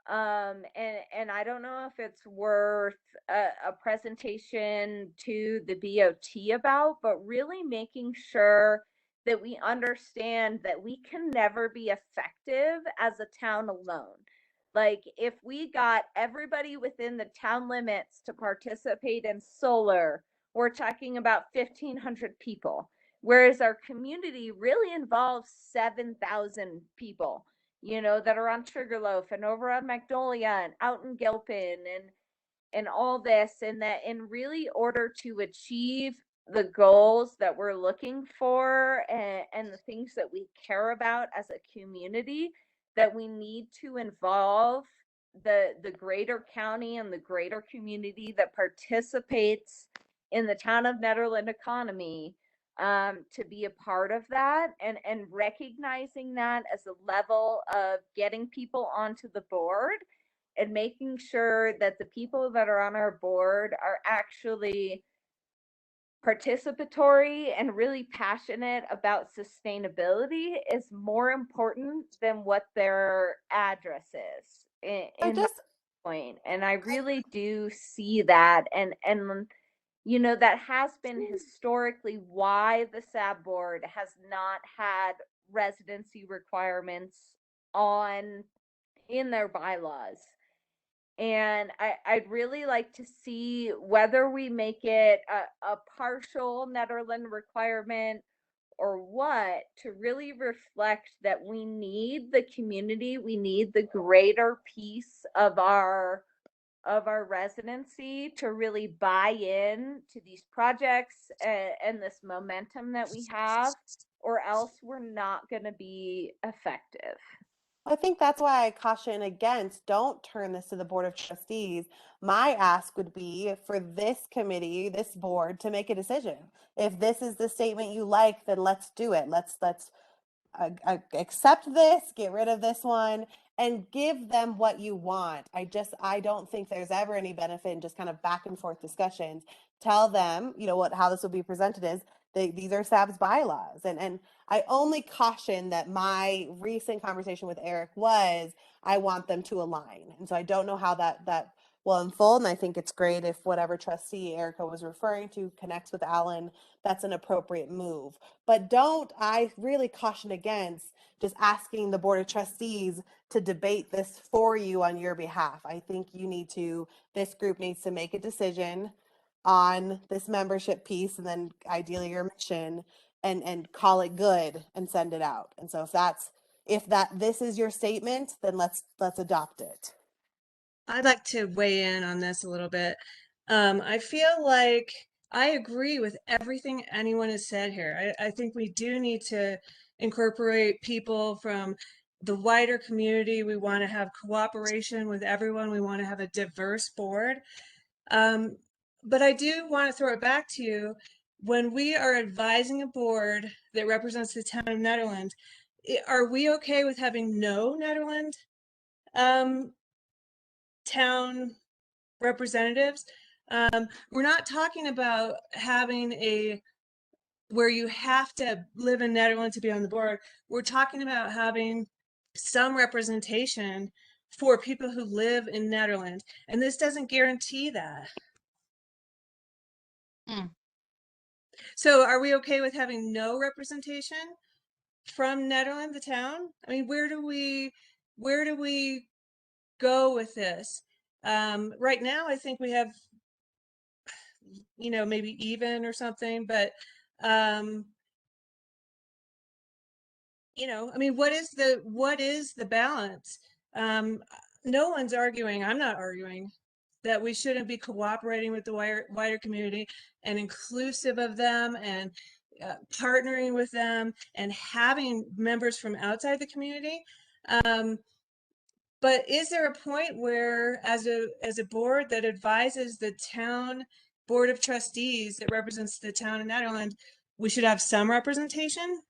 And I don't know if it's worth a presentation to the BOT about, but really making sure that we understand that we can never be effective as a town alone. Like, if we got everybody within the town limits to participate in solar, we're talking about 1,500 people, whereas our community really involves 7,000 people, you know, that are on Sugarloaf and over on Magnolia and out in Gilpin and all this. And that in really order to achieve the goals that we're looking for and the things that we care about as a community, that we need to involve the greater county and the greater community that participates in the town of Nederland economy, to be a part of that, and recognizing that as a level of getting people onto the board and making sure that the people that are on our board are actually participatory and really passionate about sustainability is more important than what their address is So in my just point. And I really do see that, and you know, that has been historically why the SAB board has not had residency requirements on in their bylaws. And I'd really like to see whether we make it a partial Nederland requirement or what, to really reflect that we need the community, we need the greater piece of our residency to really buy in to these projects and this momentum that we have, or else we're not going to be effective. I think that's why I caution against, don't turn this to the Board of Trustees. My ask would be for this committee, this board, to make a decision. If this is the statement you like, then let's do it. Let's accept this, get rid of this one, and give them what you want. I don't think there's ever any benefit in just kind of back and forth discussions. Tell them, you know, how this will be presented is, these are SAB's bylaws. And I only caution that my recent conversation with Eric was, I want them to align. And so I don't know how that will unfold. And I think it's great if whatever trustee Erica was referring to connects with Alan, that's an appropriate move. But I really caution against just asking the Board of Trustees to debate this for you on your behalf. I think this group needs to make a decision on this membership piece, and then ideally your mission, and call it good and send it out. And so if this is your statement, then let's adopt it. I'd like to weigh in on this a little bit. I feel like I agree with everything anyone has said here. I think we do need to incorporate people from the wider community. We want to have cooperation with everyone. We want to have a diverse board. But I do want to throw it back to you. when we are advising a board that represents the town of Nederland, are we okay with having no Nederland town representatives? We're not talking about having where you have to live in Nederland to be on the board. We're talking about having some representation for people who live in Nederland, and this doesn't guarantee that. Hmm. So are we okay with having no representation from Nederland, the town? I mean, where do we go with this? Right now, I think we have, maybe even or something, but I mean, what is the balance? No one's arguing, I'm not arguing that we shouldn't be cooperating with the wider community and inclusive of them and partnering with them and having members from outside the community. But is there a point where, as a board that advises the town board of trustees that represents the town of Nederland, we should have some representation?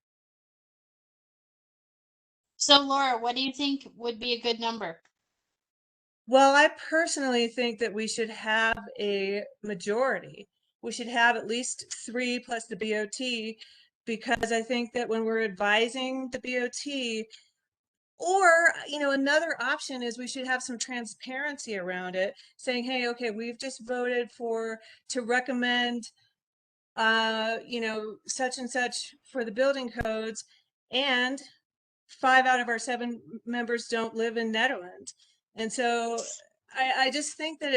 So Laura, what do you think would be a good number? Well, I personally think that we should have a majority. We should have at least 3 plus the BOT, because I think that when we're advising the BOT, or, another option is we should have some transparency around it, saying, hey, okay, we've just voted to recommend, such and such for the building codes, and 5 out of our 7 members don't live in Nederland. And so I just think that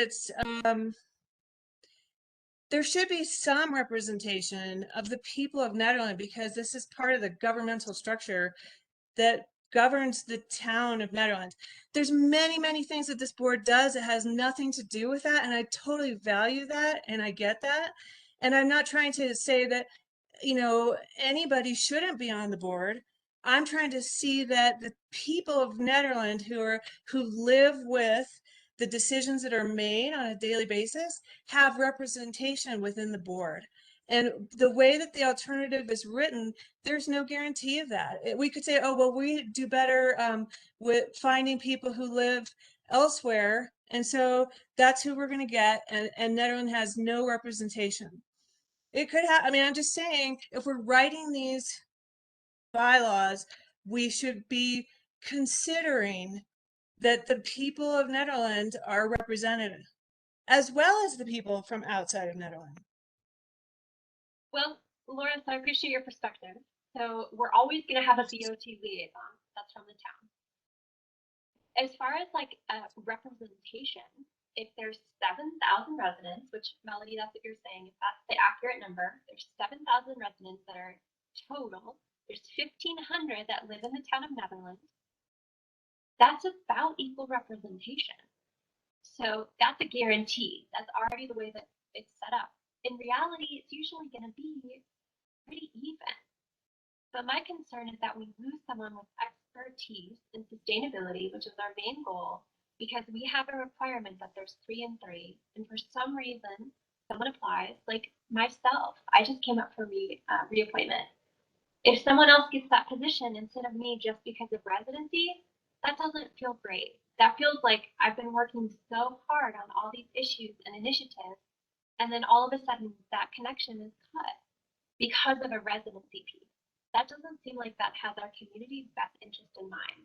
there should be some representation of the people of Nederland, because this is part of the governmental structure that governs the town of Nederland. There's many, many things that this board does that has nothing to do with that, and I totally value that, and I get that. And I'm not trying to say that, anybody shouldn't be on the board. I'm trying to see that the people of Nederland who live with the decisions that are made on a daily basis have representation within the board. And the way that the alternative is written, there's no guarantee of that. We could say, oh, well, we do better with finding people who live elsewhere, and so that's who we're going to get, and Nederland has no representation. It could have, I mean, I'm just saying, if we're writing these bylaws, we should be considering that the people of Nederland are represented, as well as the people from outside of Nederland. Well, Laura, so I appreciate your perspective. So we're always going to have a BOT liaison that's from the town. As far as like representation, if there's 7,000 residents, which Melody, that's what you're saying, if that's the accurate number, there's 7,000 residents that are total. There's 1,500 that live in the town of Nederland. That's about equal representation. So that's a guarantee. That's already the way that it's set up. In reality, it's usually going to be pretty even. But my concern is that we lose someone with expertise in sustainability, which is our main goal, because we have a requirement that there's 3 and 3, and for some reason, someone applies, like myself. I just came up for reappointment. If someone else gets that position instead of me just because of residency, that doesn't feel great. That feels like I've been working so hard on all these issues and initiatives, and then all of a sudden that connection is cut because of a residency piece. That doesn't seem like that has our community's best interest in mind.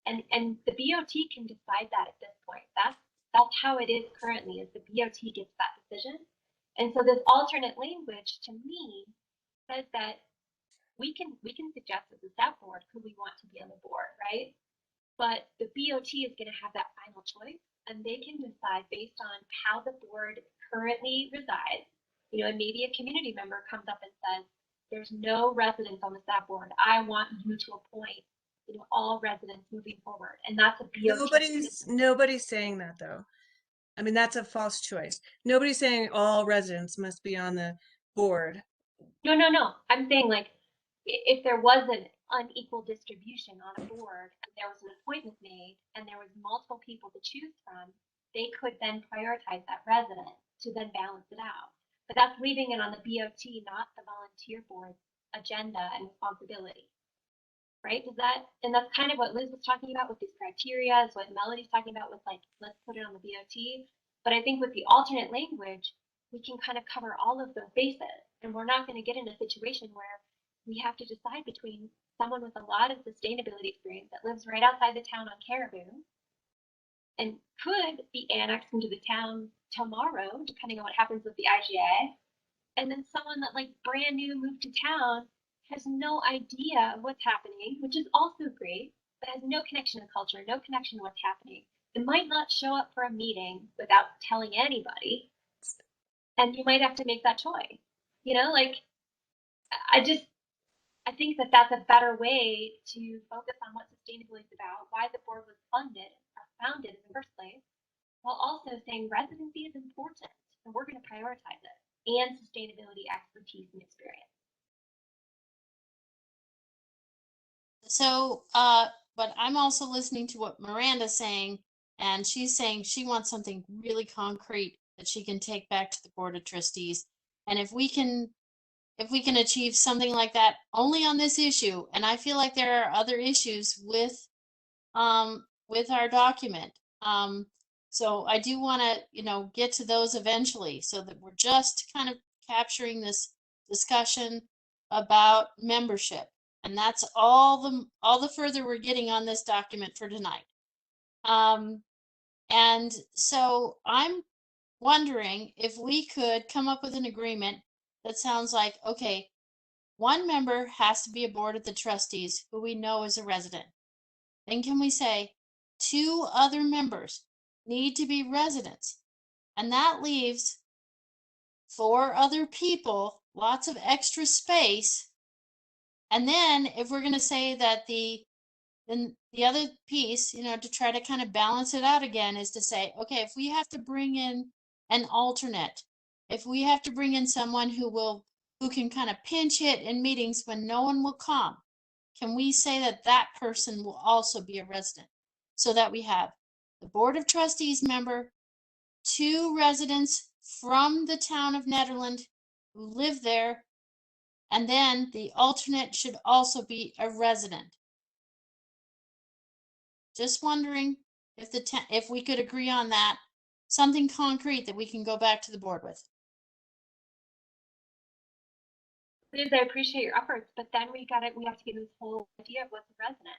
And the BOT can decide that at this point. That's how it is currently, is the BOT gets that decision. And so this alternate language to me says that we can suggest as a staff board who we want to be on the board, right? But the BOT is going to have that final choice, and they can decide based on how the board currently resides. And maybe a community member comes up and says, there's no residents on the staff board. I want you to appoint, all residents moving forward. And that's a BOT. Nobody's saying that, though. I mean, that's a false choice. Nobody's saying all residents must be on the board. No. I'm saying, like, if there was an unequal distribution on a board and there was an appointment made and there was multiple people to choose from, they could then prioritize that resident to then balance it out. but that's leaving it on the BOT, not the volunteer board's agenda and responsibility. Right? And that's kind of what Liz was talking about with these criteria, is what Melody's talking about with like, let's put it on the BOT. But I think with the alternate language, we can kind of cover all of those bases. And we're not going to get in a situation where we have to decide between someone with a lot of sustainability experience that lives right outside the town on Caribou and could be annexed into the town tomorrow, depending on what happens with the IGA. And then someone that like brand new moved to town has no idea what's happening, which is also great, but has no connection to culture, no connection to what's happening. It might not show up for a meeting without telling anybody. And you might have to make that choice. You know, like, I think that that's a better way to focus on what sustainability is about, why the board was funded or founded in the first place, while also saying residency is important and we're going to prioritize it, and sustainability expertise and experience. So, but I'm also listening to what Miranda's saying, and she's saying she wants something really concrete that she can take back to the Board of Trustees. And if we can achieve something like that only on this issue, and I feel like there are other issues with our document. So I do want to, get to those eventually, so that we're just kind of capturing this discussion about membership. And that's all the further we're getting on this document for tonight. And so I'm wondering if we could come up with an agreement that sounds like, okay, one member has to be aboard of the trustees who we know is a resident. Then can we say 2 other members need to be residents? And that leaves 4 other people, lots of extra space. And then if we're going to say that then the other piece, to try to kind of balance it out again, is to say, okay, if we have to bring in an alternate, if we have to bring in someone who can kind of pinch hit in meetings when no one will come, can we say that that person will also be a resident, so that we have the Board of Trustees member, 2 residents from the town of Nederland who live there, and then the alternate should also be a resident. Just wondering if we could agree on that, something concrete that we can go back to the board with. Liz, I appreciate your efforts, but then we have to get this whole idea of what's a resident.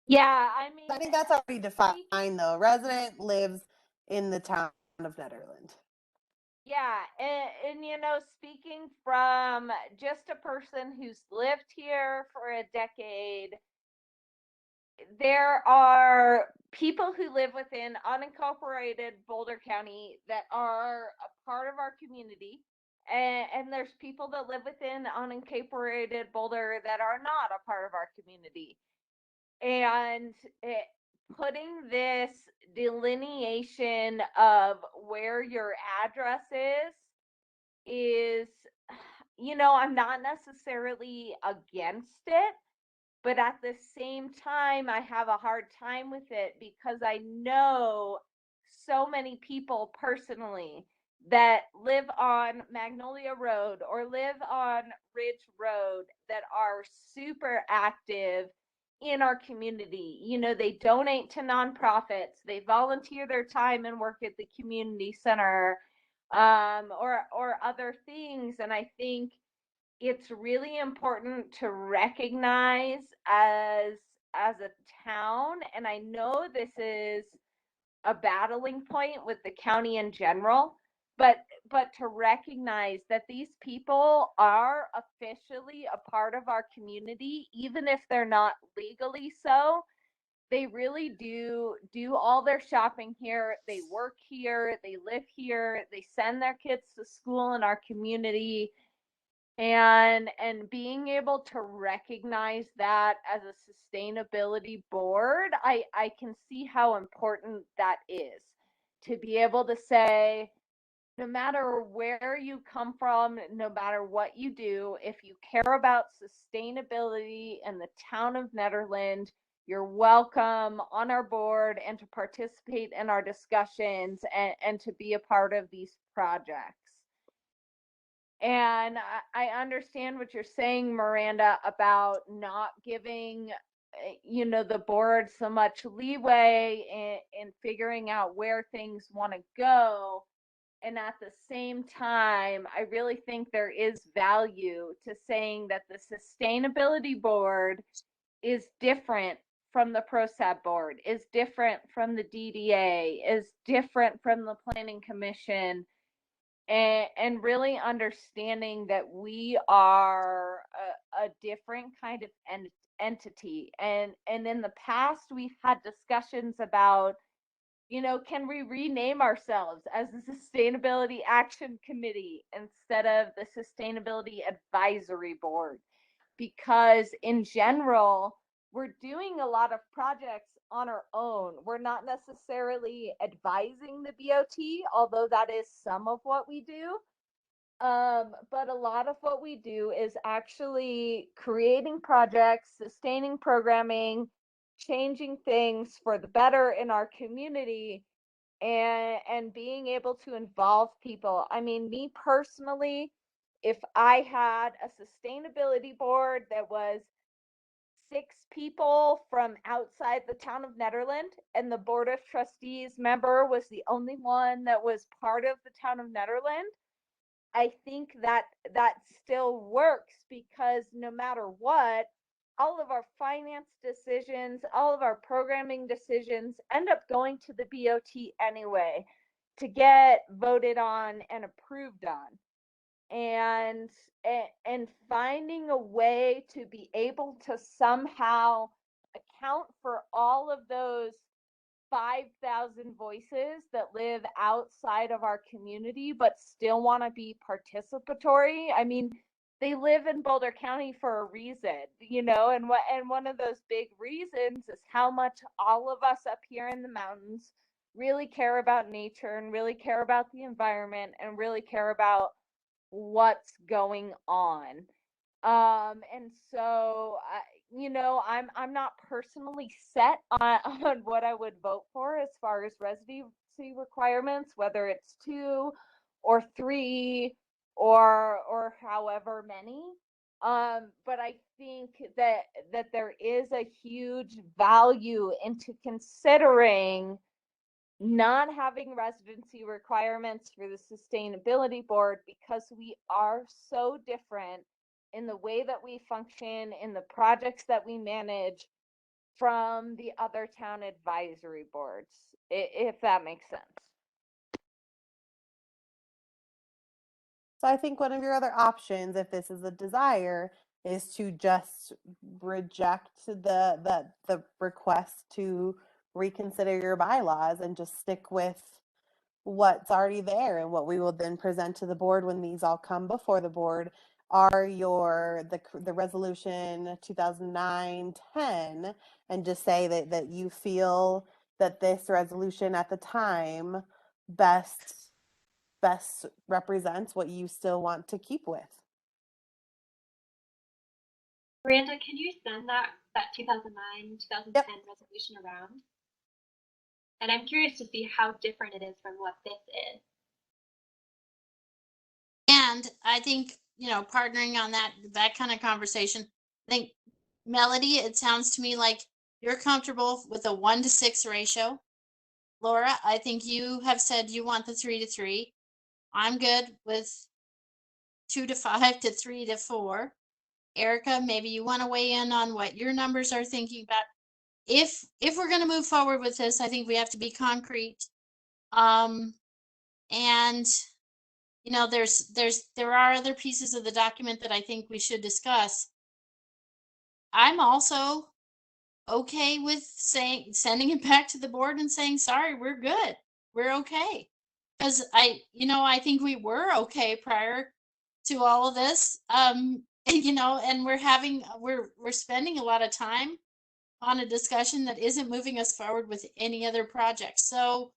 Yeah, I mean, I think that's already defined, though. Resident lives in the town of Nederland. Yeah, and speaking from just a person who's lived here for a decade, there are people who live within unincorporated Boulder County that are a part of our community, and there's people that live within unincorporated Boulder that are not a part of our community. And putting this delineation of where your address is, I'm not necessarily against it, but at the same time, I have a hard time with it because I know so many people personally that live on Magnolia Road or live on Ridge Road that are super active in our community. They donate to nonprofits, they volunteer their time and work at the community center, or other things. And I think it's really important to recognize as a town, and I know this is a battling point with the county in general, but to recognize that these people are officially a part of our community, even if they're not legally so. They really do all their shopping here, they work here, they live here, they send their kids to school in our community. And being able to recognize that as a sustainability board, I can see how important that is, to be able to say, no matter where you come from, no matter what you do, if you care about sustainability in the town of Nederland, You're welcome on our board and to participate in our discussions and to be a part of these projects. And I understand what you're saying, Miranda, about not giving the board so much leeway in figuring out where things want to go. And at the same time, I really think there is value to saying that the sustainability board is different from the ProSab board, is different from the DDA, is different from the Planning Commission, and really understanding that we are a different kind of entity. And in the past, we've had discussions about, can we rename ourselves as the Sustainability Action Committee instead of the Sustainability Advisory Board? Because in general, we're doing a lot of projects on our own. We're not necessarily advising the BOT, although that is some of what we do. But a lot of what we do is actually creating projects, sustaining programming, changing things for the better in our community, and being able to involve people. I mean, me personally, if I had a sustainability board that was 6 people from outside the town of Nederland and the board of trustees member was the only one that was part of the town of Nederland, I think that still works, because no matter what, all of our finance decisions, all of our programming decisions end up going to the BOT anyway to get voted on and approved on. And finding a way to be able to somehow account for all of those 5,000 voices that live outside of our community but still want to be participatory. I mean, they live in Boulder County for a reason, and one of those big reasons is how much all of us up here in the mountains really care about nature and really care about the environment and really care about what's going on. And so I'm not personally set on what I would vote for as far as residency requirements, whether it's 2 or 3 or however many. But I think that there is a huge value into considering not having residency requirements for the sustainability board, because we are so different in the way that we function, in the projects that we manage, from the other town advisory boards, if that makes sense. So I think one of your other options, if this is a desire, is to just reject the request to reconsider your bylaws and just stick with what's already there. And what we will then present to the board when these all come before the board are the resolution 2009-10, and just say that you feel that this resolution at the time best represents what you still want to keep with. Miranda, can you send that 2009-2010 Yep. resolution around? And I'm curious to see how different it is from what this is. And I think, partnering on that kind of conversation, I think, Melody, it sounds to me like you're comfortable with a 1-to-6 ratio. Laura, I think you have said you want the 3-to-3. I'm good with 2-to-5 to 3-to-4. Erica, maybe you want to weigh in on what your numbers are thinking about. If we're going to move forward with this, I think we have to be concrete. And there are other pieces of the document that I think we should discuss. I'm also okay with sending it back to the board and saying, sorry, we're good. We're okay. Because I think we were okay prior to all of this. And we're spending a lot of time on a discussion that isn't moving us forward with any other project. So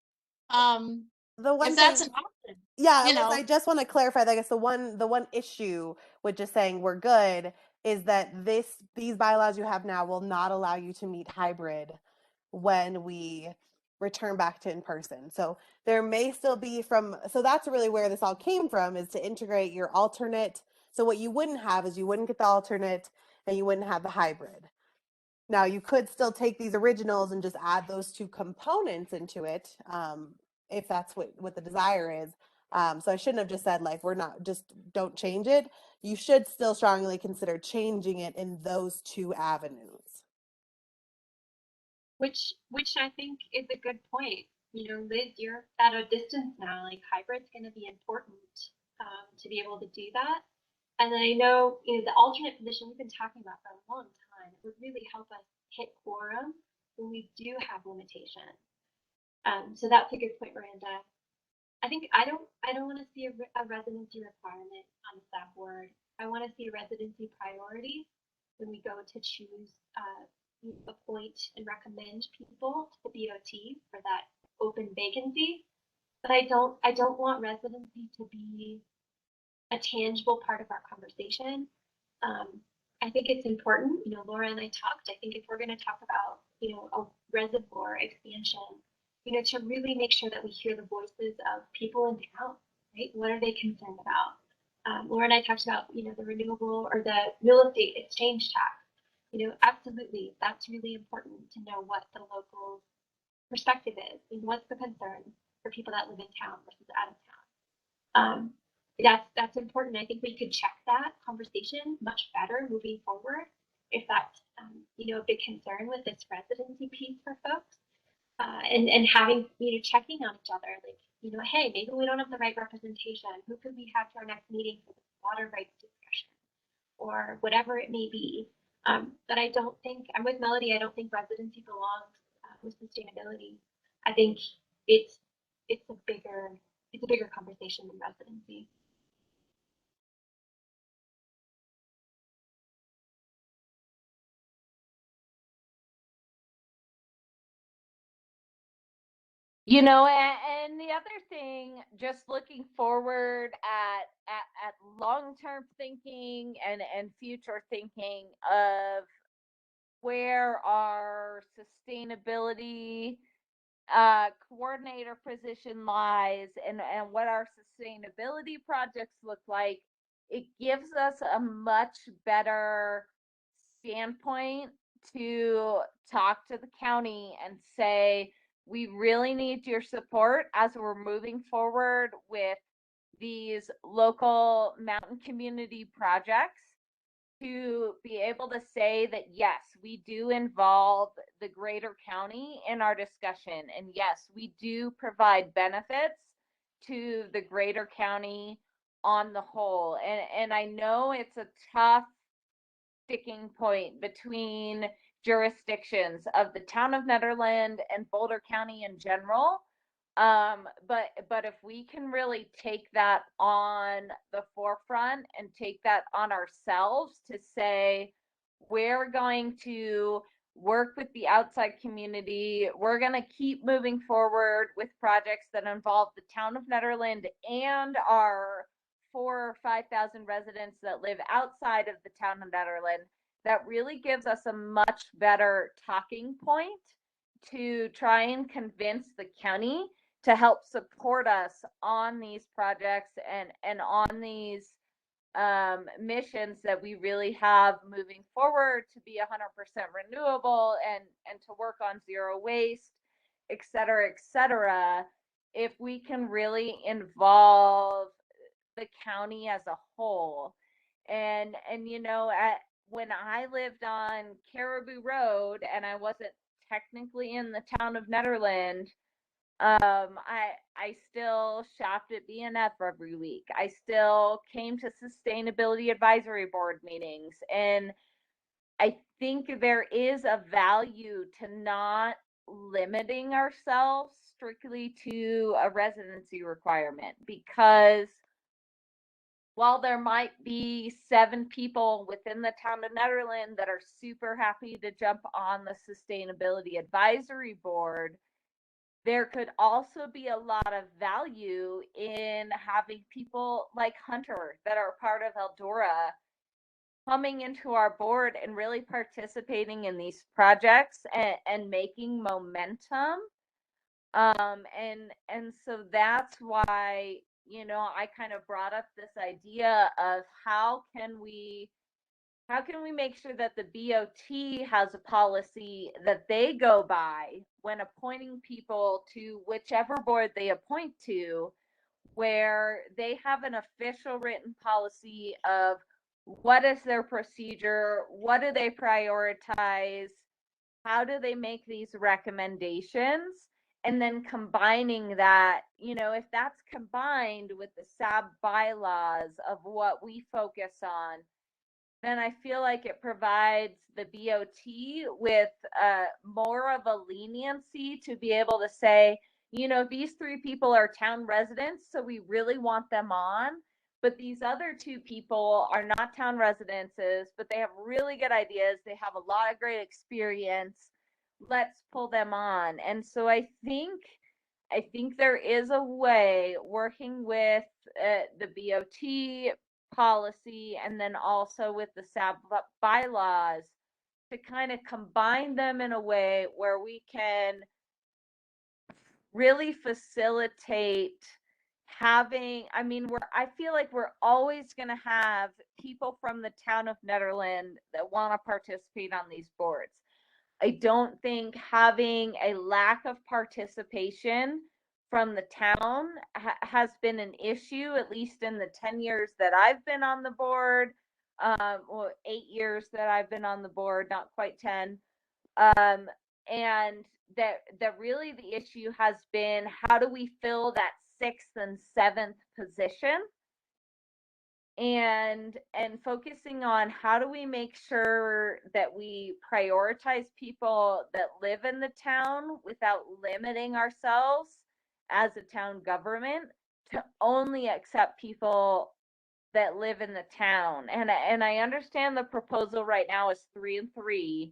if that's an option. Yeah, Liz, I just want to clarify that. I guess the one issue with just saying we're good is that these bylaws you have now will not allow you to meet hybrid when we return back to in person. So there may still be so that's really where this all came from, is to integrate your alternate. So what you wouldn't have is you wouldn't get the alternate and you wouldn't have the hybrid. Now you could still take these originals and just add those two components into it, if that's what the desire is. So I shouldn't have just said like, we're not, just don't change it. You should still strongly consider changing it in those two avenues. Which I think is a good point. You know, Liz, you're at a distance now. Like hybrid's going to be important to be able to do that. And then I know, you know, the alternate position we've been talking about for a long time. It would really help us hit quorum when we do have limitations. So that's a good point, Miranda. I think I don't want to see a residency requirement on the staff board. I want to see a residency priority when we go to choose, appoint and recommend people to the BOT for that open vacancy. But I don't want residency to be a tangible part of our conversation. I think it's important, you know, Laura and I talked, I think if we're going to talk about, you know, a reservoir expansion, you know, to really make sure that we hear the voices of people in town, right? What are they concerned about? Laura and I talked about, you know, the renewable or the real estate exchange tax. You know, absolutely, that's really important to know what the local perspective is and what's the concern for people that live in town versus out of town. That's important. I think we could check that conversation much better moving forward if that's you know, a big concern with this residency piece for folks, and having, you know, checking on each other, like, you know, hey, maybe we don't have the right representation. Who could we have to our next meeting for the water rights discussion or whatever it may be? But I don't think I'm with Melody. I don't think residency belongs with sustainability. I think it's a bigger conversation than residency. You know, and the other thing, just looking forward at long-term thinking and future thinking of where our sustainability coordinator position lies and what our sustainability projects look like, it gives us a much better standpoint to talk to the county and say, we really need your support as we're moving forward with these local mountain community projects, to be able to say that yes, we do involve the greater county in our discussion, and yes, we do provide benefits to the greater county on the whole. And I know it's a tough sticking point between jurisdictions of the town of Nederland and Boulder County in general. But if we can really take that on the forefront and take that on ourselves to say, we're going to work with the outside community, we're going to keep moving forward with projects that involve the town of Nederland and our 4,000 or 5,000 residents that live outside of the town of Nederland, that really gives us a much better talking point to try and convince the county to help support us on these projects and on these missions that we really have moving forward to be 100% renewable and to work on zero waste, et cetera, et cetera. If we can really involve the county as a whole. And you know, when I lived on Caribou Road and I wasn't technically in the town of Nederland, I still shopped at B&F every week. I still came to sustainability advisory board meetings, and I think there is a value to not limiting ourselves strictly to a residency requirement, because while there might be 7 people within the town of Nederland that are super happy to jump on the sustainability advisory board, there could also be a lot of value in having people like Hunter that are part of Eldora coming into our board and really participating in these projects and making momentum. And so that's why, I kind of brought up this idea of how can we make sure that the BOT has a policy that they go by when appointing people to whichever board they appoint to, where they have an official written policy of what is their procedure, what do they prioritize, how do they make these recommendations, and then combining that, if that's combined with the SAB bylaws of what we focus on, then I feel like it provides the BOT with more of a leniency to be able to say, these 3 people are town residents, so we really want them on. But these other 2 people are not town residences, but they have really good ideas. They have a lot of great experience. Let's pull them on. And so I think there is a way, working with the BOT policy and then also with the SAB bylaws, to kind of combine them in a way where we can really facilitate having, I feel like we're always going to have people from the town of Nederland that want to participate on these boards. I don't think having a lack of participation from the town has been an issue, at least in the 10 years that I've been on the board, or 8 years that I've been on the board, not quite 10. And that really the issue has been, how do we fill that 6th and 7th position? And focusing on how do we make sure that we prioritize people that live in the town without limiting ourselves as a town government to only accept people that live in the town. And I understand the proposal right now is 3 and 3.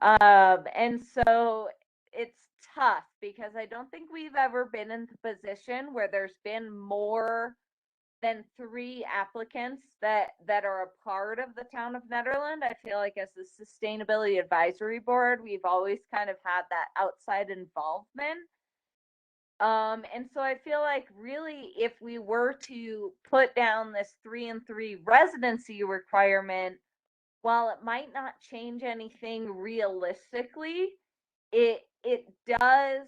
And so it's tough because I don't think we've ever been in the position where there's been more than 3 applicants that are a part of the town of Nederland. I feel like as the Sustainability Advisory Board, we've always kind of had that outside involvement. And so I feel like really, if we were to put down this 3 and 3 residency requirement, while it might not change anything realistically, it does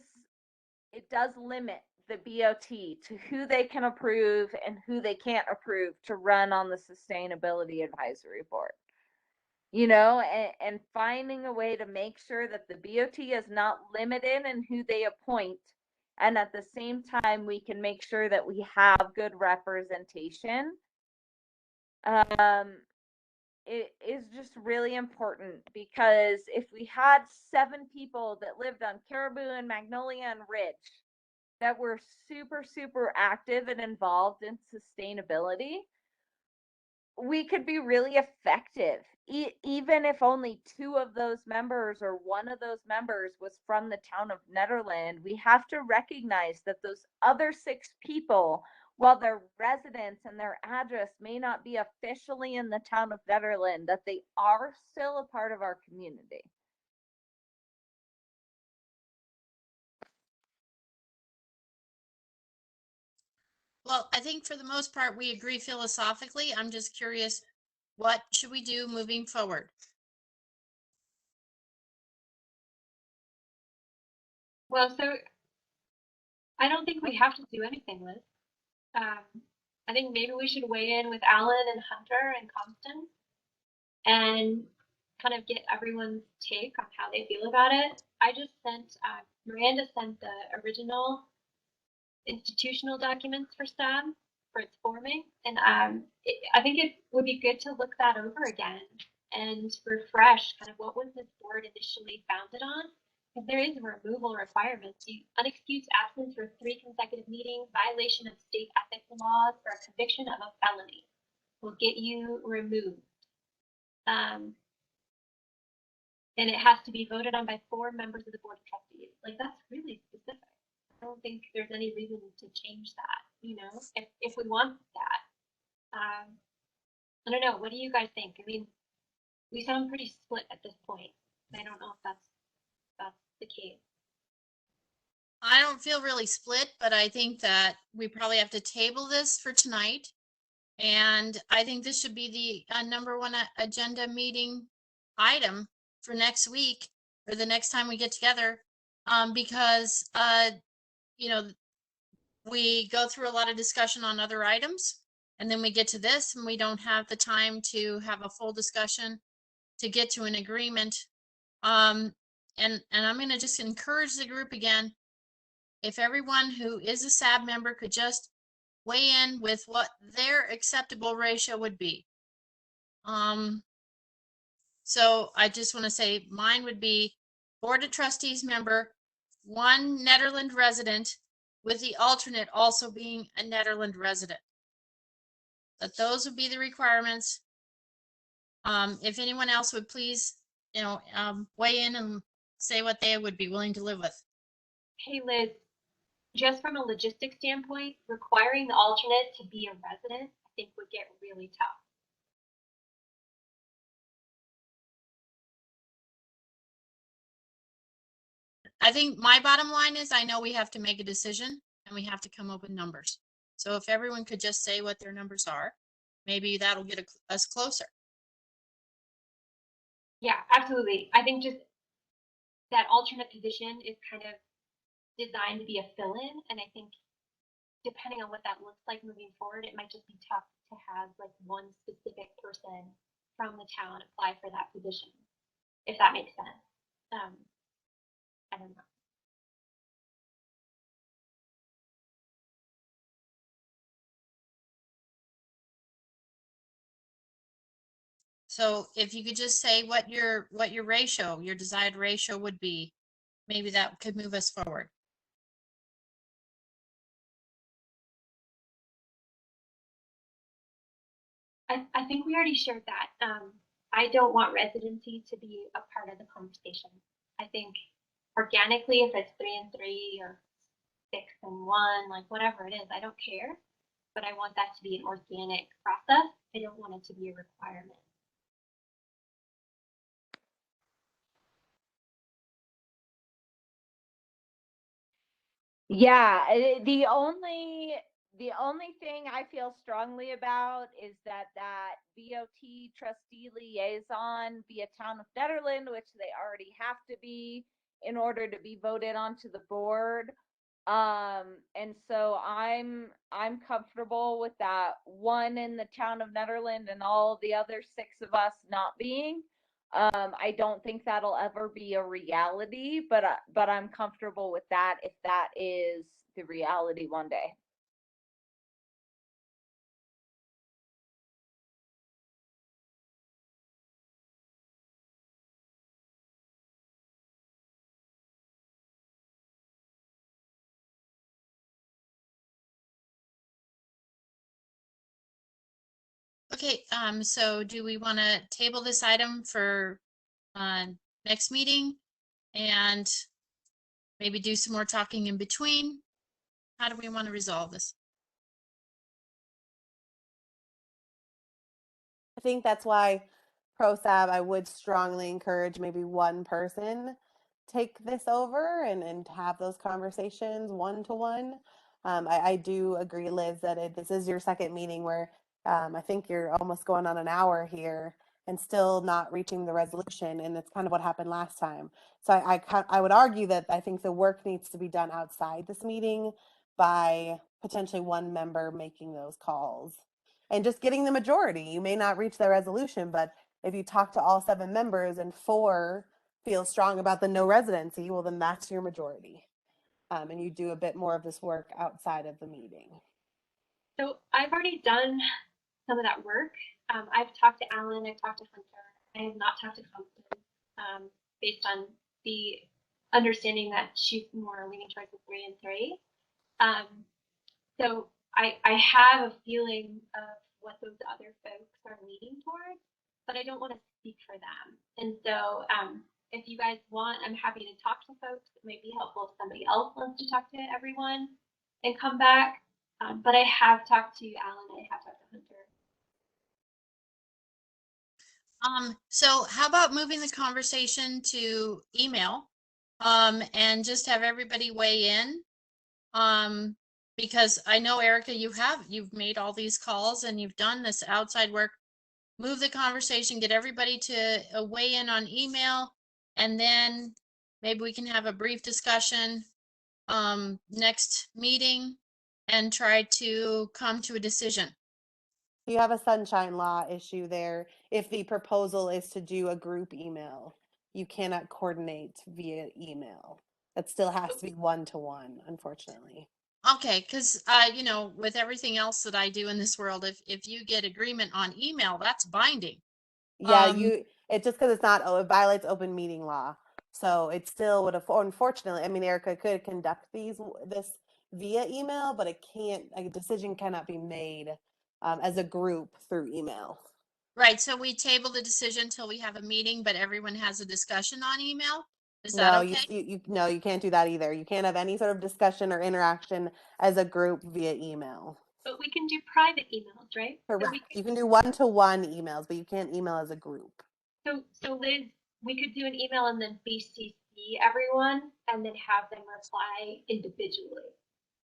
limit the BOT to who they can approve and who they can't approve to run on the Sustainability Advisory Board. And finding a way to make sure that the BOT is not limited in who they appoint, and at the same time we can make sure that we have good representation, it is just really important, because if we had 7 people that lived on Caribou and Magnolia and Ridge that were super, super active and involved in sustainability, we could be really effective. Even if only 2 of those members or 1 of those members was from the town of Nederland, we have to recognize that those other 6 people, while their residence and their address may not be officially in the town of Nederland, that they are still a part of our community. Well, I think for the most part, we agree philosophically. I'm just curious, what should we do moving forward? Well, so I don't think we have to do anything, Liz. I think maybe we should weigh in with Alan and Hunter and Constance and kind of get everyone's take on how they feel about it. I just sent, Miranda sent the original institutional documents for STAB for its forming. And I think it would be good to look that over again and refresh kind of what was this board initially founded on. Because there is a removal requirement. Unexcused absence for 3 consecutive meetings, violation of state ethics laws, or a conviction of a felony will get you removed. And it has to be voted on by 4 members of the board of trustees. Like, that's really specific. I don't think there's any reason to change that, if we want that. I don't know. What do you guys think? I mean, we sound pretty split at this point. I don't know if that's the case. I don't feel really split, but I think that we probably have to table this for tonight. And I think this should be the number one agenda meeting item for next week or the next time we get together. Because, you know, we go through a lot of discussion on other items, and then we get to this and we don't have the time to have a full discussion to get to an agreement. And I'm going to just encourage the group again. If everyone who is a SAB member could just weigh in with what their acceptable ratio would be. So I just want to say mine would be Board of Trustees member, 1 Nederland resident, with the alternate also being a Nederland resident. That those would be the requirements. If anyone else would please, weigh in and say what they would be willing to live with. Hey, Liz, just from a logistics standpoint, requiring the alternate to be a resident, I think would get really tough. I think my bottom line is I know we have to make a decision and we have to come up with numbers. So if everyone could just say what their numbers are, maybe that'll get us closer. Yeah, absolutely. I think just that alternate position is kind of designed to be a fill-in, and I think depending on what that looks like moving forward, it might just be tough to have like one specific person from the town apply for that position, if that makes sense. I don't know. So if you could just say what your ratio, your desired ratio would be, maybe that could move us forward. I think we already shared that. I don't want residency to be a part of the conversation. I think organically, if it's 3 and 3 or 6 and 1, like whatever it is, I don't care. But I want that to be an organic process. I don't want it to be a requirement. Yeah, the only thing I feel strongly about is that VOT trustee liaison via Town of Nederland, which they already have to be in order to be voted onto the board. And so I'm comfortable with that one in the Town of Nederland and all the other 6 of us not being. I don't think that'll ever be a reality, but I'm comfortable with that if that is the reality one day. Okay, so do we want to table this item for next meeting and maybe do some more talking in between? How do we want to resolve this? I think that's why ProSab, I would strongly encourage maybe one person take this over and have those conversations one-to-one. I do agree, Liz, that this is your second meeting where I think you're almost going on an hour here and still not reaching the resolution, and it's kind of what happened last time. So I would argue that I think the work needs to be done outside this meeting by potentially one member making those calls and just getting the majority. You may not reach the resolution, but if you talk to all 7 members and 4 feel strong about the no residency, well, then that's your majority. And you do a bit more of this work outside of the meeting. So I've already done some of that work. I've talked to Alan, I've talked to Hunter. I have not talked to Constance, based on the understanding that she's more leaning towards the 3 and 3. So I have a feeling of what those other folks are leaning towards, but I don't want to speak for them. And so if you guys want, I'm happy to talk to folks. It might be helpful if somebody else wants to talk to everyone and come back. But I have talked to Alan, I have talked to Hunter. So how about moving the conversation to email? And just have everybody weigh in. Because I know, Erica, you've made all these calls and you've done this outside work. Move the conversation, get everybody to weigh in on email, and then maybe we can have a brief discussion next meeting and try to come to a decision. You have a sunshine law issue there. If the proposal is to do a group email, you cannot coordinate via email. That still has to be one-to-one, unfortunately. Okay, because you know, with everything else that I do in this world, if you get agreement on email, that's binding. Yeah, Um, it's just because it's not, it violates open meeting law. So it still would have, unfortunately, I mean, Erica could conduct this via email, but it can't, a decision cannot be made as a group through email. right, so we table the decision till we have a meeting, but everyone has a discussion on email? Is that No, okay? no, you can't do that either. You can't have any sort of discussion or interaction as a group via email. But we can do private emails, right? Correct. So You can do one-to-one emails, but you can't email as a group. so Liz, we could do an email and then BCC everyone and then have them reply individually,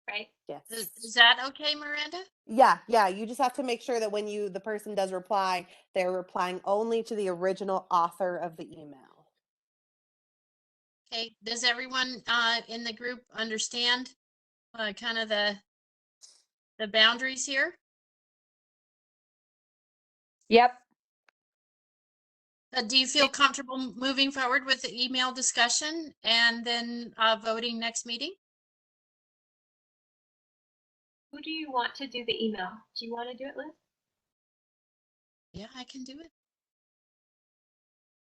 right? Yes. Is that okay, Miranda? Yeah. You just have to make sure that when the person does reply, they're replying only to the original author of the email. Okay, does everyone in the group understand kind of the boundaries here? Yep. Do you feel comfortable moving forward with the email discussion and then voting next meeting? Who do you want to do the email? Do you want to do it, Liz? Yeah, I can do it.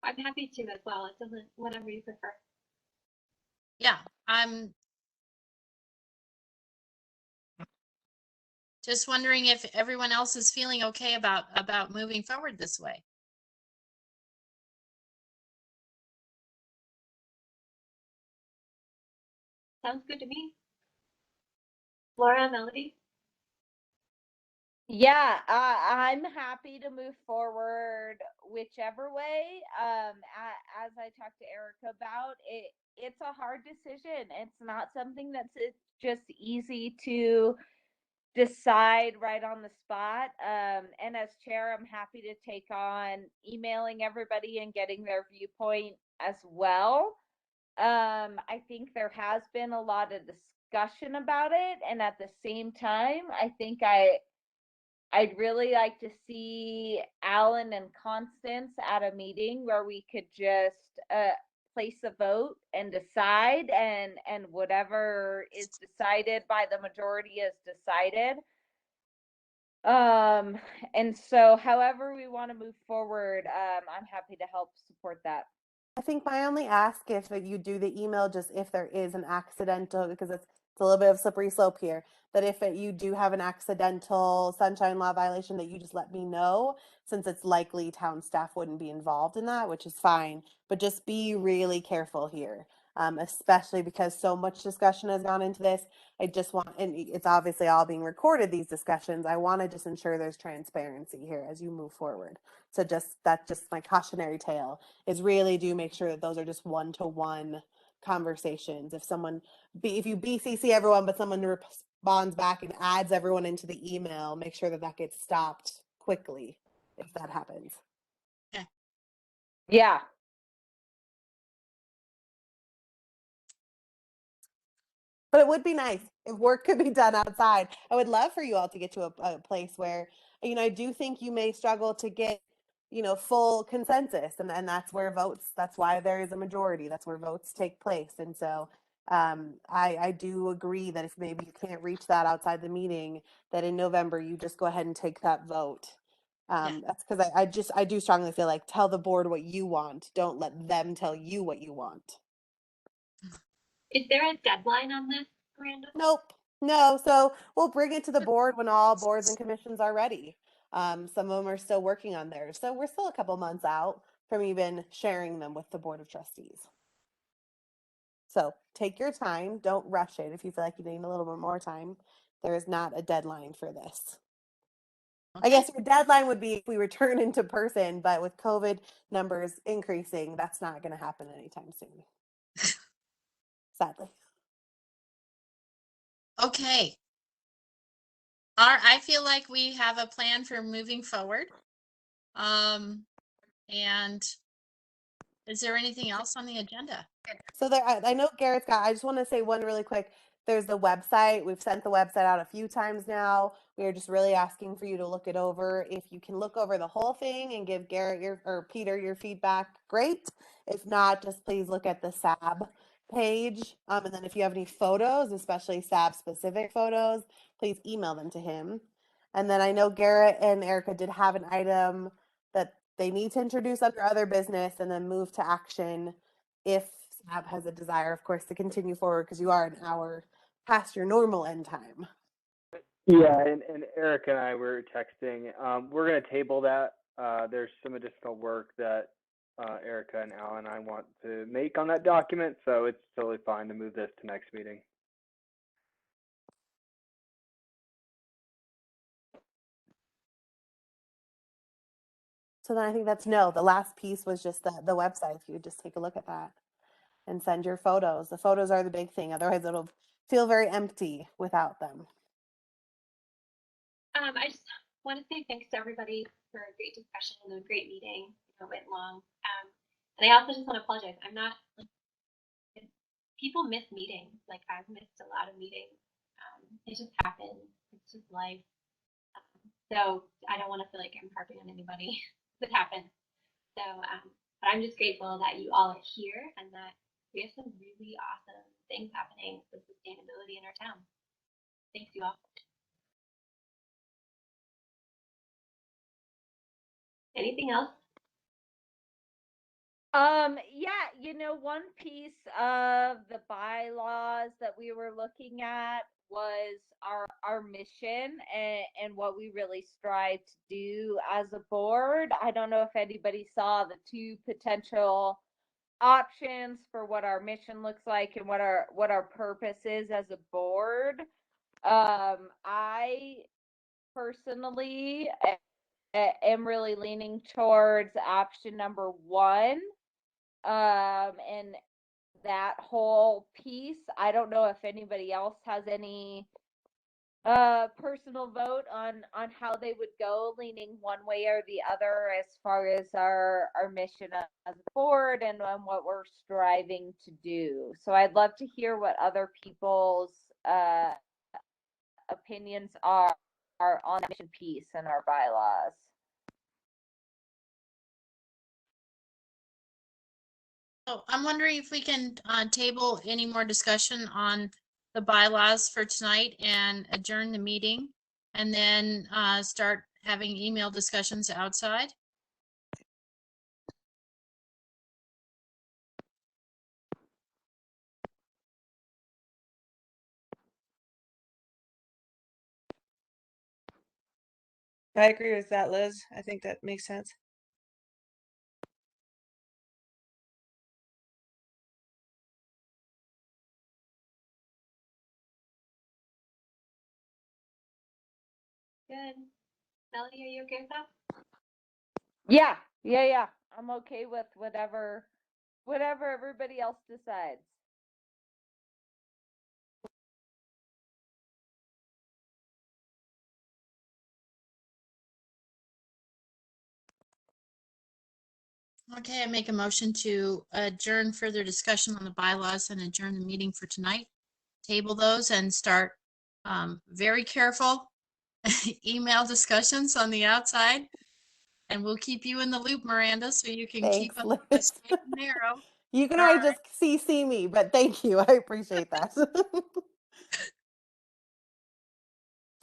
I'm happy to as well. It doesn't, whatever you prefer. Yeah, I'm just wondering if everyone else is feeling okay about moving forward this way. Sounds good to me. Laura, Melody? Yeah, I'm happy to move forward whichever way. As I talked to Erica about it, it's a hard decision. It's not something that's just easy to decide right on the spot. And as chair, I'm happy to take on emailing everybody and getting their viewpoint as well. I think there has been a lot of discussion about it, and at the same time, I think I'd really like to see Alan and Constance at a meeting where we could just place a vote and decide, and whatever is decided by the majority is decided. And so however we want to move forward, I'm happy to help support that. I think my only ask if you do the email, just if there is an accidental, because it's a little bit of a slippery slope here, that if you do have an accidental sunshine law violation, that you just let me know, since it's likely town staff wouldn't be involved in that, which is fine. But just be really careful here, especially because so much discussion has gone into this. I just want, and it's obviously all being recorded, these discussions. I want to just ensure there's transparency here as you move forward. So that's just my cautionary tale, is really do make sure that those are just one-to-one conversations. If you BCC everyone, but someone responds back and adds everyone into the email, make sure that gets stopped quickly if that happens. Yeah. But it would be nice if work could be done outside. I would love for you all to get to a place where, I do think you may struggle to get, full consensus, and that's why there is a majority. That's where votes take place. And so I do agree that if maybe you can't reach that outside the meeting, that in November you just go ahead and take that vote. That's because I do strongly feel like, tell the board what you want. Don't let them tell you what you want. Is there a deadline on this, Miranda? Nope. No. So we'll bring it to the board when all boards and commissions are ready. Some of them are still working on theirs. So we're still a couple months out from even sharing them with the Board of Trustees. So take your time. Don't rush it if you feel like you need a little bit more time. There is not a deadline for this. I Okay. guess your deadline would be if we return into person, but with COVID numbers increasing, that's not going to happen anytime soon. Sadly. Okay. I feel like we have a plan for moving forward. And is there anything else on the agenda? So there, I know Garrett's got, I just want to say one really quick. There's the website. We've sent the website out a few times now. We are just really asking for you to look it over. If you can look over the whole thing and give Garrett or Peter your feedback, great. If not, just please look at the SAB page. And then if you have any photos, especially SAB specific photos, please email them to him. And then I know Garrett and Erica did have an item that they need to introduce under other business and then move to action if SAB has a desire, of course, to continue forward because you are an hour past your normal end time. Yeah, and Erica and I were texting. We're going to table that. There's some additional work that Erica and Alan and I want to make on that document, so it's totally fine to move this to next meeting. So then I think that's no. The last piece was just the website. If you would just take a look at that and send your photos. The photos are the big thing. Otherwise, it'll feel very empty without them. I just want to say thanks to everybody for a great discussion and a great meeting. It went long. And I also just want to apologize. I'm not like people miss meetings. Like I've missed a lot of meetings. It just happens. It's just life. So I don't want to feel like I'm harping on anybody. It happens. So, but I'm just grateful that you all are here and that we have some really awesome things happening with sustainability in our town. Thanks, you all. Anything else? Yeah, one piece of the bylaws that we were looking at was our mission and what we really strive to do as a board. I don't know if anybody saw the two potential options for what our mission looks like and what our purpose is as a board. I personally am really leaning towards option number one. And that whole piece, I don't know if anybody else has any personal vote on how they would go, leaning one way or the other as far as our mission as a board and on what we're striving to do. So I'd love to hear what other people's opinions are on that mission piece and our bylaws. So I'm wondering if we can table any more discussion on the bylaws for tonight and adjourn the meeting and then start having email discussions outside. I agree with that, Liz. I think that makes sense. Good. Melody, are you okay with that? Yeah. I'm okay with whatever everybody else decides. Okay, I make a motion to adjourn further discussion on the bylaws and adjourn the meeting for tonight. Table those and start very careful email discussions on the outside. And we'll keep you in the loop, Miranda, so you can keep Thanks, up Liz. the straight and narrow. You can All always right. just CC me, but thank you. I appreciate that.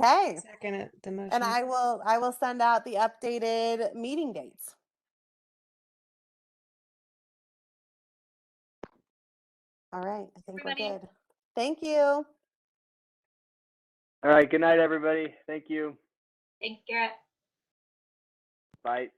Okay. Second it, the motion. And I will send out the updated meeting dates. All right. I think Everybody. we're good. Thank you. All right, good night, everybody. Thank you. Thanks, Garrett. Bye.